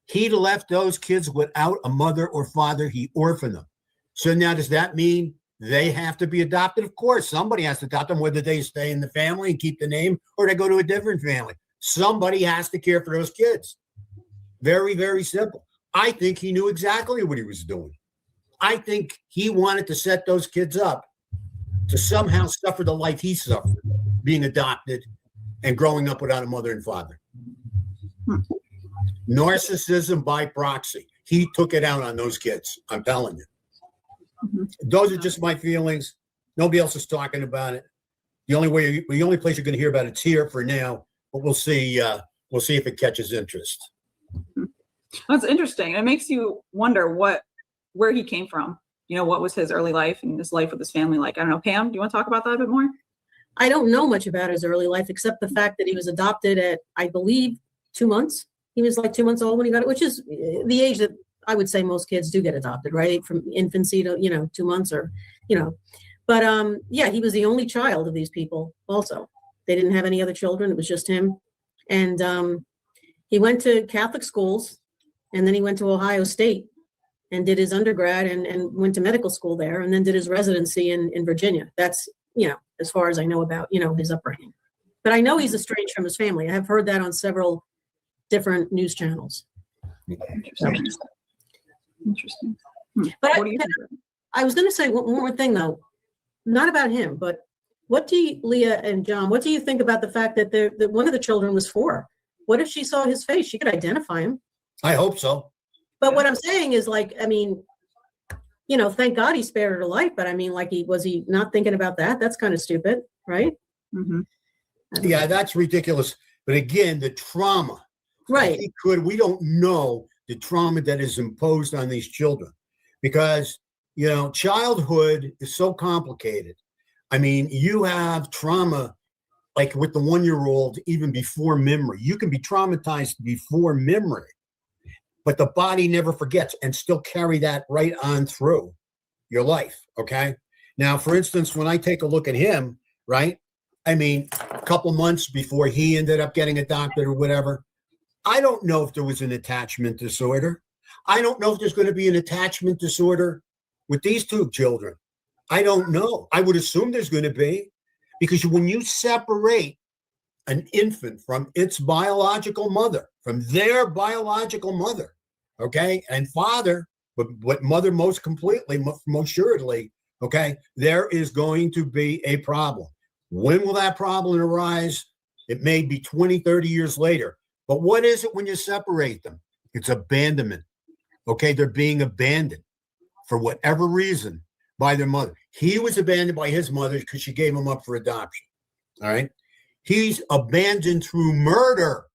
He left those kids without a mother or father. He orphaned them. So now does that mean they have to be adopted? Of course, somebody has to adopt them, whether they stay in the family and keep the name or they go to a different family. Somebody has to care for those kids. Very, very simple. I think he knew exactly what he was doing. I think he wanted to set those kids up to somehow suffer the life he suffered, being adopted and growing up without a mother and father. Narcissism by proxy. He took it out on those kids. I'm telling you. Those are just my feelings. Nobody else is talking about it. The only place you're going to hear about it's here for now. But we'll see. We'll see if it catches interest. That's interesting. It makes you wonder where he came from. What was his early life and his life with his family like? I don't know. Pam, do you want to talk about that a bit more? I don't know much about his early life except the fact that he was adopted at, I believe, 2 months. He was like 2 months old when he got it, which is the age that I would say most kids do get adopted, right? From infancy to, 2 months or. But yeah, he was the only child of these people also. They didn't have any other children. It was just him. And he went to Catholic schools and then he went to Ohio State and did his undergrad and went to medical school there and then did his residency in Virginia. That's, as far as I know about, his upbringing. But I know he's estranged from his family. I have heard that on several different news channels. Interesting. But I was going to say one more thing, though, not about him, but Leah and John, what do you think about the fact that one of the children was 4? What if she saw his face? She could identify him. I hope so. But what I'm saying is thank God he spared her life. But I mean, was he not thinking about that? That's kind of stupid, right? Mm-hmm. Yeah, that's ridiculous. But again, the trauma. Right. We don't know the trauma that is imposed on these children because, childhood is so complicated. I mean, you have trauma like with the 1-year-old, even before memory. You can be traumatized before memory, but the body never forgets and still carry that right on through your life. Okay. Now, for instance, when I take a look at him, right? I mean, a couple months before he ended up getting adopted or whatever, I don't know if there was an attachment disorder. I don't know if there's going to be an attachment disorder with these 2 children. I don't know. I would assume there's going to be, because when you separate an infant from its biological mother, from their biological mother, okay, and father, but mother most completely, most assuredly, okay, there is going to be a problem. When will that problem arise? It may be 20, 30 years later. But what is it when you separate them? It's abandonment. Okay, they're being abandoned for whatever reason by their mother. He was abandoned by his mother because she gave him up for adoption. All right. He's abandoned through murder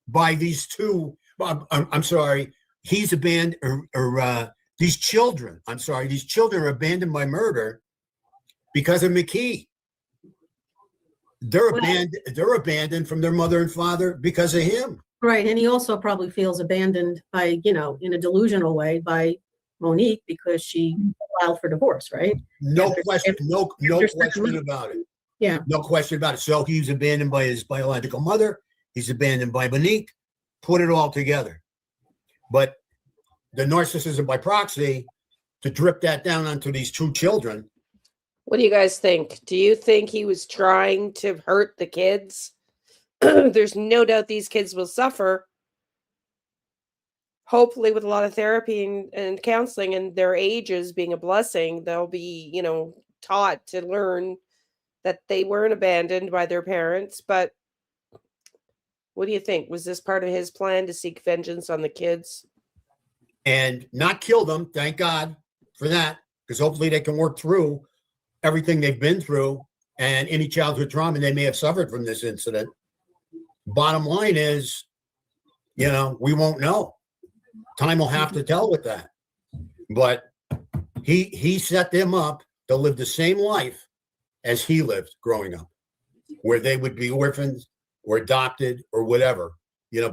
by these two. I'm sorry. He's abandoned, these children. I'm sorry. These children are abandoned by murder because of McKee. They're abandoned from their mother and father because of him. Right. And he also probably feels abandoned by, in a delusional way by Monique because she filed for divorce, right? No question about it. Yeah. No question about it. So he's abandoned by his biological mother. He's abandoned by Monique. Put it all together. But the narcissism by proxy, to drip that down onto these two children. What do you guys think? Do you think he was trying to hurt the kids? There's no doubt these kids will suffer. Hopefully with a lot of therapy and counseling and their ages being a blessing, they'll be, taught to learn that they weren't abandoned by their parents. But what do you think? Was this part of his plan to seek vengeance on the kids? And not kill them, thank God for that, because hopefully they can work through everything they've been through and any childhood trauma they may have suffered from this incident. Bottom line is, we won't know. Time will have to tell with that. But he set them up to live the same life as he lived growing up, where they would be orphans or adopted or whatever,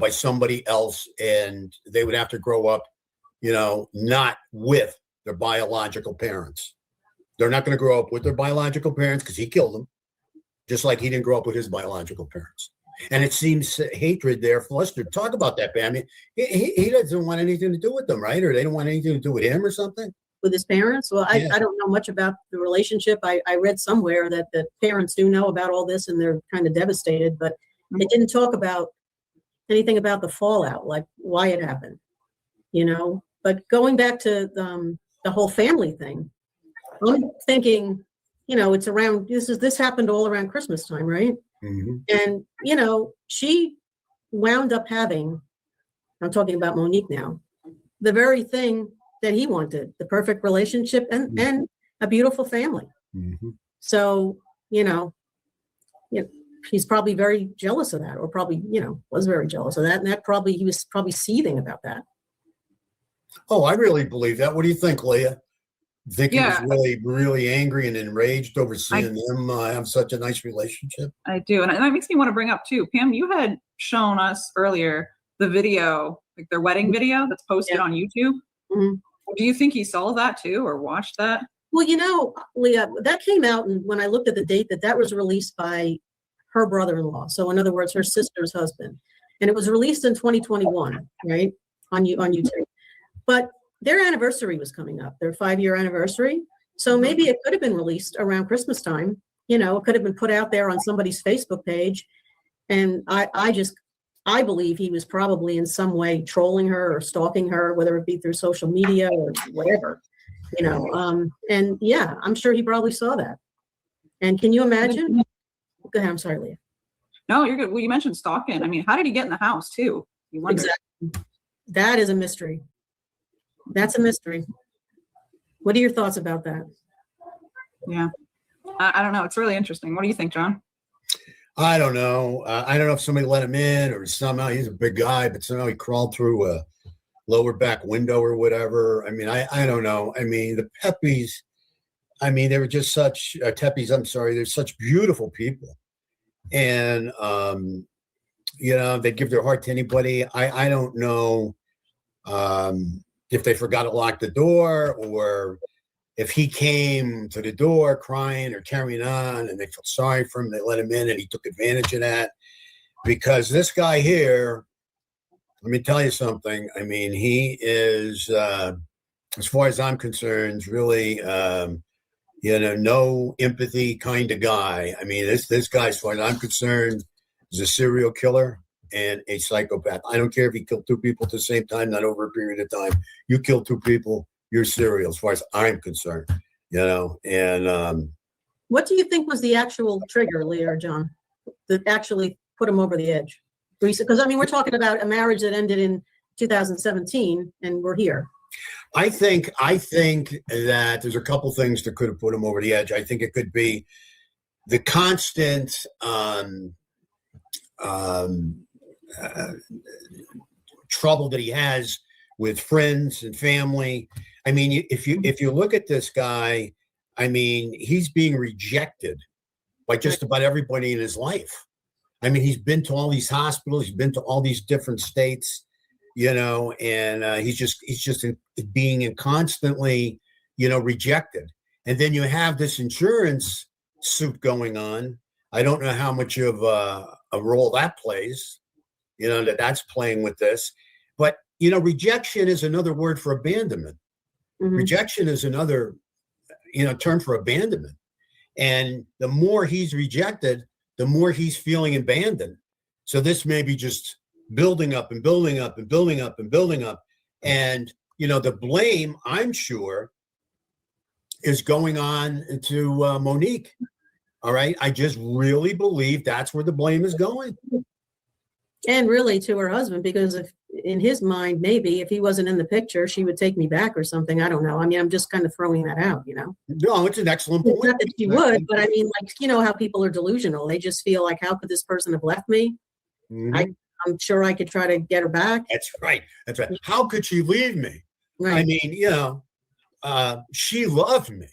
by somebody else, and they would have to grow up, not with their biological parents. They're not going to grow up with their biological parents because he killed them, just like he didn't grow up with his biological parents. And it seems hatred there flustered. Talk about that, Pam. He doesn't want anything to do with them, right? Or they don't want anything to do with him or something? With his parents? Well, I don't know much about the relationship. I read somewhere that the parents do know about all this and they're kind of devastated, but they didn't talk about anything about the fallout, like why it happened, But going back to the whole family thing, I'm thinking, it's around, this happened all around Christmas time, right? Mm-hmm. And, she wound up having, I'm talking about Monique now, the very thing that he wanted, the perfect relationship and a beautiful family. Mm-hmm. So, he's probably very jealous of that, or probably, was very jealous of that. And he was probably seething about that. Oh, I really believe that. What do you think, Leah? Think he was really, really angry and enraged over seeing them have such a nice relationship? I do. And that makes me want to bring up too, Pam, you had shown us earlier the video, like their wedding video that's posted on YouTube. Mm-hmm. Do you think he saw that too or watched that? Well, Leah, that came out, and when I looked at the date, that was released by her brother-in-law. So in other words, her sister's husband. And it was released in 2021, right? On YouTube. But their anniversary was coming up, their 5-year anniversary. So maybe it could have been released around Christmas time. It could have been put out there on somebody's Facebook page. And I believe he was probably in some way trolling her or stalking her, whether it be through social media or whatever, and yeah, I'm sure he probably saw that. And can you imagine? Go ahead. I'm sorry, Leah. No, you're good. Well, you mentioned stalking. I mean, how did he get in the house too? You wonder. Exactly. That is a mystery. That's a mystery. What are your thoughts about that? Yeah. I don't know. It's really interesting. What do you think, John? I don't know. I don't know if somebody let him in or somehow he's a big guy, but somehow he crawled through a lower back window or whatever. I mean, I don't know. I mean, the Pepes, they were just such Tepes. I'm sorry. They're such beautiful people. And, they give their heart to anybody. I don't know if they forgot to lock the door or if he came to the door crying or carrying on and they felt sorry for him, they let him in and he took advantage of that. Because this guy here, let me tell you something. I mean, he is, as far as I'm concerned, really no empathy kind of guy. I mean, this guy, as far as I'm concerned, is a serial killer and a psychopath. I don't care if he killed 2 people at the same time, not over a period of time. You kill 2 people, you're serial, as far as I'm concerned. And what do you think was the actual trigger, Leah or John, that actually put him over the edge? Because I mean, we're talking about a marriage that ended in 2017, and we're here. I think that there's a couple things that could have put him over the edge. I think it could be the constant trouble that he has with friends and family. I mean, if you look at this guy, I mean, he's being rejected by just about everybody in his life. I mean, he's been to all these hospitals, he's been to all these different states, and he's just being constantly, rejected. And then you have this insurance suit going on. I don't know how much of a role that plays, that's playing with this. But, rejection is another word for abandonment. Mm-hmm. Rejection is another, term for abandonment. And the more he's rejected, the more he's feeling abandoned. So this may be just building up and building up and building up and building up. And, the blame, I'm sure, is going on to Monique. All right. I just really believe that's where the blame is going. And really to her husband, because if in his mind, maybe if he wasn't in the picture, she would take me back or something. I don't know. I mean, I'm just kind of throwing that out, No, it's an excellent point. Not that she would, but I mean, how people are delusional. They just feel like, how could this person have left me? Mm-hmm. I'm sure I could try to get her back. That's right. How could she leave me? Right. I mean, she loved me.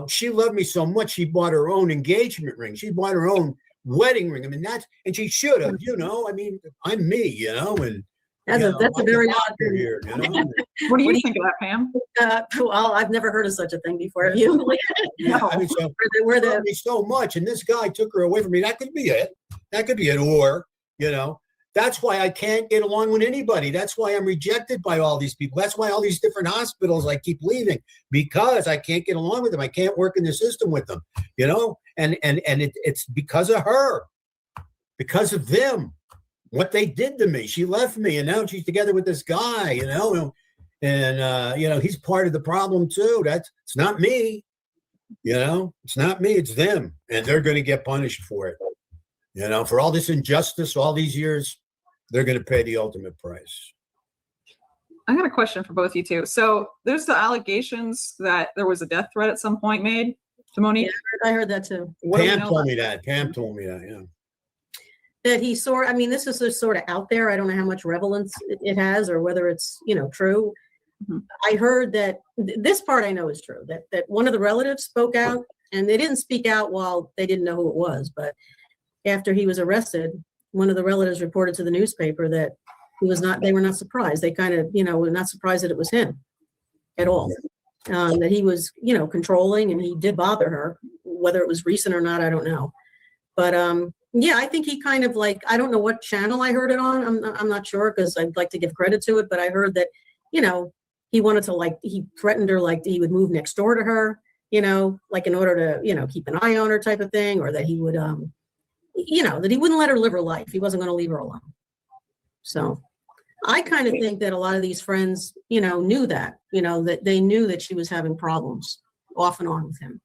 She loved me so much. She bought her own engagement ring. She bought her own wedding ring. I mean, and she should have, I mean, I'm me, and that's a very odd thing. Here, What do you think of that, Pam? Well, I've never heard of such a thing before. Have you? No. I mean, so she loved me so much, and this guy took her away from me. That could be it. Or, that's why I can't get along with anybody. That's why I'm rejected by all these people. That's why all these different hospitals I keep leaving, because I can't get along with them. I can't work in the system with them, and it's because of her, because of them, what they did to me. She left me, and now she's together with this guy, and he's part of the problem too. It's not me, it's not me, it's them, and they're going to get punished for it. For all this injustice, all these years, they're going to pay the ultimate price. I got a question for both of you two. So there's the allegations that there was a death threat at some point made to Monique. Yeah, I heard that too. Pam told me that. Yeah. That he saw, I mean, this is just sort of out there. I don't know how much relevance it has or whether it's, true. Mm-hmm. I heard that this part I know is true, that one of the relatives spoke out, and they didn't speak out while they didn't know who it was, but after he was arrested, one of the relatives reported to the newspaper that they were not surprised. They kind of, were not surprised that it was him at all. That he was, controlling, and he did bother her. Whether it was recent or not, I don't know. But yeah, I think he kind of I don't know what channel I heard it on. I'm not sure, because I'd like to give credit to it, but I heard that, he wanted to he threatened her, he would move next door to her, in order to, keep an eye on her type of thing, or that he would, that he wouldn't let her live her life. He wasn't going to leave her alone. So I kind of think that a lot of these friends, knew that, that they knew that she was having problems off and on with him,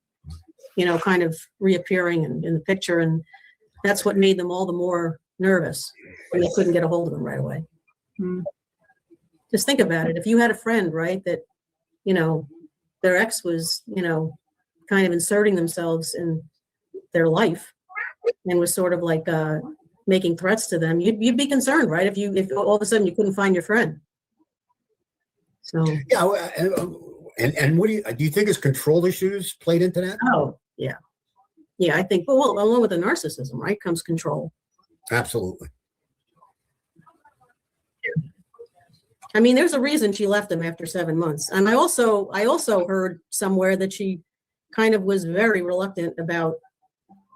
kind of reappearing in the picture. And that's what made them all the more nervous when they couldn't get a hold of him right away. Mm-hmm. Just think about it. If you had a friend, right, that, their ex was, kind of inserting themselves in their life and was sort of making threats to them, you'd be concerned, right? If all of a sudden you couldn't find your friend. So yeah, and what do you think his control issues played into that? Oh yeah, I think. Well, along with the narcissism, right, comes control. Absolutely. I mean, there's a reason she left him after 7 months, and I also heard somewhere that she kind of was very reluctant about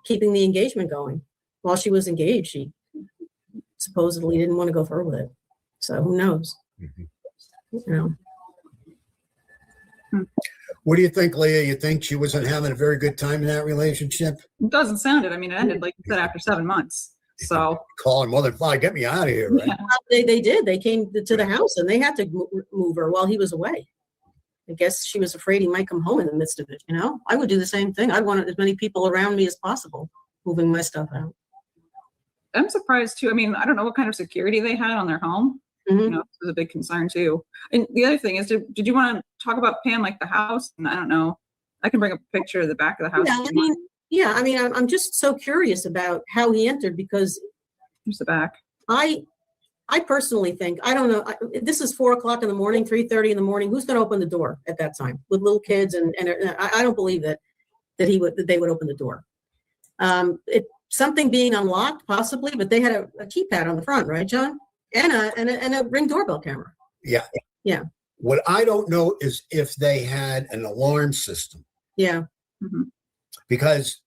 keeping the engagement going. While she was engaged, she supposedly didn't want to go further with it. So who knows? Mm-hmm. What do you think, Leah? You think she wasn't having a very good time in that relationship? It doesn't sound it. I mean, it ended, like you said, after 7 months. So Call her mother and father, get me out of here, right? yeah. They did. They came to the house and they had to move her while he was away. I guess she was afraid he might come home in the midst of it. You know, I would do the same thing. I'd want as many people around me as possible moving my stuff out. I'm surprised too. I mean, I don't know what kind of security they had on their home. You know, it was a big concern too. And the other thing is, did you want to talk about Pam, like the house? And I don't know, I can bring up a picture of the back of the house. Yeah, I'm just so curious about how he entered because here's the back. I personally think, I don't know, this is 4 o'clock in the morning, 3:30 in the morning. Who's going to open the door at that time with little kids? And I don't believe that they would open the door. Something being unlocked possibly, but they had a keypad on the front, right, John? And a Ring doorbell camera. Yeah. Yeah. What I don't know is if they had an alarm system. Yeah. Because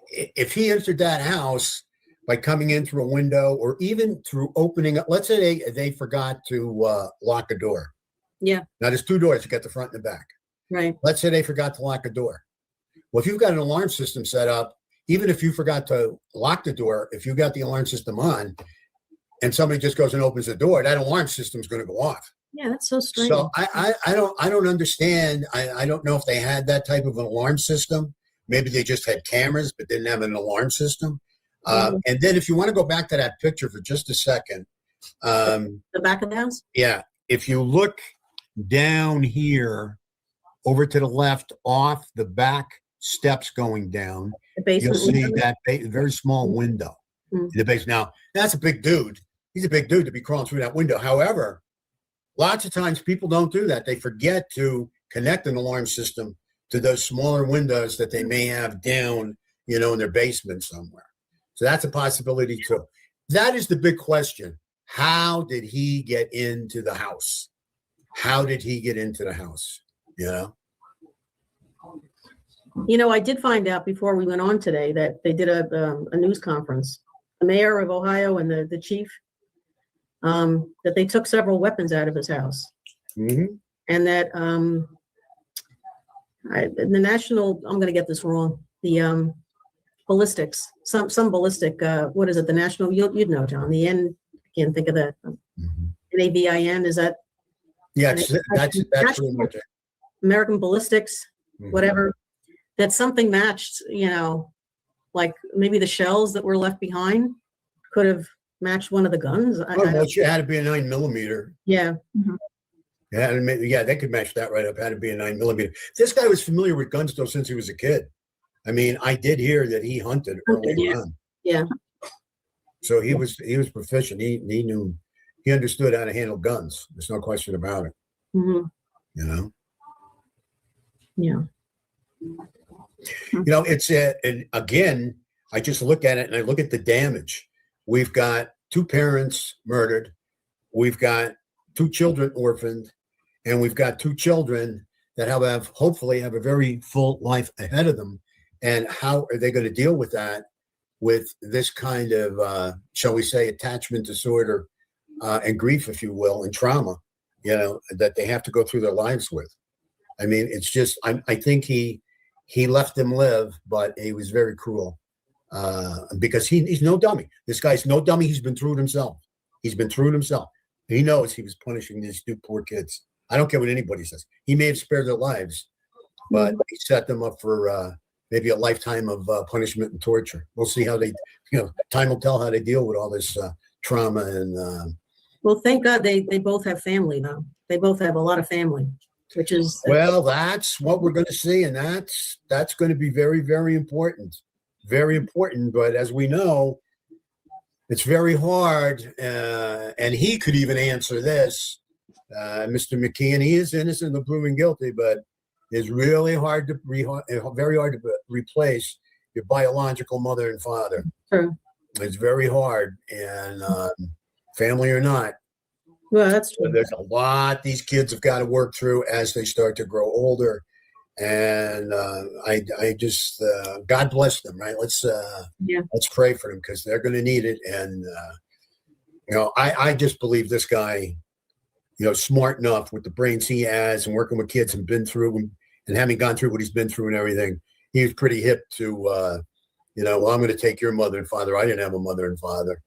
if he entered that house by coming in through a window or even through opening up, let's say they forgot to lock a door. Yeah. Now there's 2 doors, you got the front and the back. Right. Let's say they forgot to lock a door. Well, if you've got an alarm system set up, even if you forgot to lock the door, if you got the alarm system on and somebody just goes and opens the door, that alarm system is going to go off. Yeah, that's so strange. So I don't understand. I don't know if they had that type of an alarm system. Maybe they just had cameras but didn't have an alarm system. And then if you want to go back to that picture for just a second. The back of the house? Yeah. If you look down here over to the left off the back steps going down, you'll see that very small window in the base. Now, that's a big dude. He's a big dude to be crawling through that window. However, lots of times people don't do that. They forget to connect an alarm system to those smaller windows that they may have down, in their basement somewhere. So that's a possibility too. That is the big question. How did he get into the house? How did he get into the house? I did find out before we went on today that they did a news conference. The mayor of Ohio and the chief, that they took several weapons out of his house. And that the national, I'm going to get this wrong, the ballistics, some ballistic, what is it, the national, you'd know, John, I can't think of that. NAVIN, is that? Yeah, that's pretty much it. American ballistics, whatever, that something matched, like maybe the shells that were left behind could have matched one of the guns. It had to be a 9mm. Yeah. Yeah, they could match that right up. Had to be a 9mm. This guy was familiar with guns though since he was a kid. I mean, I did hear that he hunted early on. Yeah. So he was proficient. He knew, he understood how to handle guns. There's no question about it. Yeah. It's and again, I just look at it and I look at the damage. We've got 2 parents murdered. We've got 2 children orphaned, and we've got 2 children that hopefully have a very full life ahead of them. And how are they going to deal with that, with this kind of, shall we say, attachment disorder and grief, if you will, and trauma, that they have to go through their lives with. I mean, it's just, I think he left them live, but he was very cruel because he's no dummy. This guy's no dummy. He's been through it himself. He knows he was punishing these 2 poor kids. I don't care what anybody says. He may have spared their lives, but he set them up for maybe a lifetime of punishment and torture. We'll see how time will tell how they deal with all this trauma. And well, thank God they both have family though. They both have a lot of family, which is well, that's what we're going to see, and that's going to be very, very important. Very important. But as we know, it's very hard, and he could even answer this, Mr. McKee, and he is innocent of proven guilty, but it's really hard to very hard to replace your biological mother and father. True. It's very hard, and family or not. Well, that's true. There's a lot these kids have got to work through as they start to grow older, and I just God bless them. Right? Let's pray for them because they're going to need it. And I just believe this guy smart enough with the brains he has and working with kids and been through and having gone through what he's been through and everything, he was pretty hip to, well, I'm going to take your mother and father. I didn't have a mother and father,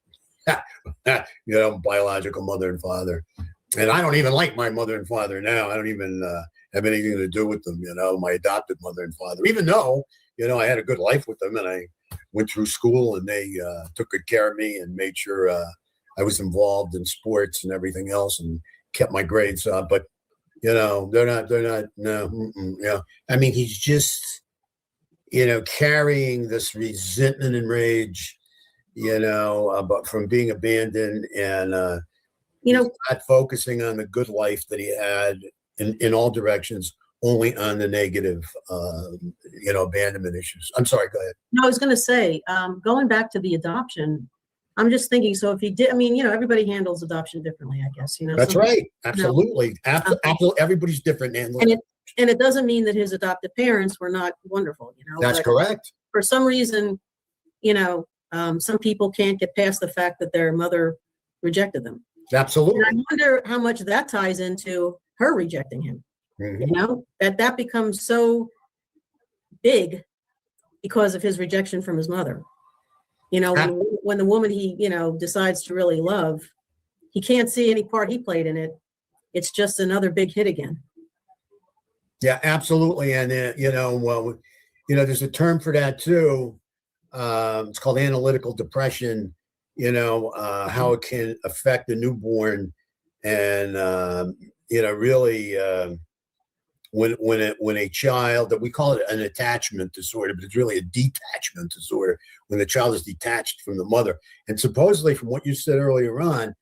biological mother and father. And I don't even like my mother and father now. I don't even have anything to do with them, my adopted mother and father, even though, I had a good life with them and I went through school and they took good care of me and made sure I was involved in sports and everything else and kept my grades up. But, they're not, no. I mean, he's just, carrying this resentment and rage, about from being abandoned and, not focusing on the good life that he had in all directions, only on the negative, abandonment issues. I'm sorry, go ahead. No, I was going to say, going back to the adoption, I'm just thinking, so if he did, everybody handles adoption differently, I guess, That's right. Absolutely. Absolutely. Everybody's different. And it doesn't mean that his adopted parents were not wonderful, That's correct. For some reason, some people can't get past the fact that their mother rejected them. Absolutely. And I wonder how much that ties into her rejecting him. Mm-hmm. That becomes so big because of his rejection from his mother. When the woman he, decides to really love, he can't see any part he played in it. It's just another big hit again. Yeah, absolutely. And, there's a term for that too. It's called analytical depression, how it can affect the newborn and, really, when a child, that we call it an attachment disorder, but it's really a detachment disorder, when the child is detached from the mother. And supposedly from what you said earlier on,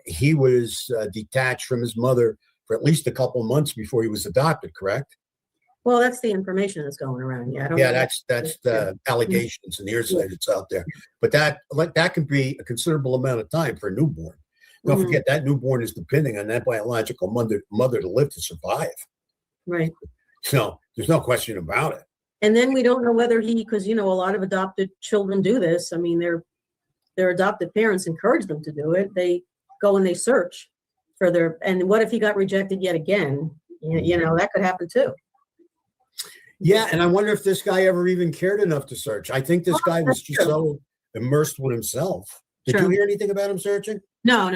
he was detached from his mother for at least a couple of months before he was adopted, correct? Well, that's the information that's going around. Yeah, that's the allegations and hearsay that's out there. But that can be a considerable amount of time for a newborn. Don't forget that newborn is depending on that biological mother to live to survive. Right. So there's no question about it. And then we don't know whether because a lot of adopted children do this. I mean, their adopted parents encourage them to do it. They go and they search for and what if he got rejected yet again? That could happen too. Yeah, and I wonder if this guy ever even cared enough to search. I think this guy was just so immersed with himself. Did you hear anything about him searching? No.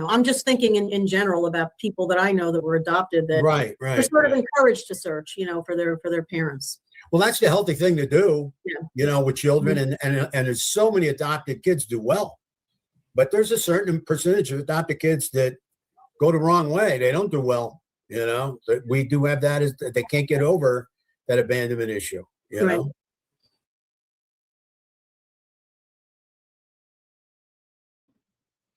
I'm just thinking in general about people that I know that were adopted that were sort of encouraged to search, for their parents. Well, that's the healthy thing to do, with children. And there's so many adopted kids do well. But there's a certain percentage of adopted kids that go the wrong way. They don't do well, We do have that as they can't get over that abandonment issue, know.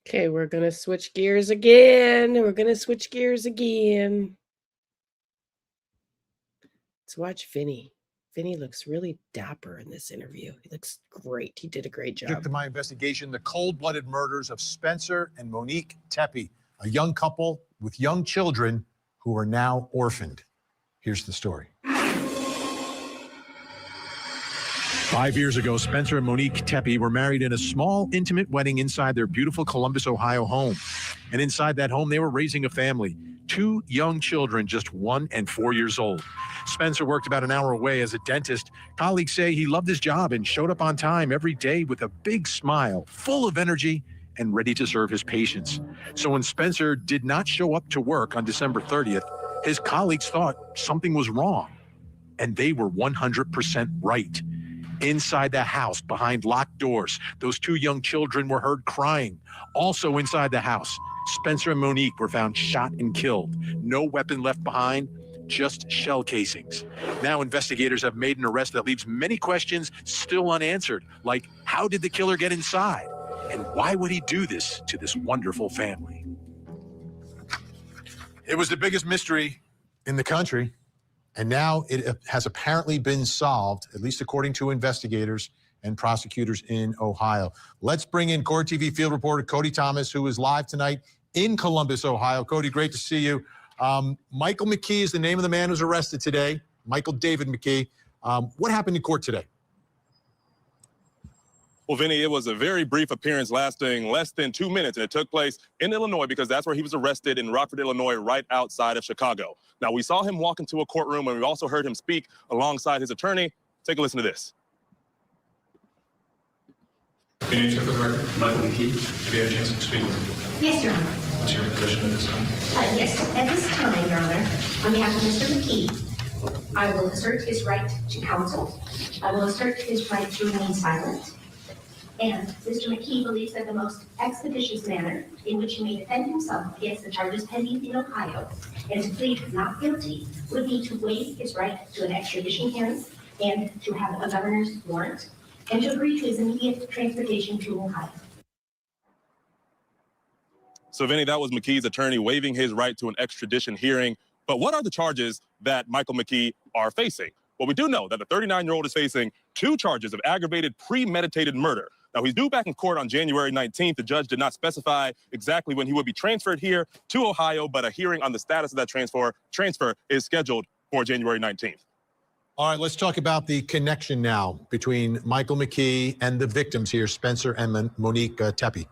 Okay, we're going to switch gears again. Let's watch Vinny. Vinny looks really dapper in this interview. He looks great. He did a great job. To my investigation, the cold-blooded murders of Spencer and Monique Tepe, a young couple with young children who are now orphaned. Here's the story. 5 years ago, Spencer and Monique Tepe were married in a small, intimate wedding inside their beautiful Columbus, Ohio home. And inside that home, they were raising a family, 2 young children, just 1 and 4 years old. Spencer worked about an hour away as a dentist. Colleagues say he loved his job and showed up on time every day with a big smile, full of energy and ready to serve his patients. So when Spencer did not show up to work on December 30th, his colleagues thought something was wrong. And they were 100% right. Inside the house, behind locked doors, those 2 young children were heard crying. Also inside the house, Spencer and Monique were found shot and killed. No weapon left behind, just shell casings. Now investigators have made an arrest that leaves many questions still unanswered, like how did the killer get inside? And why would he do this to this wonderful family? It was the biggest mystery in the country. And now it has apparently been solved, at least according to investigators and prosecutors in Ohio. Let's bring in Court TV field reporter Cody Thomas, who is live tonight in Columbus, Ohio. Cody, great to see you. Michael McKee is the name of the man who's arrested today. Michael David McKee. What happened in court today? Well, Vinny, it was a very brief appearance lasting less than 2 minutes, and it took place in Illinois because that's where he was arrested in Rockford, Illinois, right outside of Chicago. Now, we saw him walk into a courtroom, and we also heard him speak alongside his attorney. Take a listen to this. Can you check the record, Michael McKee? Have you had a chance to speak with him? Yes, Your Honor. What's your position at this time? Yes, at this time, Your Honor, on behalf of Mr. McKee, I will assert his right to counsel. I will assert his right to remain silent. And Mr. McKee believes that the most expeditious manner in which he may defend himself against the charges pending in Ohio and to plead not guilty would be to waive his right to an extradition hearing and to have a governor's warrant and to agree to his immediate transportation to Ohio. So, Vinny, that was McKee's attorney waiving his right to an extradition hearing. But what are the charges that Michael McKee are facing? Well, we do know that the 39-year-old is facing 2 charges of aggravated premeditated murder. Now, he's due back in court on January 19th. The judge did not specify exactly when he would be transferred here to Ohio, but a hearing on the status of that transfer is scheduled for January 19th. All right, let's talk about the connection now between Michael McKee and the victims here, Spencer and Monique Tepe.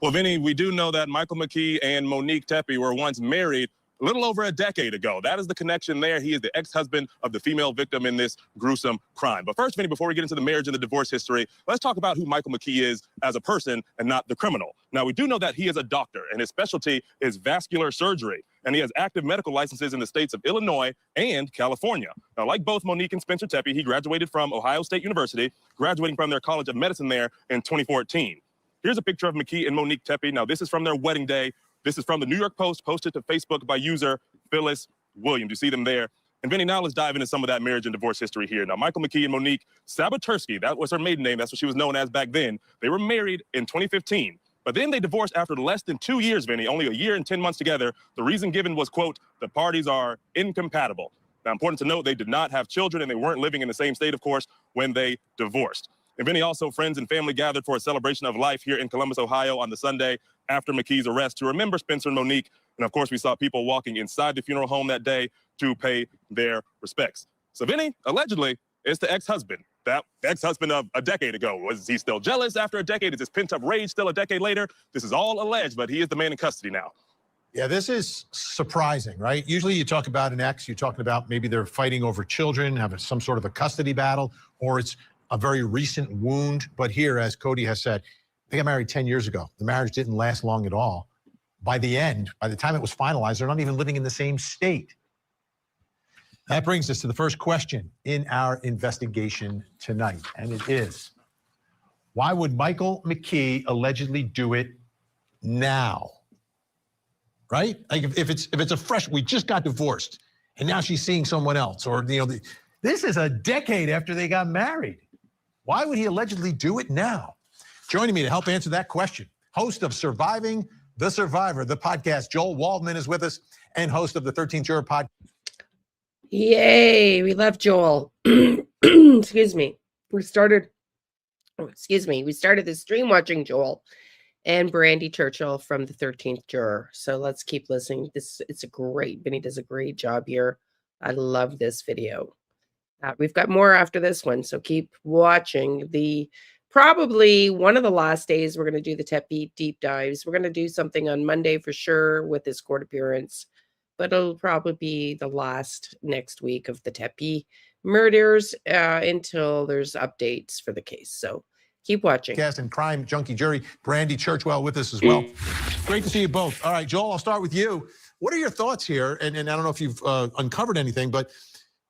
Well, Vinny, we do know that Michael McKee and Monique Tepe were once married a little over a decade ago. That is the connection there. He is the ex-husband of the female victim in this gruesome crime. But first, Vinny, before we get into the marriage and the divorce history, let's talk about who Michael McKee is as a person and not the criminal. Now, we do know that he is a doctor, and his specialty is vascular surgery, and he has active medical licenses in the states of Illinois and California. Now, like both Monique and Spencer Tepe, he graduated from Ohio State University, graduating from their College of Medicine there in 2014. Here's a picture of McKee and Monique Tepe. Now, this is from their wedding day. This is from the New York Post, posted to Facebook by user Phyllis Williams. You see them there. And Vinny, now let's dive into some of that marriage and divorce history here. Now, Michael McKee and Monique Sabatersky, that was her maiden name. That's what she was known as back then. They were married in 2015. But then they divorced after less than 2 years, Vinny, only a year and 10 months together. The reason given was, quote, the parties are incompatible. Now, important to note, they did not have children and they weren't living in the same state, of course, when they divorced. And Vinny, also friends and family gathered for a celebration of life here in Columbus, Ohio on the Sunday after McKee's arrest to remember Spencer and Monique. And of course, we saw people walking inside the funeral home that day to pay their respects. So Vinny, allegedly, is the ex-husband. That ex-husband of a decade ago. Was he still jealous after a decade? Is this pent-up rage still a decade later? This is all alleged, but he is the man in custody now. Yeah, this is surprising, right? Usually you talk about an ex, you're talking about maybe they're fighting over children, have some sort of a custody battle, or it's a very recent wound. But here, as Cody has said, they got married 10 years ago. The marriage didn't last long at all. By the end, by the time it was finalized, they're not even living in the same state. That brings us to the first question in our investigation tonight, and it is, why would Michael McKee allegedly do it now? Right? Like if it's a fresh, we just got divorced, and now she's seeing someone else, or this is a decade after they got married. Why would he allegedly do it now? Joining me to help answer that question, host of Surviving the Survivor, the podcast, Joel Waldman is with us, and host of the 13th Juror podcast. Yay, we love Joel. Excuse me. We started this stream watching Joel and Brandy Churchill from the 13th Juror. So let's keep listening. Vinny does a great job here. I love this video. We've got more after this one, so keep watching. Probably one of the last days we're going to do the Tepe deep dives. We're going to do something on Monday for sure with this court appearance, but it'll probably be the last next week of the Tepe murders until there's updates for the case. So keep watching. Cast and crime junkie jury, Brandy Churchwell with us as well. Great to see you both. All right, Joel, I'll start with you. What are your thoughts here? And I don't know if you've uncovered anything, but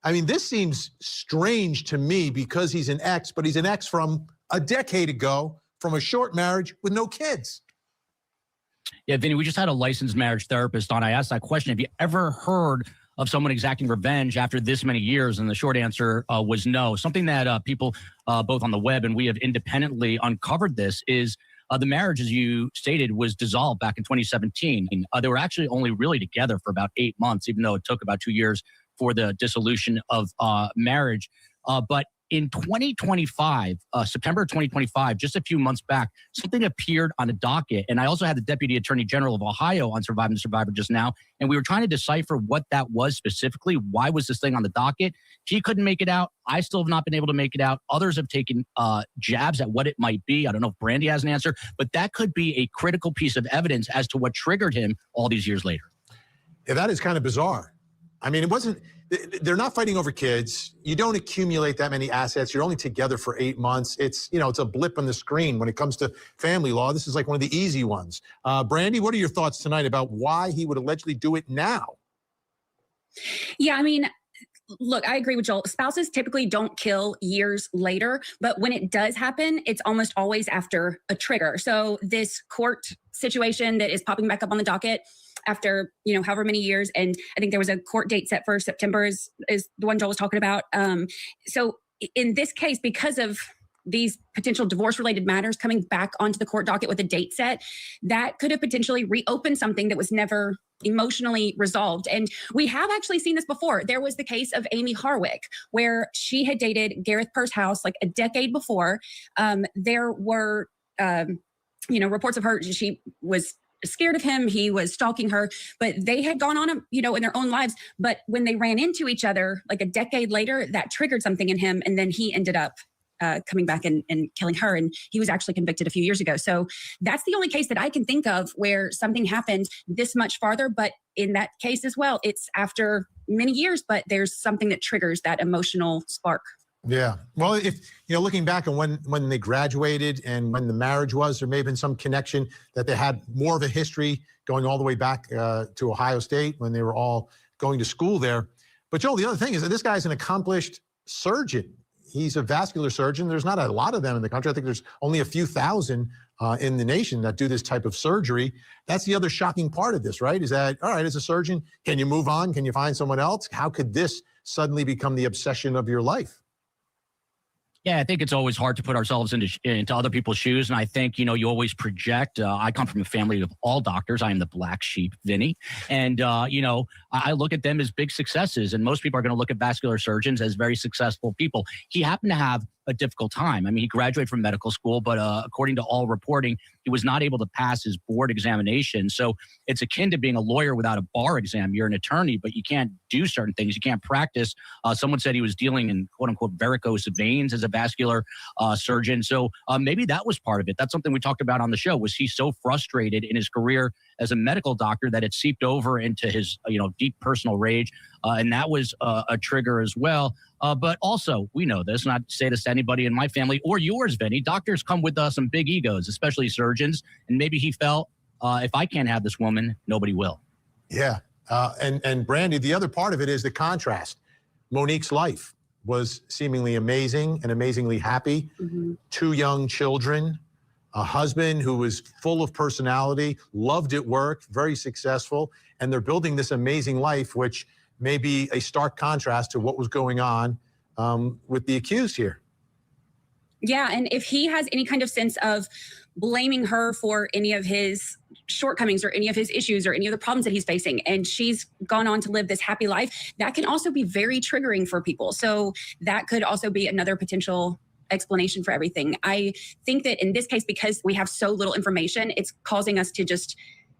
I mean, this seems strange to me because he's an ex, but he's an ex from a decade ago, from a short marriage with no kids. Yeah, Vinny, we just had a licensed marriage therapist on. I asked that question. Have you ever heard of someone exacting revenge after this many years? And the short answer was no. Something that people both on the web and we have independently uncovered this is the marriage, as you stated, was dissolved back in 2017. They were actually only really together for about 8 months, even though it took about 2 years for the dissolution of marriage. But in 2025, September 2025, just a few months back, something appeared on a docket. And I also had the Deputy Attorney General of Ohio on Surviving the Survivor just now. And we were trying to decipher what that was specifically. Why was this thing on the docket? He couldn't make it out. I still have not been able to make it out. Others have taken jabs at what it might be. I don't know if Brandy has an answer, but that could be a critical piece of evidence as to what triggered him all these years later. Yeah, that is kind of bizarre. I mean, it wasn't, they're not fighting over kids. You don't accumulate that many assets. You're only together for 8 months. It's, it's a blip on the screen when it comes to family law. This is like one of the easy ones. Brandy, what are your thoughts tonight about why he would allegedly do it now? Yeah, I mean, look, I agree with Joel. Spouses typically don't kill years later, but when it does happen, it's almost always after a trigger. So this court situation that is popping back up on the docket after, however many years, and I think there was a court date set for September is the one Joel was talking about. So in this case, because of these potential divorce-related matters coming back onto the court docket with a date set, that could have potentially reopened something that was never emotionally resolved. And we have actually seen this before. There was the case of Amy Harwick, where she had dated Gareth Pursehouse like a decade before. There were, reports of her, she was scared of him, he was stalking her, but they had gone on, in their own lives. But when they ran into each other, like a decade later, that triggered something in him. And then he ended up coming back and killing her. And he was actually convicted a few years ago. So that's the only case that I can think of where something happened this much farther. But in that case as well, it's after many years, but there's something that triggers that emotional spark. Yeah. Well, if, looking back on when they graduated and when the marriage was, there may have been some connection that they had more of a history going all the way back to Ohio State when they were all going to school there. But Joel, the other thing is that this guy's an accomplished surgeon. He's a vascular surgeon. There's not a lot of them in the country. I think there's only a few thousand in the nation that do this type of surgery. That's the other shocking part of this, right? Is that, all right, as a surgeon, can you move on? Can you find someone else? How could this suddenly become the obsession of your life? Yeah, I think it's always hard to put ourselves into other people's shoes. And I think, you always project. I come from a family of all doctors. I am the black sheep, Vinny. And, I look at them as big successes. And most people are going to look at vascular surgeons as very successful people. He happened to have a difficult time. I mean, he graduated from medical school, but according to all reporting, he was not able to pass his board examination. So it's akin to being a lawyer without a bar exam. You're an attorney, but you can't do certain things. You can't practice. Someone said he was dealing in quote unquote varicose veins as a vascular surgeon. So maybe that was part of it. That's something we talked about on the show. Was he so frustrated in his career as a medical doctor that it seeped over into his deep personal rage? And that was a trigger as well. But also, we know this, not to say this to anybody in my family or yours, Vinny, doctors come with some big egos, especially surgeons. And maybe he felt, if I can't have this woman, nobody will. Yeah. And Brandy, the other part of it is the contrast. Monique's life was seemingly amazing and amazingly happy. Mm-hmm. 2 young children, a husband who was full of personality, loved at work, very successful. And they're building this amazing life, which may be a stark contrast to what was going on with the accused here. Yeah, and if he has any kind of sense of blaming her for any of his shortcomings or any of his issues or any of the problems that he's facing, and she's gone on to live this happy life, that can also be very triggering for people. So that could also be another potential explanation for everything. I think that in this case, because we have so little information, it's causing us to just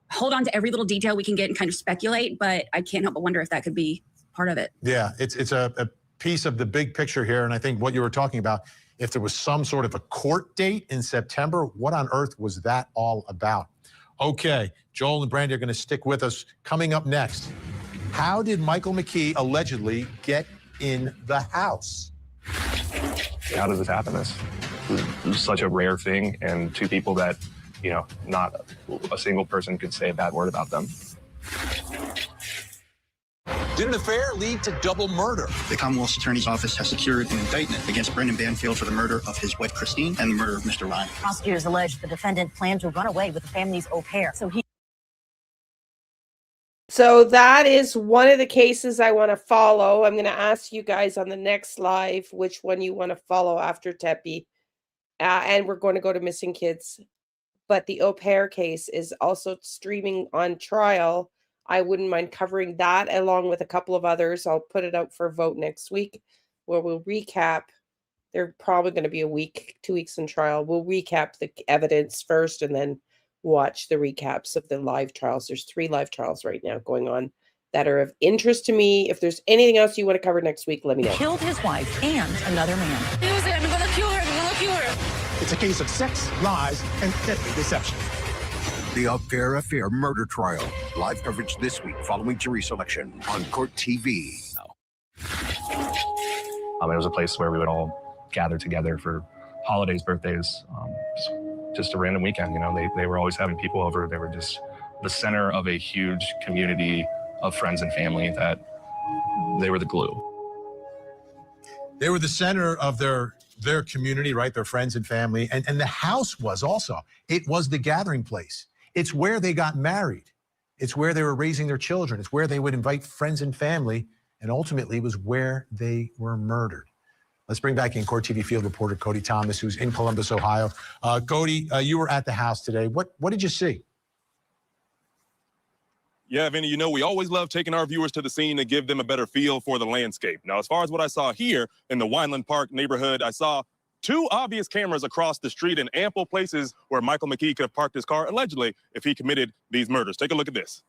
hold on to every little detail we can get and kind of speculate, but I can't help but wonder if that could be part of it. Yeah, it's a piece of the big picture here. And I think what you were talking about, if there was some sort of a court date in September, what on earth was that all about? Okay, Joel and Brandy are going to stick with us. Coming up next, how did Michael McKee allegedly get in the house? How did this happen? This was such a rare thing, and 2 people that, not a single person could say a bad word about them. Did an affair lead to double murder? The Commonwealth's Attorney's Office has secured an indictment against Brendan Banfield for the murder of his wife, Christine, and the murder of Mr. Ryan. Prosecutors allege the defendant planned to run away with the family's au pair. So that is one of the cases I want to follow. I'm going to ask you guys on the next live which one you want to follow after Tepe. And we're going to go to missing kids. But the au pair case is also streaming on trial. I wouldn't mind covering that along with a couple of others. I'll put it out for a vote next week where we'll recap They're probably going to be a week, 2 weeks in trial. We'll recap the evidence first and then watch the recaps of the live trials. There's 3 live trials right now going on that are of interest to me. If there's anything else you want to cover next week, let me know. Killed his wife and another man. I'm gonna kill her. I'm gonna kill her. It's a case of sex, lies, and deadly deception. The Affair murder trial. Live coverage this week following jury selection on Court TV. It was a place where we would all gather together for holidays, birthdays, just a random weekend. You know, they were always having people over. They were just the center of a huge community of friends and family that they were the glue. They were the center of their community, right? Their friends and family. And the house was also. It was the gathering place. It's where they got married. It's where they were raising their children. It's where they would invite friends and family. And ultimately, it was where they were murdered. Let's bring back in Court TV field reporter Cody Thomas, who's in Columbus, Ohio. Cody, you were at the house today. What did you see? Yeah, Vinny, you know, we always love taking our viewers to the scene to give them a better feel for the landscape. Now, as far as what I saw here in the Wineland Park neighborhood, I saw 2 obvious cameras across the street and ample places where Michael McKee could have parked his car, allegedly, if he committed these murders. Take a look at this.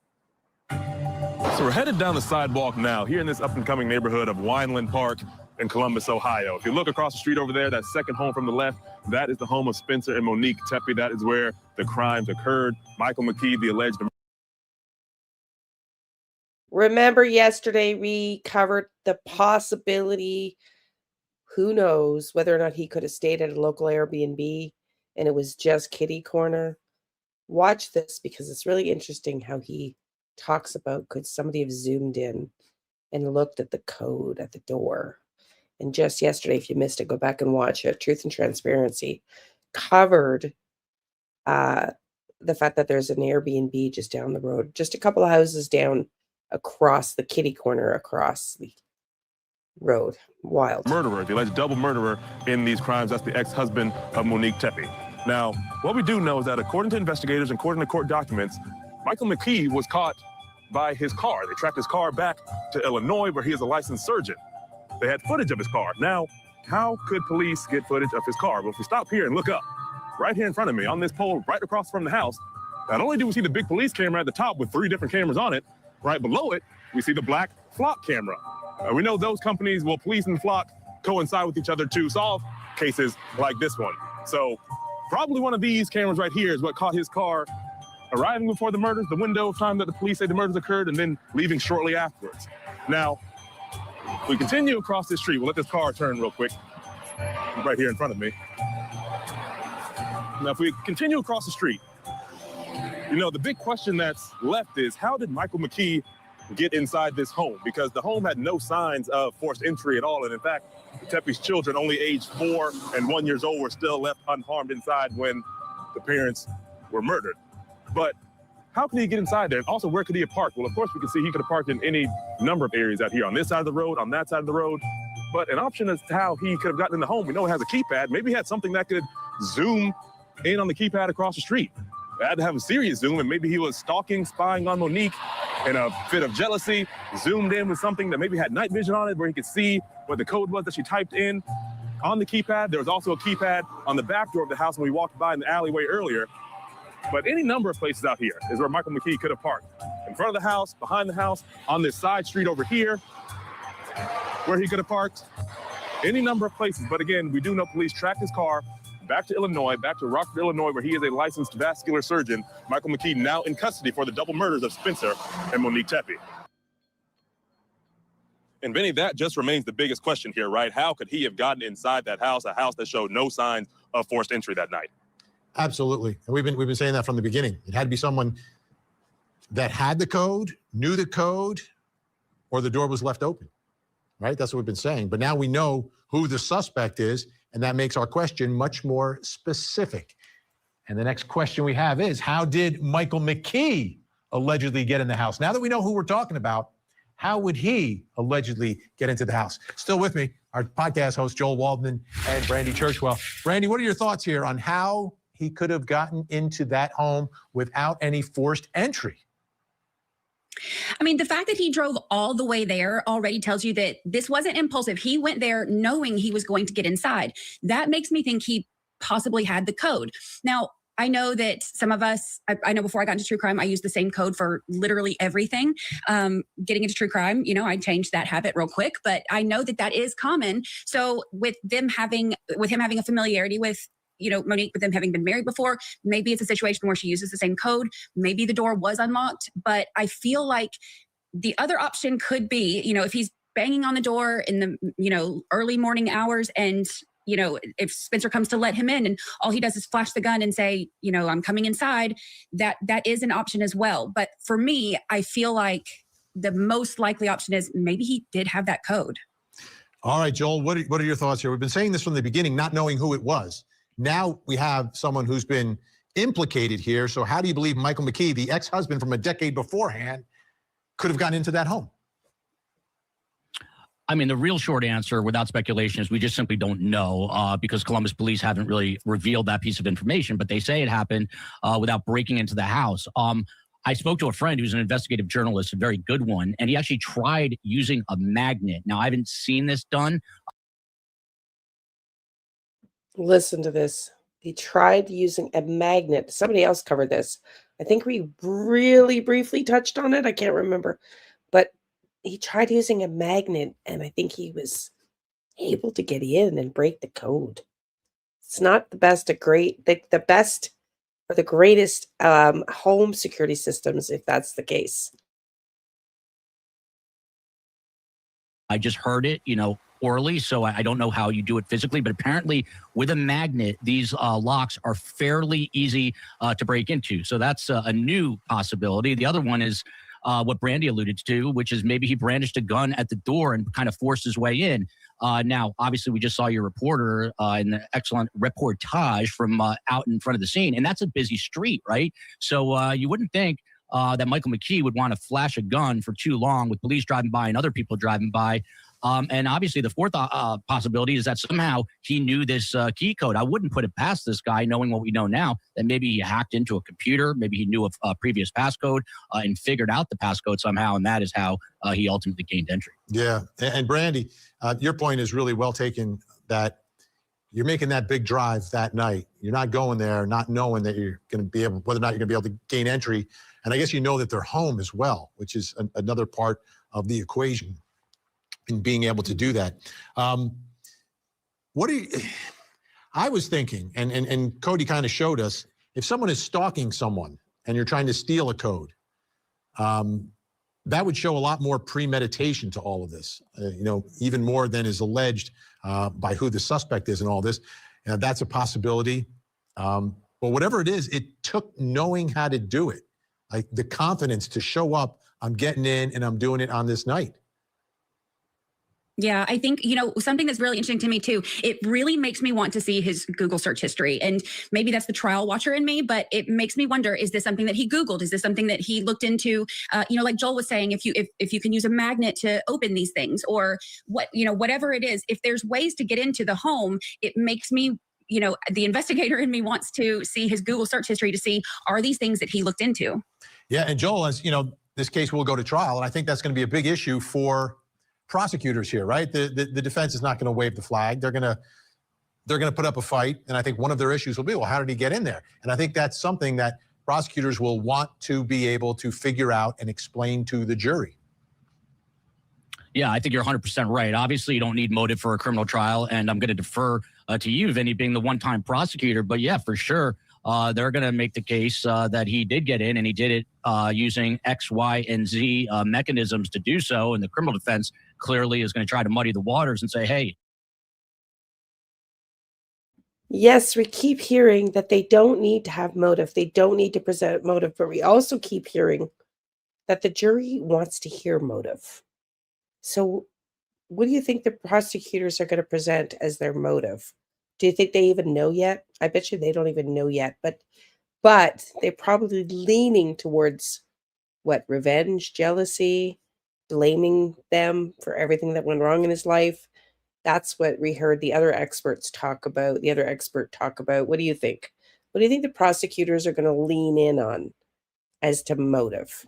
So we're headed down the sidewalk now here in this up-and-coming neighborhood of Wineland Park in Columbus, Ohio. If you look across the street over there, that second home from the left, that is the home of Spencer and Monique Tepe. That is where the crimes occurred. Michael McKee, the alleged... Remember yesterday we covered the possibility, who knows, whether or not he could have stayed at a local Airbnb and it was just kitty corner. Watch this because it's really interesting how he talks about could somebody have zoomed in and looked at the code at the door. And just yesterday, if you missed it, go back and watch it. Truth and Transparency covered the fact that there's an Airbnb just down the road, just a couple of houses down across the kitty corner across the road. Wild. Murderer, the alleged double murderer in these crimes. That's the ex-husband of Monique Tepe. Now, what we do know is that according to investigators and according to court documents, Michael McKee was caught by his car. They tracked his car back to Illinois, where he is a licensed surgeon. They had footage of his car. Now, how could police get footage of his car? Well, if we stop here and look up, right here in front of me, on this pole, right across from the house, not only do we see the big police camera at the top with 3 different cameras on it, right below it, we see the black flock camera. We know those companies, well, police and flock coincide with each other to solve cases like this one. So probably one of these cameras right here is what caught his car arriving before the murders, the window of time that the police say the murders occurred, and then leaving shortly afterwards. Now, we continue across this street. We'll let this car turn real quick. Right here in front of me. Now, if we continue across the street, you know, the big question that's left is, how did Michael McKee get inside this home? Because the home had no signs of forced entry at all. And in fact, Tepe's children, only aged 4 and 1 years old, were still left unharmed inside when the parents were murdered. But how could he get inside there? And also, where could he have parked? Well, of course, we can see he could have parked in any number of areas out here, on this side of the road, on that side of the road. But an option as to how he could have gotten in the home, we know it has a keypad. Maybe he had something that could zoom in on the keypad across the street. It had to have a serious zoom, and maybe he was stalking, spying on Monique in a fit of jealousy, zoomed in with something that maybe had night vision on it, where he could see what the code was that she typed in on the keypad. There was also a keypad on the back door of the house when we walked by in the alleyway earlier. But any number of places out here is where Michael McKee could have parked. In front of the house, behind the house, on this side street over here, where he could have parked. Any number of places. But again, we do know police tracked his car back to Illinois, back to Rockford, Illinois, where he is a licensed vascular surgeon. Michael McKee now in custody for the double murders of Spencer and Monique Tepe. And Benny, that just remains the biggest question here, right? How could he have gotten inside that house, a house that showed no signs of forced entry that night? Absolutely. And we've been saying that from the beginning. It had to be someone that had the code, knew the code, or the door was left open, right? That's what we've been saying. But now we know who the suspect is, and that makes our question much more specific. And the next question we have is, how did Michael McKee allegedly get in the house? Now that we know who we're talking about, how would he allegedly get into the house? Still with me, our podcast host, Joel Waldman and Brandy Churchwell. Brandy, what are your thoughts here on how he could have gotten into that home without any forced entry? I mean, the fact that he drove all the way there already tells you that this wasn't impulsive. He went there knowing he was going to get inside. That makes me think he possibly had the code. Now, I know that some of us, I know before I got into true crime, I used the same code for literally everything. Getting into true crime, I changed that habit real quick, but I know that that is common. So with him having a familiarity with, Monique, with them having been married before, maybe it's a situation where she uses the same code. Maybe the door was unlocked, but I feel like the other option could be, if he's banging on the door in the, early morning hours and, if Spencer comes to let him in and all he does is flash the gun and say, I'm coming inside, that is an option as well. But for me, I feel like the most likely option is maybe he did have that code. All right, Joel, what are your thoughts here? We've been saying this from the beginning, not knowing who it was. Now we have someone who's been implicated here. So how do you believe Michael McKee, the ex-husband from a decade beforehand, could have gotten into that home? I mean, the real short answer without speculation is we just simply don't know because Columbus police haven't really revealed that piece of information, but they say it happened without breaking into the house. I spoke to a friend who's an investigative journalist, a very good one, and he actually tried using a magnet. Now, I haven't seen this done. Listen to this. He tried using a magnet. Somebody else covered this. I think we really briefly touched on it. I can't remember. But he tried using a magnet, and I think he was able to get in and break the code. It's not the best the best or the greatest home security systems, if that's the case. I just heard it, orally, so I don't know how you do it physically, but apparently with a magnet, these locks are fairly easy to break into. So that's a new possibility. The other one is what Brandy alluded to, which is maybe he brandished a gun at the door and kind of forced his way in. Now, obviously, we just saw your reporter in the excellent reportage from out in front of the scene, and that's a busy street, right? So you wouldn't think that Michael McKee would want to flash a gun for too long with police driving by and other people driving by. And obviously, the fourth possibility is that somehow he knew this key code. I wouldn't put it past this guy, knowing what we know now, that maybe he hacked into a computer, maybe he knew a previous passcode and figured out the passcode somehow, and that is how he ultimately gained entry. Yeah, and Brandy, your point is really well taken, that you're making that big drive that night. You're not going there not knowing that you're going to be able, whether or not you're going to be able to gain entry. And I guess you know that they're home as well, which is another part of the equation in being able to do that. I was thinking, and Cody kind of showed us, if someone is stalking someone and you're trying to steal a code, that would show a lot more premeditation to all of this, even more than is alleged by who the suspect is in all this. That's a possibility. But whatever it is, it took knowing how to do it, like the confidence to show up, I'm getting in and I'm doing it on this night. Yeah, I think, something that's really interesting to me too, it really makes me want to see his Google search history. And maybe that's the trial watcher in me, but it makes me wonder, is this something that he Googled? Is this something that he looked into? Like Joel was saying, if you can use a magnet to open these things, or whatever it is, if there's ways to get into the home, it makes me, the investigator in me wants to see his Google search history to see, are these things that he looked into? Yeah, and Joel, as this case will go to trial, and I think that's going to be a big issue for prosecutors here, right? The defense is not going to wave the flag. They're going to put up a fight, and I think one of their issues will be, well, how did he get in there? And I think that's something that prosecutors will want to be able to figure out and explain to the jury. Yeah, I think you're 100% right. Obviously, you don't need motive for a criminal trial, and I'm going to defer to you, Vinny, being the one-time prosecutor. But yeah, for sure, they're going to make the case that he did get in, and he did it using X, Y, and Z mechanisms to do so. And the criminal defense clearly is going to try to muddy the waters and say, hey. Yes, we keep hearing that they don't need to have motive. They don't need to present motive, but we also keep hearing that the jury wants to hear motive. So what do you think the prosecutors are going to present as their motive? Do you think they even know yet? I bet you they don't even know yet, but they're probably leaning towards what? Revenge, jealousy, blaming them for everything that went wrong in his life. That's what we heard the other experts talk about. The other expert talk about. What do you think? What do you think the prosecutors are going to lean in on as to motive?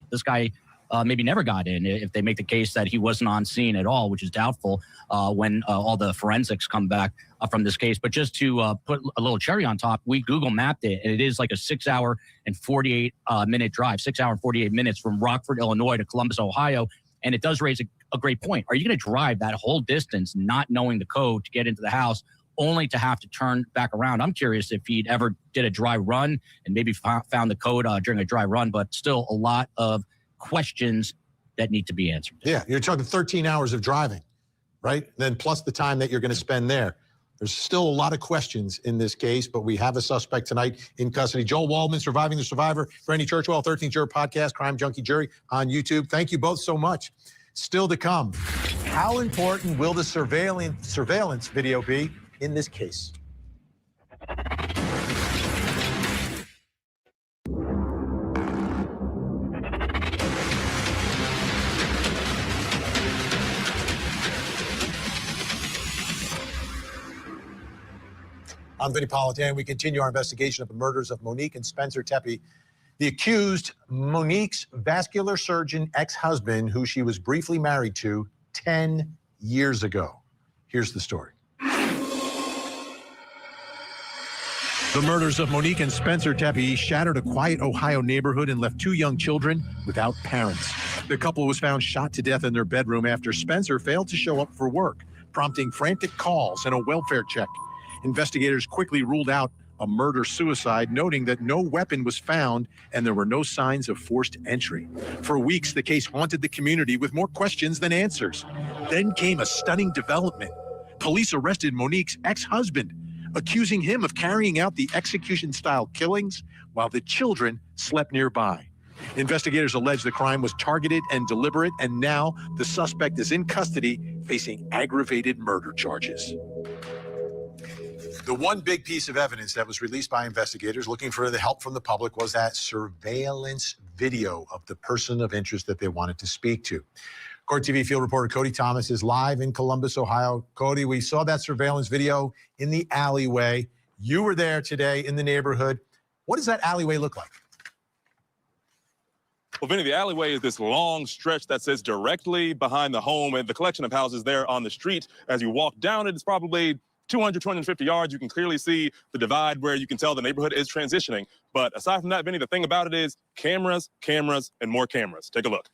this guy maybe never got in if they make the case that he wasn't on scene at all, which is doubtful when all the forensics come back from this case. But just to put a little cherry on top, we Google mapped it, and it is like a 6 hour and 48 minute drive, 6 hour and 48 minutes from Rockford, Illinois to Columbus, Ohio. And it does raise a great point. Are you going to drive that whole distance not knowing the code to get into the house, only to have to turn back around? I'm curious if he'd ever did a dry run and maybe found the code during a dry run, but still a lot of questions that need to be answered. Yeah, you're talking 13 hours of driving, right? Then plus the time that you're going to spend there. There's still a lot of questions in this case, but we have a suspect tonight in custody. Joel Waldman, Surviving the Survivor, Brandy Churchwell, 13th Juror Podcast, Crime Junkie Jury on YouTube. Thank you both so much. Still to come, how important will the surveillance video be in this case? I'm Vinny Politan. We continue our investigation of the murders of Monique and Spencer Tepe. The accused, Monique's vascular surgeon ex-husband, who she was briefly married to 10 years ago. Here's the story. The murders of Monique and Spencer Tepe shattered a quiet Ohio neighborhood and left two young children without parents. The couple was found shot to death in their bedroom after Spencer failed to show up for work, prompting frantic calls and a welfare check. Investigators quickly ruled out a murder-suicide, noting that no weapon was found and there were no signs of forced entry. For weeks, the case haunted the community with more questions than answers. Then came a stunning development. Police arrested Monique's ex-husband, accusing him of carrying out the execution-style killings while the children slept nearby. Investigators allege the crime was targeted and deliberate, and now the suspect is in custody facing aggravated murder charges. The one big piece of evidence that was released by investigators looking for the help from the public was that surveillance video of the person of interest that they wanted to speak to. Court TV field reporter Cody Thomas is live in Columbus, Ohio. Cody, we saw that surveillance video in the alleyway. You were there today in the neighborhood. What does that alleyway look like? Well, Vinny, the alleyway is this long stretch that sits directly behind the home and the collection of houses there on the street. As you walk down it, it's probably 200, 250 yards. You can clearly see the divide where you can tell the neighborhood is transitioning. But aside from that, Vinny, the thing about it is cameras, cameras, and more cameras. Take a look.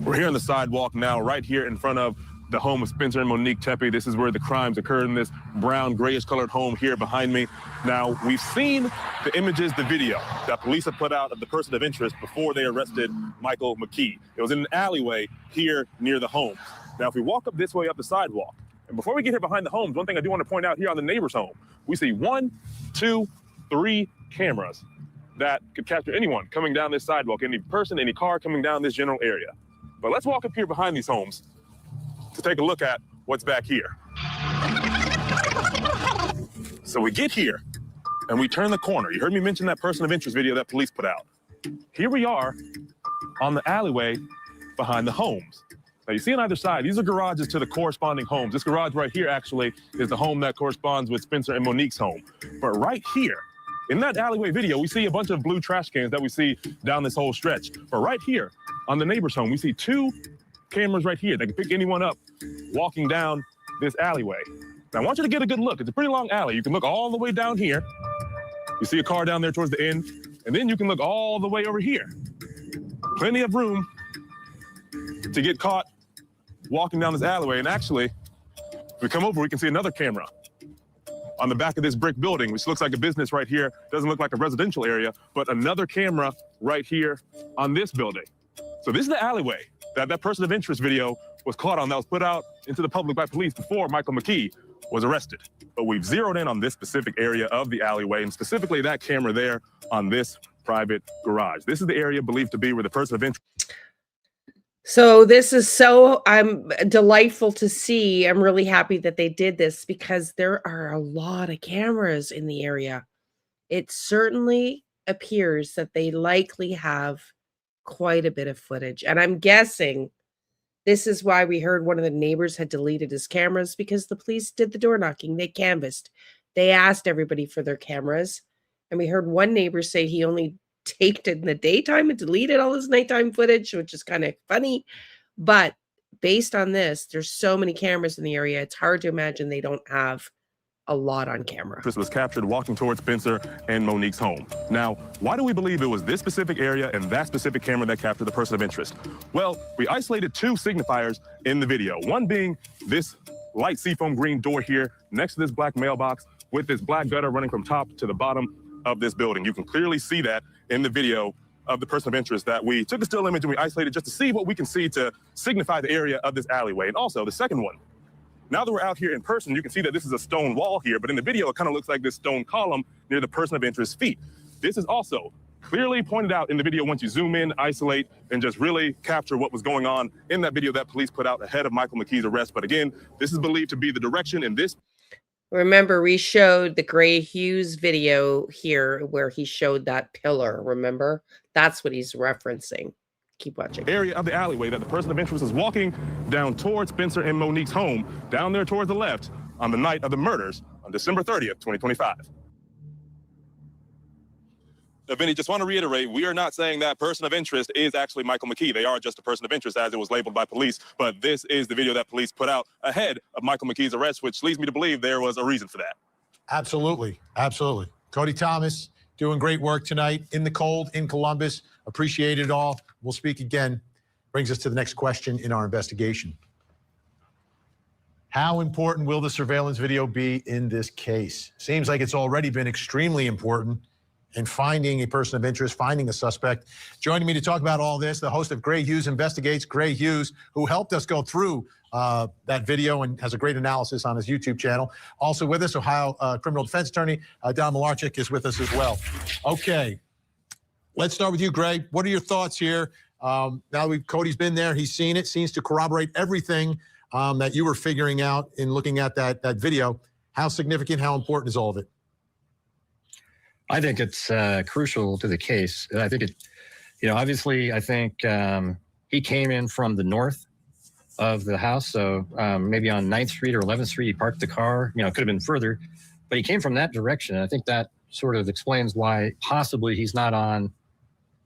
We're here on the sidewalk now, right here in front of the home of Spencer and Monique Tepe. This is where the crimes occurred, in this brown, grayish colored home here behind me. Now, we've seen the images, the video that police have put out of the person of interest before they arrested Michael McKee. It was in an alleyway here near the home. Now, if we walk up this way up the sidewalk, and before we get here behind the homes, one thing I do want to point out here on the neighbor's home, we see 1, 2, 3 cameras that could capture anyone coming down this sidewalk, any person, any car coming down this general area. But let's walk up here behind these homes to take a look at what's back here. So we get here and we turn the corner. You heard me mention that person of interest video that police put out. Here we are on the alleyway behind the homes. Now you see on either side, these are garages to the corresponding homes. This garage right here actually is the home that corresponds with Spencer and Monique's home. But right here, in that alleyway video, we see a bunch of blue trash cans that we see down this whole stretch. But right here on the neighbor's home, we see 2 cameras right here that can pick anyone up walking down this alleyway. Now I want you to get a good look. It's a pretty long alley. You can look all the way down here. You see a car down there towards the end, and then you can look all the way over here. Plenty of room to get caught walking down this alleyway. And actually, if we come over, we can see another camera on the back of this brick building, which looks like a business right here. Doesn't look like a residential area, but another camera right here on this building. So this is the alleyway that that person of interest video was caught on, that was put out into the public by police before Michael McKee was arrested. But we've zeroed in on this specific area of the alleyway, and specifically that camera there on this private garage. This is the area believed to be where the person of interest. So this is so delightful to see. I'm really happy that they did this because there are a lot of cameras in the area. It certainly appears that they likely have quite a bit of footage. And I'm guessing this is why we heard one of the neighbors had deleted his cameras, because the police did the door knocking. They canvassed. They asked everybody for their cameras. And we heard one neighbor say he only taped in the daytime and deleted all his nighttime footage, which is kind of funny. But based on this, there's so many cameras in the area, it's hard to imagine they don't have a lot on camera. This was captured walking towards Spencer and Monique's home. Now, why do we believe it was this specific area and that specific camera that captured the person of interest? Well, we isolated 2 signifiers in the video, one being this light seafoam green door here next to this black mailbox with this black gutter running from top to the bottom of this building. You can clearly see that in the video of the person of interest that we took a still image and we isolated just to see what we can see to signify the area of this alleyway. And also the second one, now that we're out here in person, you can see that this is a stone wall here, but in the video, it kind of looks like this stone column near the person of interest's feet. This is also clearly pointed out in the video once you zoom in, isolate, and just really capture what was going on in that video that police put out ahead of Michael McKee's arrest. But again, this is believed to be the direction in this. Remember, we showed the Gray Hughes video here where he showed that pillar. Remember? That's what he's referencing. Keep watching. Area of the alleyway that the person of interest is walking down towards Spencer and Monique's home, down there towards the left, on the night of the murders on December 30th, 2025. Vinny, just want to reiterate, we are not saying that person of interest is actually Michael McKee. They are just a person of interest as it was labeled by police. But this is the video that police put out ahead of Michael McKee's arrest, which leads me to believe there was a reason for that. Absolutely. Absolutely. Cody Thomas doing great work tonight in the cold in Columbus. Appreciate it all. We'll speak again. Brings us to the next question in our investigation. How important will the surveillance video be in this case? Seems like it's already been extremely important in finding a person of interest, finding a suspect. Joining me to talk about all this, the host of Gray Hughes Investigates, Gray Hughes, who helped us go through that video and has a great analysis on his YouTube channel. Also with us, Ohio criminal defense attorney Don Malarchik is with us as well. Okay, let's start with you, Gray. What are your thoughts here? Now Cody's been there, he's seen it, seems to corroborate everything that you were figuring out in looking at that video. How significant, how important is all of it? I think it's crucial to the case. I think it, obviously, I think he came in from the north of the house. So maybe on 9th Street or 11th Street, he parked the car, it could have been further, but he came from that direction. And I think that sort of explains why possibly he's not on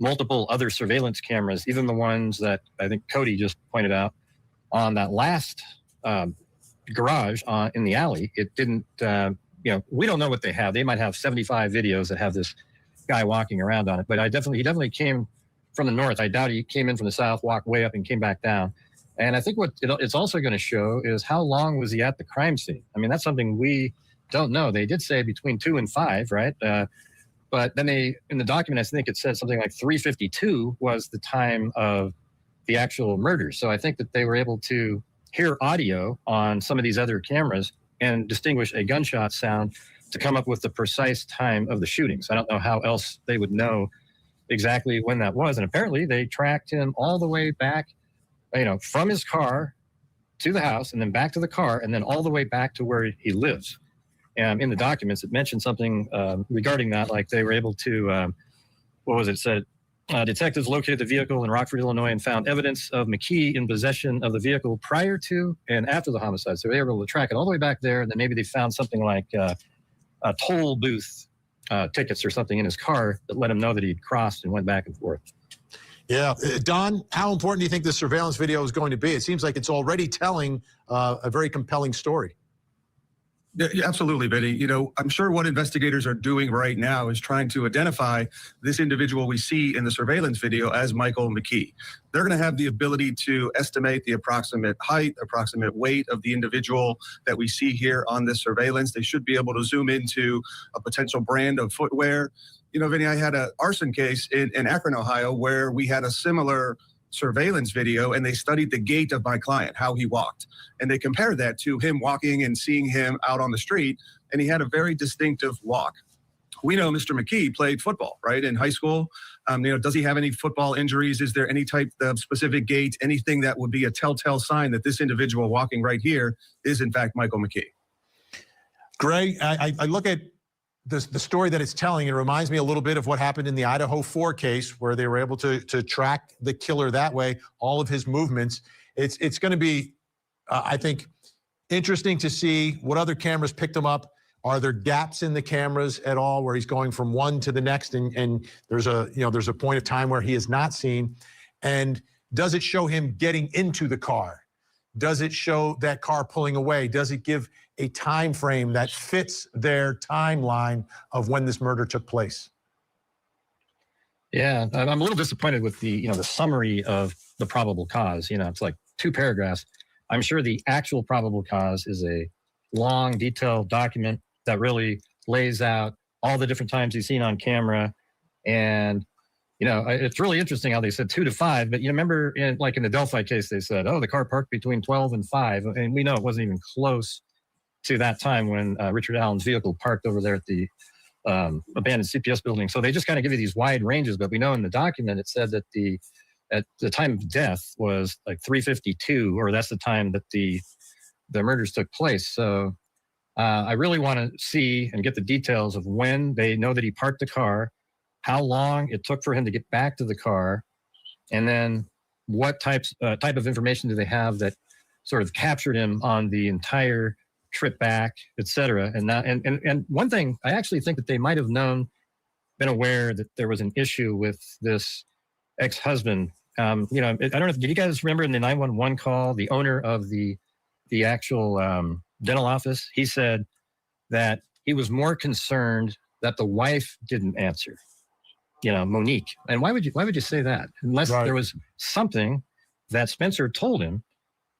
multiple other surveillance cameras, even the ones that I think Cody just pointed out on that last garage in the alley. It didn't, we don't know what they have. They might have 75 videos that have this guy walking around on it, but he definitely came from the north. I doubt he came in from the south, walked way up and came back down. And I think what it's also going to show is how long was he at the crime scene? I mean, that's something we don't know. They did say between 2 and 5, right? But then in the document, I think it said something like 3:52 was the time of the actual murder. So I think that they were able to hear audio on some of these other cameras and distinguish a gunshot sound to come up with the precise time of the shootings. I don't know how else they would know exactly when that was. And apparently they tracked him all the way back, from his car to the house and then back to the car and then all the way back to where he lives. And in the documents, it mentioned something regarding that, like they were able to, it said, detectives located the vehicle in Rockford, Illinois, and found evidence of McKee in possession of the vehicle prior to and after the homicide. So they were able to track it all the way back there. And then maybe they found something like a toll booth tickets or something in his car that let him know that he'd crossed and went back and forth. Yeah. Don, how important do you think the surveillance video is going to be? It seems like it's already telling a very compelling story. Yeah, absolutely, Benny. I'm sure what investigators are doing right now is trying to identify this individual we see in the surveillance video as Michael McKee. They're going to have the ability to estimate the approximate height, approximate weight of the individual that we see here on this surveillance. They should be able to zoom into a potential brand of footwear. Vinny, I had an arson case in Akron, Ohio, where we had a similar surveillance video and they studied the gait of my client, how he walked. And they compared that to him walking and seeing him out on the street. And he had a very distinctive walk. We know Mr. McKee played football, right, in high school. Does he have any football injuries? Is there any type of specific gait, anything that would be a telltale sign that this individual walking right here is in fact Michael McKee? Gray, I look at the story that it's telling. It reminds me a little bit of what happened in the Idaho 4 case where they were able to track the killer that way, all of his movements. It's going to be, I think, interesting to see what other cameras picked him up, Are there gaps in the cameras at all where he's going from one to the next and there's a point of time where he is not seen? And does it show him getting into the car? Does it show that car pulling away? Does it give a time frame that fits their timeline of when this murder took place? Yeah, I'm a little disappointed with the summary of the probable cause. It's like 2 paragraphs. I'm sure the actual probable cause is a long, detailed document that really lays out all the different times he's seen on camera. And, it's really interesting how they said 2 to 5, but you remember in the Delphi case, they said, oh, the car parked between 12 and 5. And we know it wasn't even close to that time when Richard Allen's vehicle parked over there at the abandoned CPS building. So they just kind of give you these wide ranges, but we know in the document, it said that at the time of death was like 3:52, or that's the time that the murders took place. So I really want to see and get the details of when they know that he parked the car, how long it took for him to get back to the car, and then what type of information do they have that sort of captured him on the entire trip back, et cetera. And one thing, I actually think that they might have been aware that there was an issue with this ex-husband. I don't know, did you guys remember in the 911 call, the owner of the actual dental office, he said that he was more concerned that the wife didn't answer, Monique. And why would you say that? Unless there was something that Spencer told him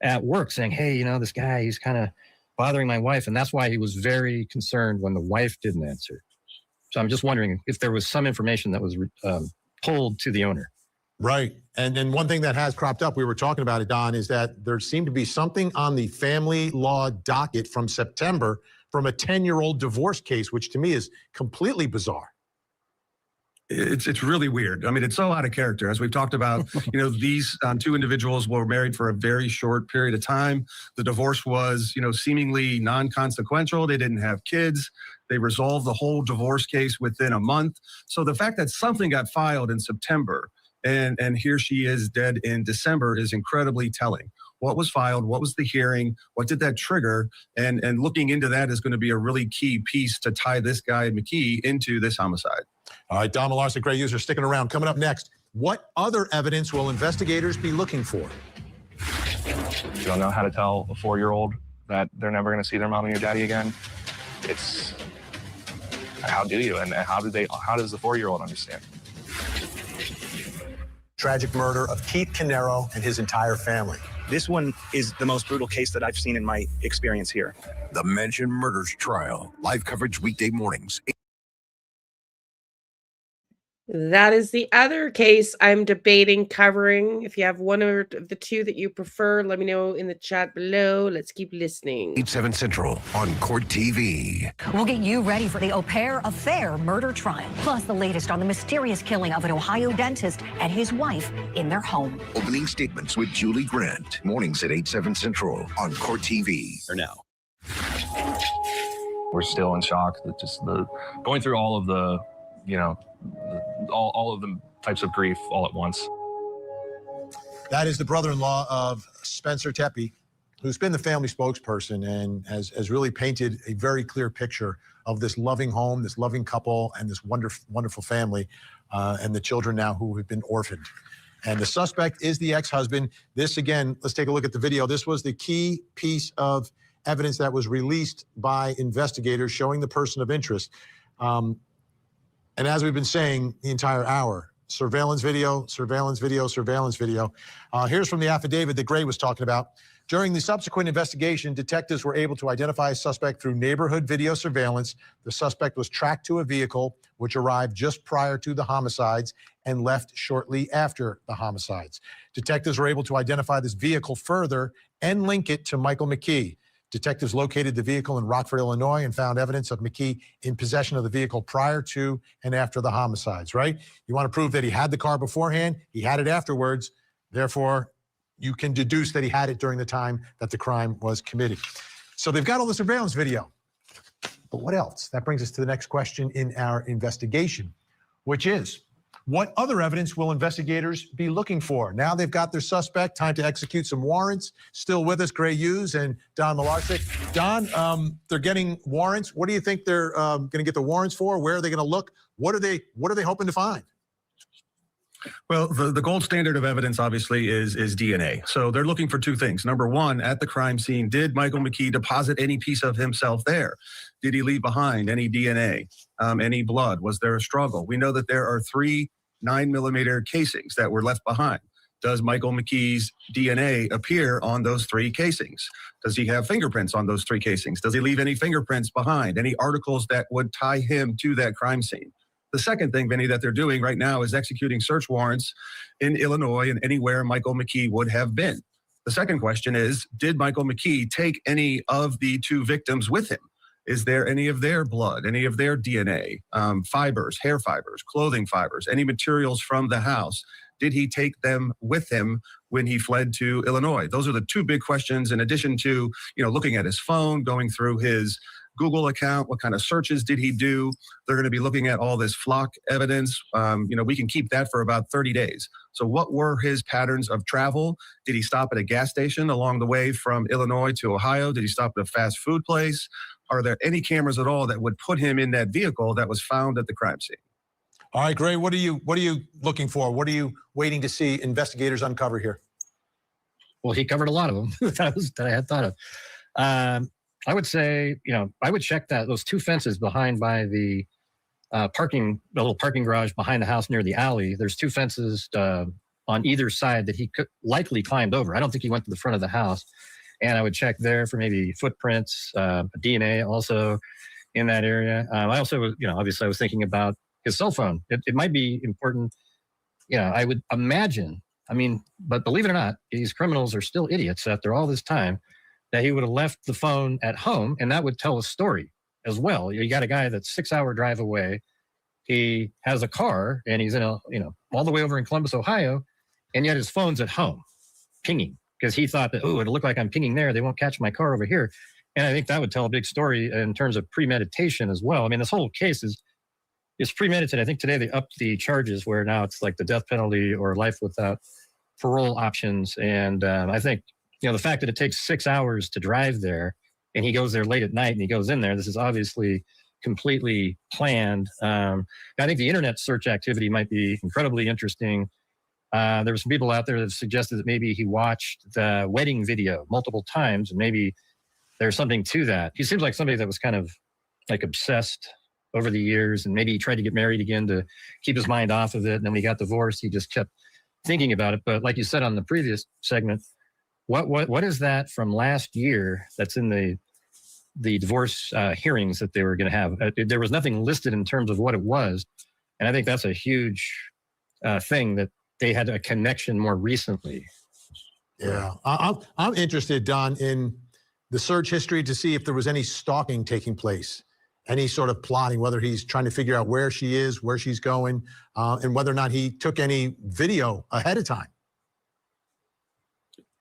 at work saying, hey, this guy, he's kind of bothering my wife. And that's why he was very concerned when the wife didn't answer. So I'm just wondering if there was some information that was told to the owner. Right. And then one thing that has cropped up, we were talking about it, Don, is that there seemed to be something on the family law docket from September from a 10-year-old divorce case, which to me is completely bizarre. It's really weird. I mean, it's so out of character. As we've talked about, these 2 individuals were married for a very short period of time. The divorce was, seemingly non-consequential. They didn't have kids. They resolved the whole divorce case within a month. So the fact that something got filed in September and here she is dead in December is incredibly telling. What was filed? What was the hearing? What did that trigger? And looking into that is going to be a really key piece to tie this guy, McKee, into this homicide. All right, Don Malarsa, great user, sticking around. Coming up next, what other evidence will investigators be looking for? You don't know how to tell a 4-year-old that they're never going to see their mom and your daddy again. It's how do you? And how does the 4-year-old understand? Tragic murder of Keith Canero and his entire family. This one is the most brutal case that I've seen in my experience here. The Mansion Murders Trial. Live coverage weekday mornings. That is the other case I'm debating covering. If you have one or the 2 that you prefer, let me know in the chat below. Let's keep listening. 8/7 Central on Court TV. We'll get you ready for the Au Pair Affair murder trial, plus the latest on the mysterious killing of an Ohio dentist and his wife in their home. Opening statements with Julie Grant. Mornings at 8/7 Central on Court TV. Or now. We're still in shock that just going through all of the, all of the types of grief all at once. That is the brother-in-law of Spencer Tepe, who's been the family spokesperson and has really painted a very clear picture of this loving home, this loving couple, and this wonderful family, and the children now who have been orphaned. And the suspect is the ex-husband. This, again, let's take a look at the video. This was the key piece of evidence that was released by investigators showing the person of interest. And as we've been saying the entire hour, surveillance video, surveillance video, surveillance video. Here's from the affidavit that Gray was talking about. During the subsequent investigation, detectives were able to identify a suspect through neighborhood video surveillance. The suspect was tracked to a vehicle which arrived just prior to the homicides and left shortly after the homicides. Detectives were able to identify this vehicle further and link it to Michael McKee. Detectives located the vehicle in Rockford, Illinois, and found evidence of McKee in possession of the vehicle prior to and after the homicides, right? You want to prove that he had the car beforehand, he had it afterwards, therefore, you can deduce that he had it during the time that the crime was committed. So they've got all the surveillance video. But what else? That brings us to the next question in our investigation, which is, What other evidence will investigators be looking for? Now they've got their suspect, time to execute some warrants. Still with us, Gray Hughes and Don Malarczyk. Don, they're getting warrants. What do you think they're going to get the warrants for? Where are they going to look? What are they hoping to find? Well, the gold standard of evidence, obviously, is DNA. So they're looking for two things. Number one, at the crime scene, did Michael McKee deposit any piece of himself there? Did he leave behind any DNA, any blood? Was there a struggle? We know that there are 3 9mm casings that were left behind. Does Michael McKee's DNA appear on those 3 casings? Does he have fingerprints on those 3 casings? Does he leave any fingerprints behind? Any articles that would tie him to that crime scene? The second thing, Vinny, that they're doing right now is executing search warrants in Illinois and anywhere Michael McKee would have been. The second question is, did Michael McKee take any of the 2 victims with him? Is there any of their blood, any of their DNA, fibers, hair fibers, clothing fibers, any materials from the house? Did he take them with him when he fled to Illinois? Those are the 2 big questions, in addition to, looking at his phone, going through his Google account. What kind of searches did he do? They're going to be looking at all this flock evidence. We can keep that for about 30 days. So what were his patterns of travel? Did he stop at a gas station along the way from Illinois to Ohio? Did he stop at a fast food place? Are there any cameras at all that would put him in that vehicle that was found at the crime scene? All right, Gray, what are you looking for? What are you waiting to see investigators uncover here? Well, he covered a lot of them that I had thought of. I would say, I would check those 2 fences behind by the little parking garage behind the house near the alley. There's 2 fences on either side that he could likely climbed over. I don't think he went to the front of the house. And I would check there for maybe footprints, DNA also in that area. I also was, obviously I was thinking about his cell phone. It might be important. I would imagine, but believe it or not, these criminals are still idiots after all this time, that he would have left the phone at home, and that would tell a story as well. You got a guy that's 6-hour drive away. He has a car, and he's in all the way over in Columbus, Ohio, and yet his phone's at home, pinging, because he thought that, it'll look like I'm pinging there. They won't catch my car over here. And I think that would tell a big story in terms of premeditation as well. This whole case is premeditated. I think today they upped the charges where now it's like the death penalty or life without parole options. And I think, the fact that it takes 6 hours to drive there and he goes there late at night and he goes in there, this is obviously completely planned. I think the internet search activity might be incredibly interesting. There were some people out there that suggested that maybe he watched the wedding video multiple times, and maybe there's something to that. He seems like somebody that was kind of like obsessed over the years, and maybe he tried to get married again to keep his mind off of it. And then when he got divorced, he just kept thinking about it. But like you said on the previous segment, what is that from last year that's in the divorce hearings that they were going to have? There was nothing listed in terms of what it was. And I think that's a huge thing, that they had a connection more recently. Yeah. I'm interested, Don, in the search history to see if there was any stalking taking place, any sort of plotting, whether he's trying to figure out where she is, where she's going, and whether or not he took any video ahead of time.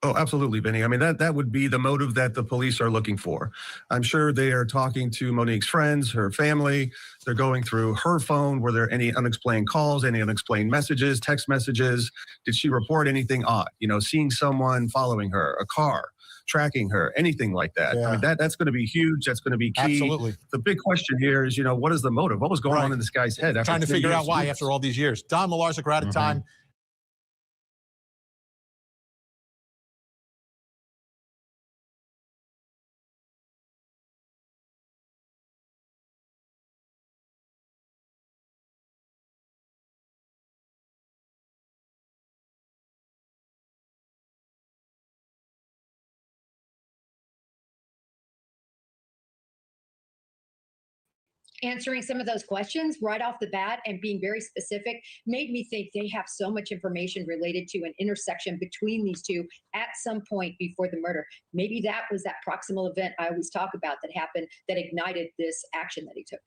Oh, absolutely, Benny. That would be the motive that the police are looking for. I'm sure they are talking to Monique's friends, her family. They're going through her phone. Were there any unexplained calls, any unexplained messages, text messages? Did she report anything odd? Seeing someone following her, a car, tracking her, anything like that. Yeah. That's going to be huge. That's going to be key. Absolutely. The big question here is, what is the motive? What was going on in this guy's head? Trying to figure out why after all these years. Don Malarczyk, we're out of time. Answering some of those questions right off the bat and being very specific made me think they have so much information related to an intersection between these two at some point before the murder. Maybe that was that proximal event I always talk about that happened that ignited this action that he took.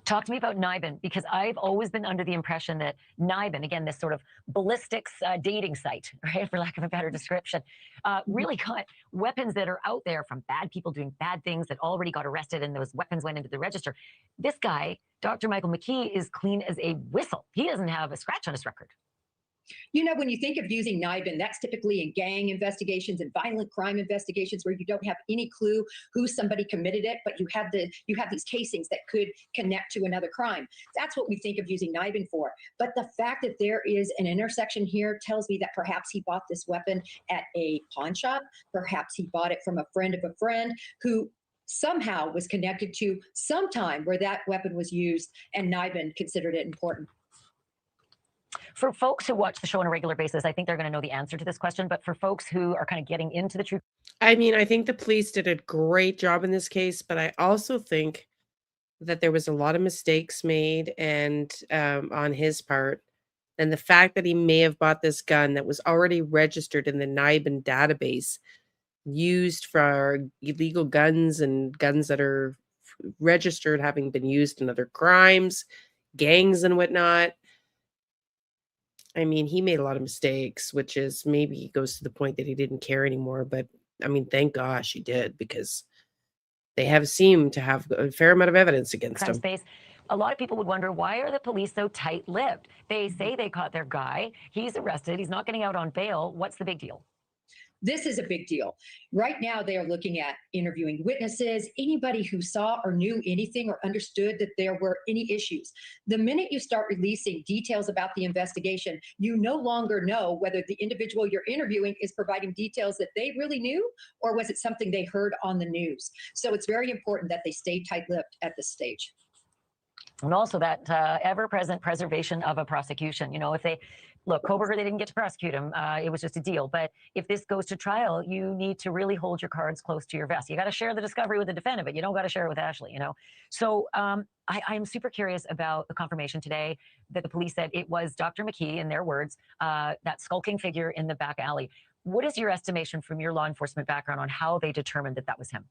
Talk to me about NIBIN, because I've always been under the impression that NIBIN, again, this sort of ballistics dating site, right, for lack of a better description, really got weapons that are out there from bad people doing bad things that already got arrested and those weapons went into the register. This guy, Dr. Michael McKee, is clean as a whistle. He doesn't have a scratch on his record. You know, when you think of using NIBIN, that's typically in gang investigations and violent crime investigations where you don't have any clue who somebody committed it, but you have these casings that could connect to another crime. That's what we think of using NIBIN for. But the fact that there is an intersection here tells me that perhaps he bought this weapon at a pawn shop. Perhaps he bought it from a friend of a friend who somehow was connected to some time where that weapon was used, and NIBIN considered it important. For folks who watch the show on a regular basis, I think they're going to know the answer to this question. But for folks who are kind of getting into the truth, I mean, I think the police did a great job in this case, but I also think that there was a lot of mistakes made and on his part. And the fact that he may have bought this gun that was already registered in the NIBIN database, used for illegal guns and guns that are registered having been used in other crimes, gangs and whatnot. I mean, he made a lot of mistakes, which is maybe he goes to the point that he didn't care anymore. But I mean, thank gosh he did, because they have seemed to have a fair amount of evidence against crime him. space, a lot of people would wonder, why are the police so tight-lipped? They say they caught their guy. He's arrested. He's not getting out on bail. What's the big deal? This is a big deal. Right now, they are looking at interviewing witnesses, anybody who saw or knew anything or understood that there were any issues. The minute you start releasing details about the investigation, you no longer know whether the individual you're interviewing is providing details that they really knew, or was it something they heard on the news. So it's very important that they stay tight-lipped at this stage. And also that ever-present preservation of a prosecution. You know, if they look, Koberger, they didn't get to prosecute him. It was just a deal. But if this goes to trial, you need to really hold your cards close to your vest. You got to share the discovery with the defendant, but you don't got to share it with Ashley, you know. So I'm super curious about the confirmation today that the police said it was Dr. McKee, in their words, that skulking figure in the back alley. What is your estimation from your law enforcement background on how they determined that that was him?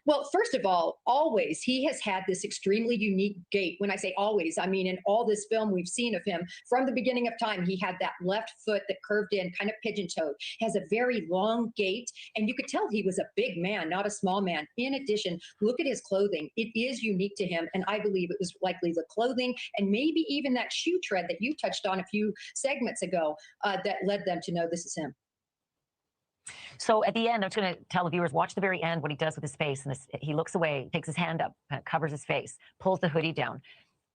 Well, first of all, always, he has had this extremely unique gait. When I say always, I mean in all this film we've seen of him, from the beginning of time, he had that left foot that curved in, kind of pigeon-toed, has a very long gait, and you could tell he was a big man, not a small man. In addition, look at his clothing. It is unique to him, and I believe it was likely the clothing and maybe even that shoe tread that you touched on a few segments ago that led them to know this is him. So at the end, I'm just going to tell the viewers, watch the very end, what he does with his face. And he looks away, takes his hand up, covers his face, pulls the hoodie down.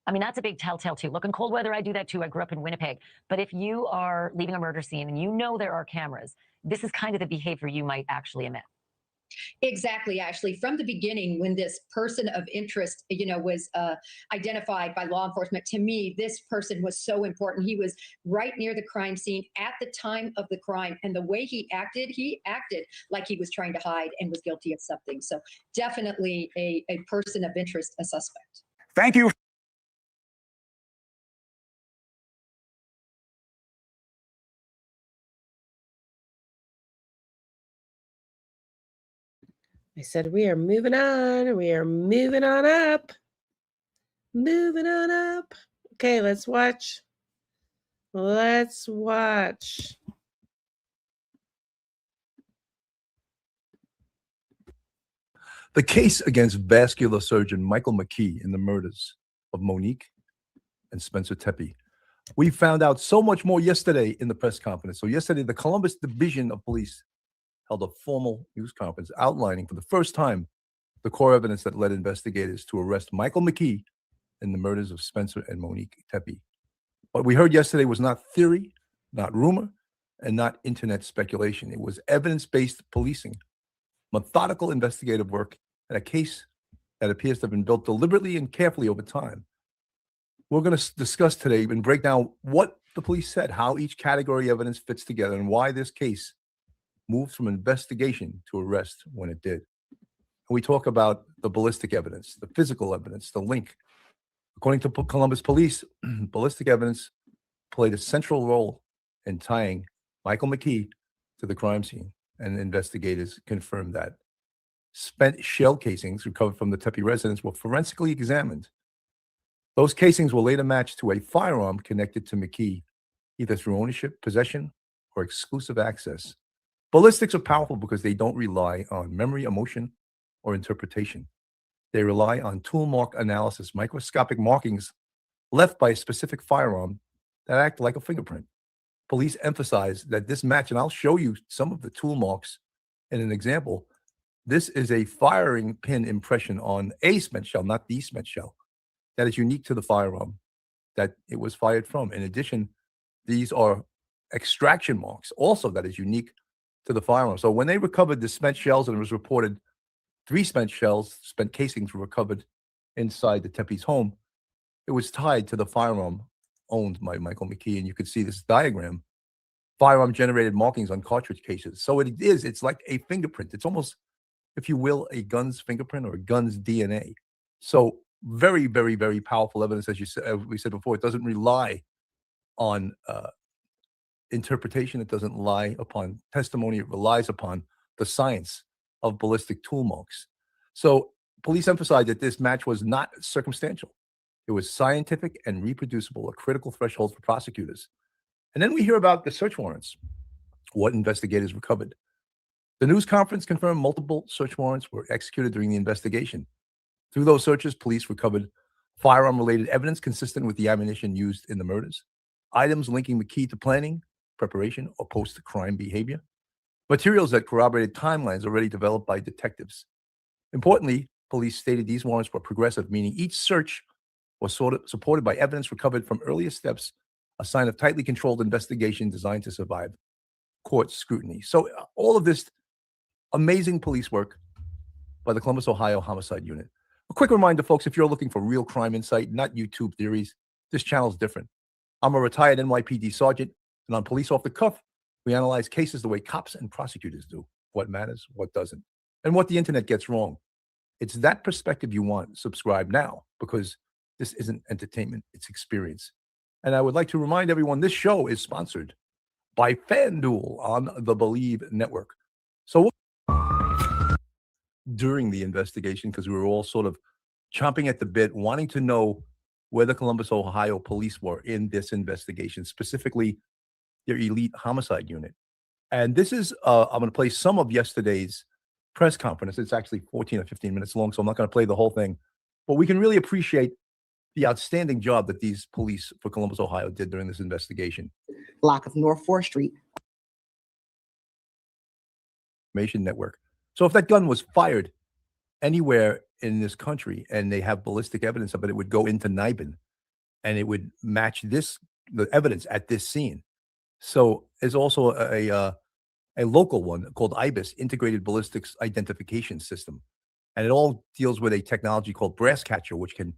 I mean, that's a big telltale too. Look, in cold weather, I do that too. I grew up in Winnipeg. But if you are leaving a murder scene and you know there are cameras, this is kind of the behavior you might actually emit. Exactly, Ashley. From the beginning, when this person of interest, was identified by law enforcement, to me, this person was so important. He was right near the crime scene at the time of the crime, and the way he acted like he was trying to hide and was guilty of something. So definitely a person of interest, a suspect. Thank you. I said, we are moving on. We are moving on up. Moving on up. Okay, let's watch. Let's watch. The case against vascular surgeon Michael McKee in the murders of Monique and Spencer Tepe. We found out so much more yesterday in the press conference. So yesterday, the Columbus Division of Police held a formal news conference outlining for the first time the core evidence that led investigators to arrest Michael McKee in the murders of Spencer and Monique Tepe. What we heard yesterday was not theory, not rumor, and not internet speculation. It was evidence-based policing, methodical investigative work, and a case that appears to have been built deliberately and carefully over time. We're going to discuss today and break down what the police said, how each category of evidence fits together, and why this case moved from investigation to arrest when it did. And we talk about the ballistic evidence, the physical evidence, the link. According to Columbus Police, ballistic evidence played a central role in tying Michael McKee to the crime scene, and investigators confirmed that. Spent shell casings recovered from the Tepe residence were forensically examined Those casings were later matched to a firearm connected to McKee, either through ownership, possession, or exclusive access. Ballistics are powerful because they don't rely on memory, emotion, or interpretation. They rely on tool mark analysis, microscopic markings left by a specific firearm that act like a fingerprint. Police emphasize that this match, and I'll show you some of the tool marks in an example. This is a firing pin impression on a spent shell, not the spent shell, that is unique to the firearm that it was fired from. In addition, these are extraction marks also that is unique to the firearm. So when they recovered the spent shells, and it was reported 3 spent shells, spent casings were recovered inside the Tepe's home, it was tied to the firearm owned by Michael McKee. And you could see this diagram, firearm generated markings on cartridge cases. So it's like a fingerprint. It's almost, if you will, a gun's fingerprint or a gun's DNA. So very, very, very powerful evidence. As you said, we said before, it doesn't rely on interpretation. It doesn't rely upon testimony. It relies upon the science of ballistic tool marks. So police emphasized that this match was not circumstantial. It was scientific and reproducible, a critical threshold for prosecutors. And then we hear about the search warrants, what investigators recovered. The news conference confirmed multiple search warrants were executed during the investigation. Through those searches, police recovered firearm-related evidence consistent with the ammunition used in the murders, items linking McKee to planning, preparation, or post-crime behavior, materials that corroborated timelines already developed by detectives. Importantly, police stated these warrants were progressive, meaning each search was supported by evidence recovered from earlier steps, a sign of tightly controlled investigation designed to survive court scrutiny. So all of this amazing police work by the Columbus, Ohio Homicide Unit. A quick reminder, folks, if you're looking for real crime insight, not YouTube theories, this channel is different. I'm a retired NYPD sergeant, and on Police Off the Cuff, we analyze cases the way cops and prosecutors do, what matters, what doesn't, and what the internet gets wrong. It's that perspective you want. Subscribe now, because this isn't entertainment, it's experience. And I would like to remind everyone, this show is sponsored by FanDuel on the Believe Network. So during the investigation, because we were all sort of chomping at the bit, wanting to know where the Columbus, Ohio police were in this investigation, specifically their elite homicide unit. And this is, I'm going to play some of yesterday's press conference. It's actually 14 or 15 minutes long, so I'm not going to play the whole thing. But we can really appreciate the outstanding job that these police for Columbus, Ohio did during this investigation. Block of North 4th Street. Information network. So if that gun was fired anywhere in this country and they have ballistic evidence of it, it would go into NIBIN and it would match the evidence at this scene. So there's also a local one called IBIS, Integrated Ballistics Identification System. And it all deals with a technology called Brass Catcher, which can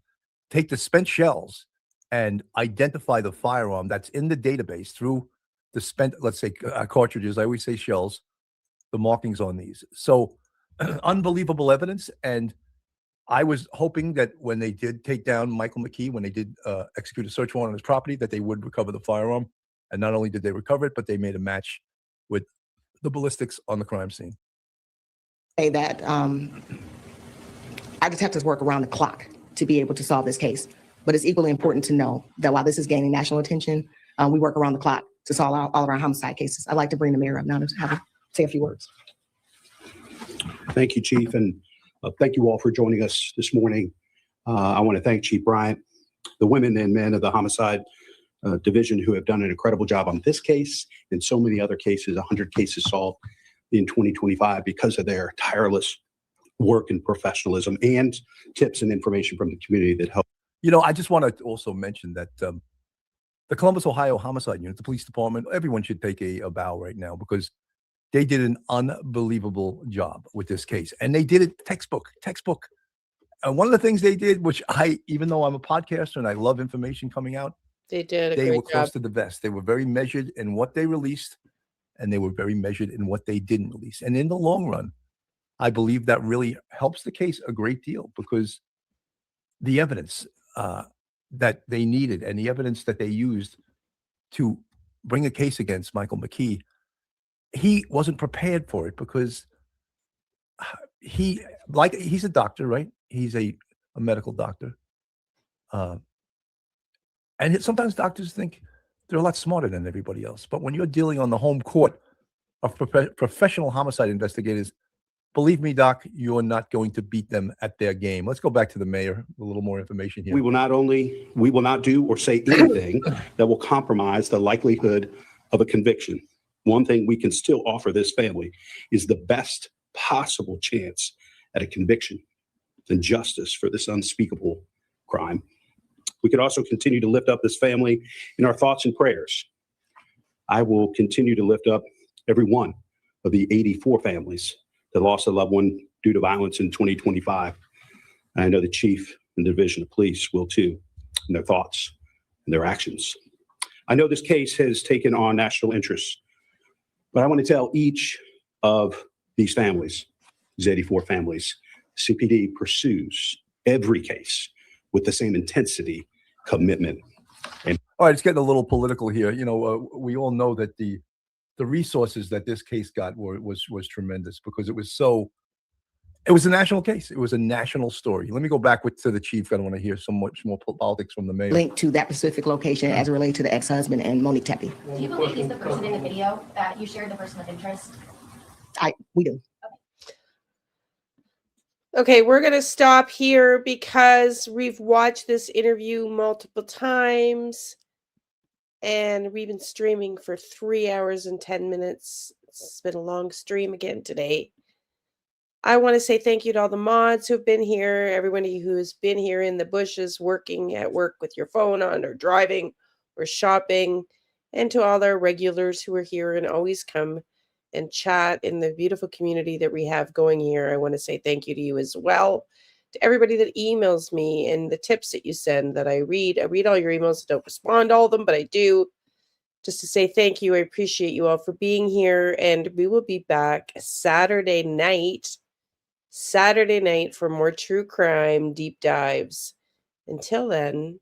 take the spent shells and identify the firearm that's in the database through the spent, let's say, cartridges. I always say shells, the markings on these. So unbelievable evidence. And I was hoping that when they did take down Michael McKee, when they did execute a search warrant on his property, that they would recover the firearm. And not only did they recover it, but they made a match with the ballistics on the crime scene. Say that our detectives work around the clock to be able to solve this case. But it's equally important to know that while this is gaining national attention, we work around the clock to solve all of our homicide cases. I'd like to bring the mayor up now to say a few words. Thank you, Chief, and thank you all for joining us this morning. I want to thank Chief Bryant, the women and men of the homicide division who have done an incredible job on this case and so many other cases, 100 cases solved in 2025 because of their tireless work and professionalism and tips and information from the community that help. You know, I just want to also mention that the Columbus, Ohio Homicide Unit, the police department, everyone should take a bow right now because they did an unbelievable job with this case. And they did it textbook. And one of the things they did, which even though I'm a podcaster and I love information coming out, they did a they great were close job. to the vest. They were very measured in what they released, and they were very measured in what they didn't release. And in the long run, I believe that really helps the case a great deal because the evidence that they needed and the evidence that they used to bring a case against Michael McKee, he wasn't prepared for it because he's a doctor, right? He's a medical doctor. And sometimes doctors think they're a lot smarter than everybody else. But when you're dealing on the home court of professional homicide investigators, believe me, Doc, you're not going to beat them at their game. Let's go back to the mayor. A little more information here. We will not do or say anything that will compromise the likelihood of a conviction. One thing we can still offer this family is the best possible chance at a conviction and justice for this unspeakable crime. We could also continue to lift up this family in our thoughts and prayers. I will continue to lift up every one of the 84 families that lost a loved one due to violence in 2025. And I know the chief and the division of police will too, in their thoughts and their actions. I know this case has taken on national interest, but I want to tell each of these families, these 84 families, CPD pursues every case with the same intensity, commitment. And all right, it's getting a little political here. You know, we all know that the resources that this case got was tremendous because it was a national case. It was a national story. Let me go back to the chief. I don't want to hear so much more politics from the mayor. Linked to that specific location as it relates to the ex-husband and Monique Tepe. Do you believe he's the person in the video that you shared, the person of interest? We do. Okay, we're going to stop here because we've watched this interview multiple times and we've been streaming for 3 hours and 10 minutes. It's been a long stream again today. I want to say thank you to all the mods who've been here, everybody who's been here in the bushes, working at work with your phone on or driving or shopping, and to all our regulars who are here and always come and chat in the beautiful community that we have going here. I want to say thank you to you as well. To everybody that emails me and the tips that you send that I read. I read all your emails. I don't respond to all of them, but I do. Just to say thank you. I appreciate you all for being here. And we will be back Saturday night for more true crime deep dives. Until then,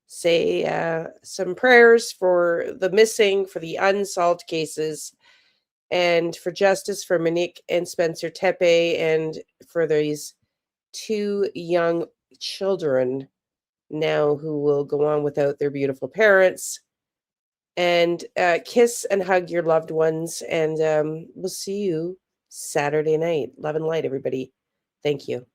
say some prayers for the missing, for the unsolved cases, and for justice for Monique and Spencer Tepe, and for these 2 young children now who will go on without their beautiful parents. And kiss and hug your loved ones. And we'll see you Saturday night. Love and light, everybody. Thank you.